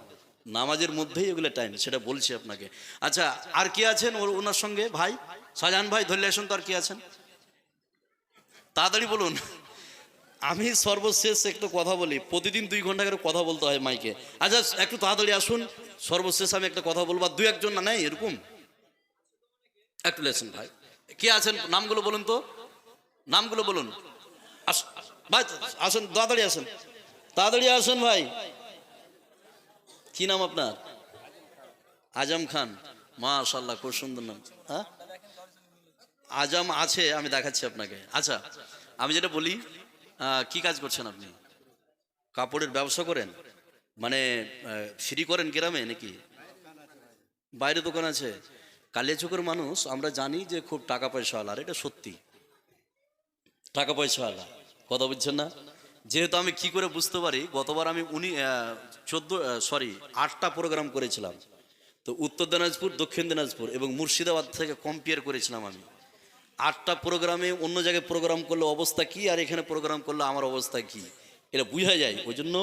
নামাজের মধ্যেই এগুলো টাইম, সেটা বলছি আপনাকে। আচ্ছা আর কি আছেন ওনার সঙ্গে? ভাই শাহজাহান ভাই ধরলে আসুন তো, আর কি আছেন? তাড়াতাড়ি বলুন। আমি সর্বশেষ একটু কথা বলি, প্রতিদিন 2 ঘন্টা করে কথা বলতে হয় মাইকে। আচ্ছা একটু তাড়াতাড়ি আসুন, সর্বশেষ আমি একটা কথা বলবো, আর 2-1 না নেই এরকম একটু লেসেন ভাই। কে আছেন নামগুলো বলুন তো, নামগুলো বলুন। ভাই আসুন, তাড়াতাড়ি আসুন, তাড়াতাড়ি আসুন ভাই। কি নাম আপনার? আজম খান, মাশাআল্লাহ খুব সুন্দর নাম। হ্যাঁ আজম আছে, আমি দেখাচ্ছি আপনাকে। আচ্ছা আমি যেটা বলি, কি কাজ করছেন আপনি? কাপড়ের ব্যবসা করেন? মানে ফ্রি করেন গ্রামে নাকি বাইরে দোকান আছে? কালিয়াচকের মানুষ আমরা জানি যে খুব টাকা পয়সাওয়ালা, আর এটা সত্যি টাকা পয়সাওয়ালা, কথা বুঝছেন না? যেহেতু আমি কি করে বুঝতে পারি, গতবার আমি 8টা প্রোগ্রাম করেছিলাম, তো উত্তর দিনাজপুর, দক্ষিণ দিনাজপুর এবং মুর্শিদাবাদ থেকে কম্পেয়ার করেছিলাম আমি। 8টা প্রোগ্রামে অন্য জায়গায় প্রোগ্রাম করলে অবস্থা কি, আর এখানে প্রোগ্রাম করলে আমার অবস্থা কি, এটা বোঝা যায়। ওই জন্য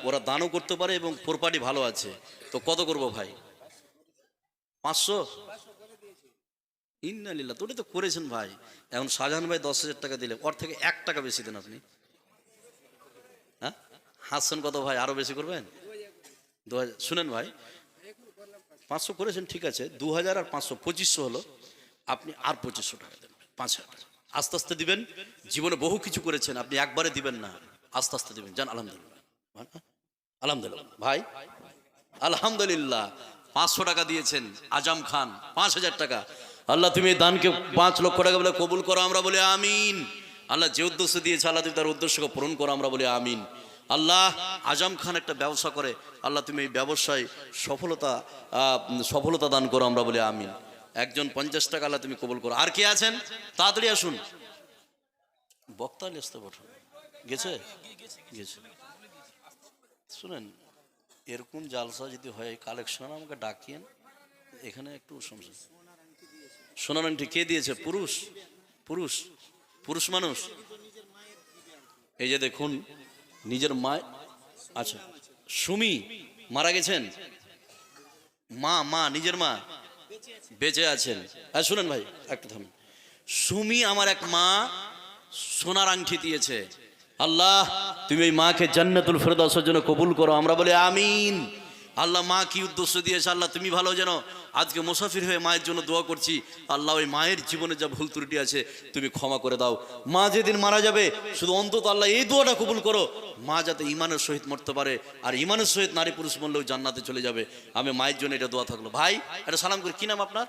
ওরা দানও করতে পারে এবং প্রপার্টি ভালো আছে। তো কত করব ভাই? 500? ইন্নালিল্লাহ, তো ওটা তো করেছেন ভাই। এখন শাহজাহান ভাই 10,000 টাকা দিলে ওর থেকে 1 টাকা বেশি দেন আপনি। হ্যাঁ হাসছেন কত ভাই, আরো বেশি করবেন? 2000 শুনেন ভাই, 500 করেছেন ঠিক আছে, 2000 আর 500 2500 হলো। আপনি আর 2500 টাকা দেন, 5000 টাকা আস্তে আস্তে দিবেন। জীবনে বহু কিছু করেছেন, আপনি একবারে দিবেন না, আস্তে আস্তে দিবেন। জান আলহামদুলিল্লাহ, আলহামদুলিল্লাহ ভাই, আলহামদুলিল্লাহ। 500 টাকা দিয়েছেন আজম খান, 5000 টাকা। আল্লাহ তুমি এই দানকে 5 লক্ষ টাকা বলে কবুল করো, আমরা বলি আমিন। আল্লাহ যে উদ্দেশ্য দিয়েছে আল্লাহ তুমি তার উদ্দেশ্যকে পূরণ করো, আমরা বলি আমিন। আল্লাহ আজম খান একটা ব্যবসা করে, আল্লাহ তুমি এই ব্যবসায় সফলতা দান করো, আমরা বলি আমিন। একজন 50 টাকা আল্লাহ তুমি কবুল করো। আর কে আছেন তাড়াতাড়ি আসুন। বক্তা আসতে পাঠান, গেছে গেছে। শুনেন, এরকম জালসা যদি হয় কালেকশন আমাকে ডাকিয়েন, এখানে একটু সমস্যা। সোনার আংটি কে দিয়েছে? পুরুষ, পুরুষ, পুরুষ মানুষ। এই যে দেখুন নিজের মা, আচ্ছা সুমি মারা গেছেন, মা নিজের মা বেঁচে আছেন। আর শুনেন ভাই একটু থামেন, সুমি আমার এক মা সোনার আংটি দিয়েছে। আল্লাহ তুমি এই মাকে জান্নাতুল ফেরদাউসের জন্য কবুল করো, আমরা বলি আমিন। আল্লাহ মা কি উদ্দেশ্য দিয়েছে আল্লাহ তুমি ভালো যেন। আজকে মুসাফির হয়ে মায়ের জন্য দোয়া করছি, আল্লাহ ওই মায়ের জীবনে যা ভুল ত্রুটি আছে তুমি ক্ষমা করে দাও। মা যেদিন মারা যাবে শুধু অন্তত আল্লাহ এই দোয়াটা কবুল করো, মা যাতে ইমানের সহিত মরতে পারে, আর ইমানের সহিত নারী পুরুষ মরলেও জান্নাতে চলে যাবে। আমি মায়ের জন্য এটা দোয়া থাকলো। ভাই এটা সালাম করি, কি নাম আপনার?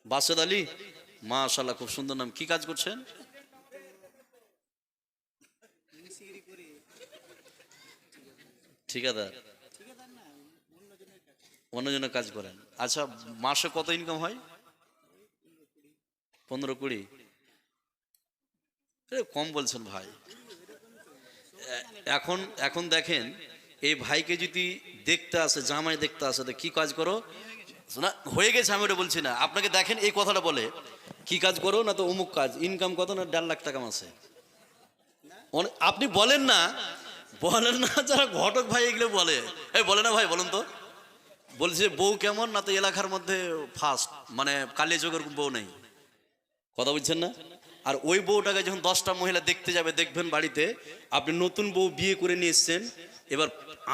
বাসেদ আলী, মাশাআল্লাহ খুব সুন্দর নাম। কি কাজ করছেন? ঠিকাদার, অন্যজনের কাজ করেন। আচ্ছা মাসে কত ইনকাম হয়? 15-20? কম বলছেন ভাই। এখন দেখেন এই ভাইকে যদি দেখতে আসে, জামাই দেখতে আসে, তো কি কাজ করো না হয়ে গেছে, আমি ওটা বলছি না। আপনাকে দেখেন এই কথাটা বলে কি কাজ করো না, তো অমুক কাজ, ইনকাম কত না 1.5 লাখ টাকা মাসে। আপনি বলেন না, বলেন না, যারা ঘটক ভাই এগুলো বলে, এই বলে না ভাই, বলুন তো। বলছে বউ কেমন না, তো এলাকার মধ্যে ফার্স্ট, মানে কালিয়াচকের বউ নেই, কথা বুঝছেন না? আর ওই বউটাকে যখন 10টা মহিলা দেখতে যাবে, দেখবেন বাড়িতে আপনি নতুন বউ বিয়ে করে নিয়ে এসছেন। এবার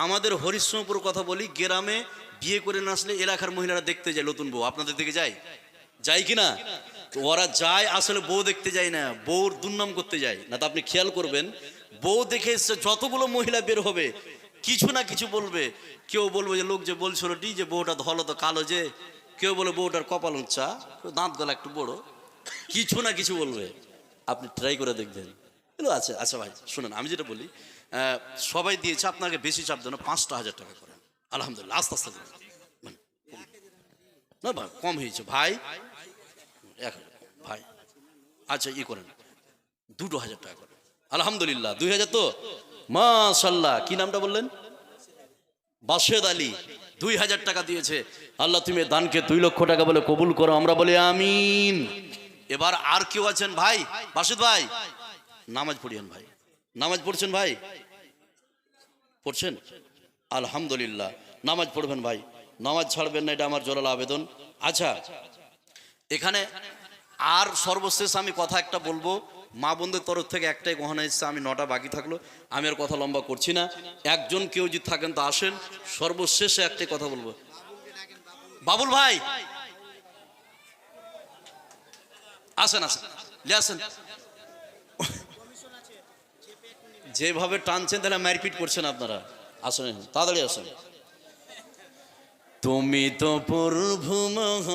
আমাদের হরিশ্চন্দ্রপুর কথা বলি, গ্রামে বিয়ে করে না আসলে এলাকার মহিলারা দেখতে যায় নতুন বউ। আপনাদের দিকে যায় কি না? তো ওরা যায় আসলে বউ দেখতে যায় না, বউর দুর্নাম করতে যায় না। তো আপনি খেয়াল করবেন, বউ দেখে এসছে যতগুলো মহিলা বের হবে কিছু না কিছু বলবে। কেউ বলবে যে লোক যে বলছিল যে বউটা ধলো তো কালো, যে কেউ বলে বউটার কপাল উঁচা, দাঁত গলা একটু বড়, কিছু না কিছু বলবে। আপনি ট্রাই করে দেখবেন। আচ্ছা আচ্ছা ভাই শুনুন, আমি যেটা বলি, সবাই দিয়েছে, আপনাকে বেশি চাপ দেন, 5,000 টাকা করেন। আলহামদুলিল্লাহ, আস্তে আস্তে না ভাই, কম হয়েছে ভাই, ভাই আচ্ছা করেন 2,000 টাকা করেন। আলহামদুলিল্লাহ 2,000 তো মাশাআল্লাহ। কি নামটা বললেন? বাসেদ আলী, 2,000 টাকা দিয়েছে। আল্লাহ তুমি দানকে 2 লক্ষ টাকা বলে কবুল করো, আমরা বলি আমিন। এবার আর কেউ আছেন ভাই? বাসেদ ভাই নামাজ পড়িয়েন ভাই, নামাজ পড়ছেন ভাই? পড়ছেন? আলহামদুলিল্লাহ, নামাজ পড়বেন ভাই, নামাজ ছাড়বেন না, এটা আমার জোরালো আবেদন। আচ্ছা এখানে আর সর্বশেষ আমি কথা একটা বলবো, মা বোনদের তরফ থেকে একটাই গহনা এসেছে, আমি 9টা বাকি থাকলো, আমি আর কথা লম্বা করছি না। একজন কেউ যদি থাকেন তো আসেন, সর্বশেষে একটাই কথা বলবো। বাবুল ভাই আসেন, আসেন, আসেন। যেভাবে টানছেন তাহলে মারপিট করছেন আপনারা। আসেন, তাড়াতাড়ি আসেন। তুমি তো প্রভু মহান,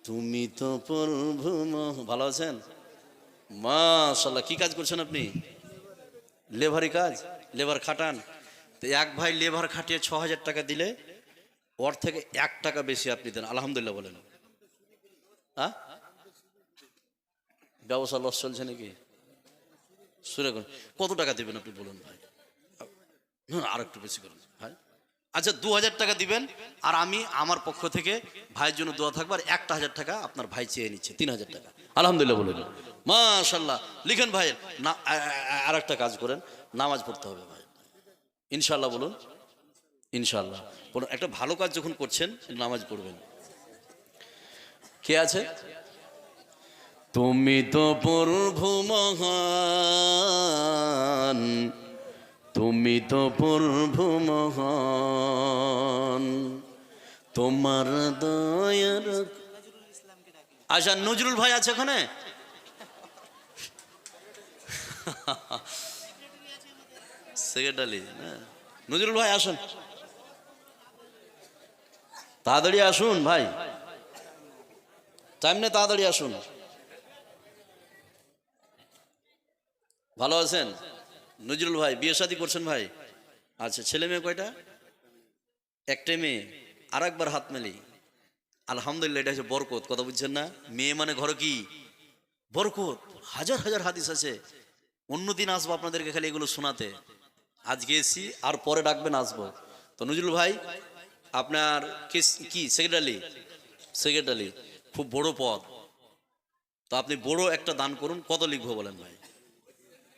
তুমি তো প্রভু মহান। ভালো আছেন? মাশাআল্লাহ। কি কাজ করছেন আপনি? লেবারি কাজ, লেবার খাটান। তো এক ভাই লেবার খাটিয়ে 6000 টাকা দিলে ওর থেকে 1 টাকা বেশি আপনি দেন, আলহামদুলিল্লাহ বলেন। হ্যাঁ, ব্যবসা লস চলছে নাকি? শুনে করুন, কত টাকা দেবেন আপনি বলুন ভাই? আর একটু বেশি করুন ভাই। আচ্ছা 2000 টাকা দিবেন, আর আমি আমার পক্ষ থেকে ভাইয়ের জন্য দোয়া থাকবে, আর 1000 টাকা আপনার ভাই চেয়ে নিচ্ছে, 3000 টাকা, আলহামদুলিল্লাহ বলেন। মাশাআল্লাহ। লিখেন ভাইয়ের না। আর একটা কাজ করেন, নামাজ পড়তে হবে ভাই, ইনশাআল্লাহ বলুন। ইনশাআল্লাহ বলুন। একটা ভালো কাজ যখন করছেন নামাজ পড়বেন। কে আছে? তুমি তো প্রভু মহান, তুমি তো প্রভু মহান, তোমার দয়ার। আচ্ছা নজরুল ভাই আছে ওখানে? সেক্রেটারি নজরুল ভাই আসুন, তাড়াতাড়ি আসুন ভাই, টাইম নেই, তাড়াতাড়ি আসুন। ভালো আছেন নজরুল ভাই? বিয়ে শাদী করছেন ভাই? আচ্ছা, ছেলে মেয়ে কয়টা? একটাই মেয়ে। আর একবার হাত মেলি, আলহামদুলিল্লাহ। এটা হচ্ছে বরকত, কথা বুঝছেন না? মেয়ে মানে ঘরে কি বরকত। হাজার হাজার হাদিস আছে, অন্যদিন আসবো আপনাদেরকে খালি এগুলো শোনাতে। আজকে এসি, আর পরে ডাকবেন আসবো। তো নজরুল ভাই আপনার কি সেক্রেটারি? সেক্রেটারি, খুব বড় পদ। তো আপনি বড় একটা দান করুন। কত লিখবো বলেন ভাই?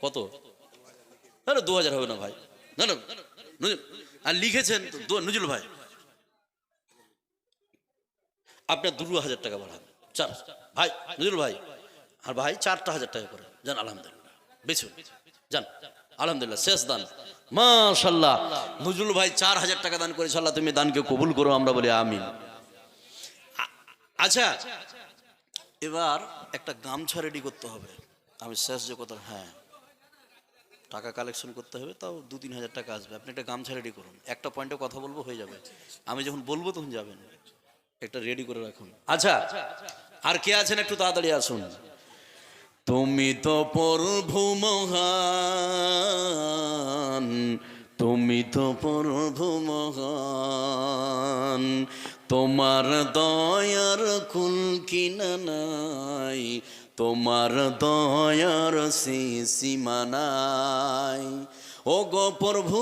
কত? না 2000 হবে না ভাই, না না। আর লিখেছেন নজরুল ভাই, আপনার 2000 টাকা বাড়ান। 4 ভাই নজরুল ভাই, আর ভাই 4,000 টাকা করে যান, আলহামদুলিল্লাহ। বেছুন যান, আলহামদুলিল্লাহ, শেষ দান। মাশাআল্লাহ। নজরুল ভাই 4000 টাকা দান করেছে। আল্লাহ তুমি দানকে কবুল করো, আমরা বলি আমিন। আচ্ছা, এবার একটা গামছা রেডি করতে হবে। আমি শেষ যে কথা, হ্যাঁ টাকা কালেকশন করতে হবে, তাও 2-3 হাজার টাকা আসবে। আপনি একটা গামছা রেডি করুন, একটা পয়েন্টে কথা বলবো, হয়ে যাবে। আমি যখন বলবো তখন যাবেন, একটা রেডি করে রাখুন। আচ্ছা, আর কে আছেন একটু তাড়াতাড়ি আসুন। তুমি তো প্রভু মহান, তুমি তো প্রভু মহান, তোমার দয়ার কুল কিনা নাই, তোমার দয়ার সীমা নাই। ও গো প্রভু,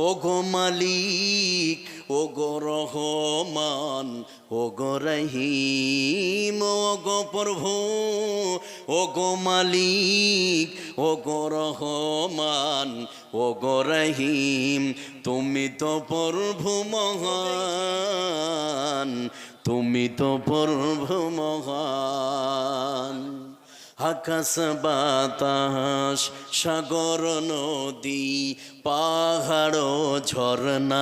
ও গো মালিক, ও গো রহমান, ও গো রহিম। ও গো প্রভু, ও গো মালিক, ও গো রহমান, ও গো রহিম। তুমি তো প্রভু মহান, তুমি তো প্রভু মহান। আকাশ বাতাস সাগর নদী পাহাড় ঝরনাই,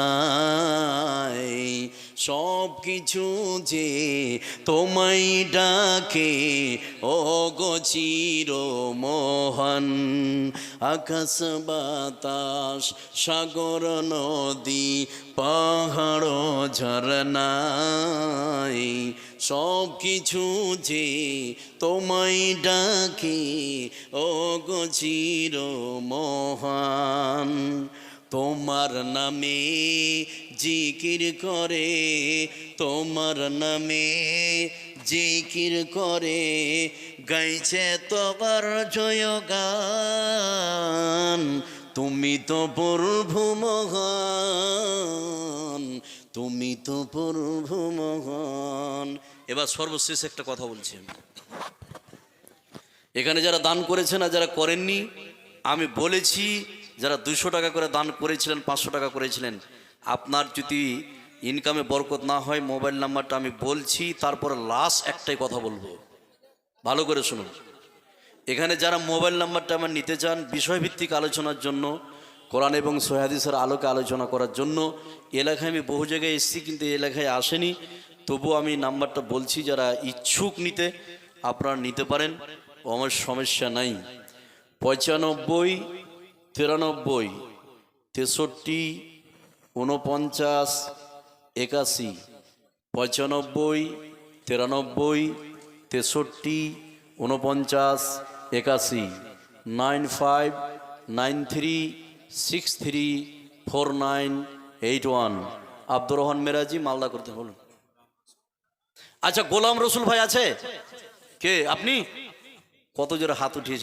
সব কিছু যে তোমায় ডাকে, ও গো চির মহান। আকাশ বাতাস সাগর নদী পাহাড় ঝরনাই, সব কিছু যে তোমায় ডাকে, ও গো চির মহান। তোমার নামে জিকির করে, তোমার নামে জিকির করে, গাইছে তোমার জয়গান। তুমি তো প্রভু মহান, তুমি তো প্রভু মহান। এবার সর্বশেষ একটা কথা বলছি আমি, এখানে যারা দান করেছেন আর যারা করেননি, আমি বলেছি যারা 200 টাকা করে দান করেছিলেন, 500 টাকা করেছিলেন, আপনার যদি ইনকামে বরকত না হয়, মোবাইল নাম্বারটা আমি বলছি, তারপরে লাস্ট একটাই কথা বলবো, ভালো করে শুনুন। এখানে যারা মোবাইল নাম্বারটা আমার নিতে চান বিষয়ভিত্তিক আলোচনার জন্য, কোরআন এবং সহিহ হাদিসের আলোকে আলোচনা করার জন্য, এলাকায় আমি বহু জায়গায় এসেছি কিন্তু এই এলাকায় আসেনি, তবুও আমি নাম্বারটা বলছি, যারা ইচ্ছুক নিতে আপনারা নিতে পারেন, আমার সমস্যা নাই। 95 93 63 49 81, 95 93 63 49 81, 9593634981। আব্দুর রহমান মেরাজি, মালদা করতে বলুন। আচ্ছা, গোলাম রসুল ভাই আছে কে? আপনি কত জোরে হাত উঠিয়েছে।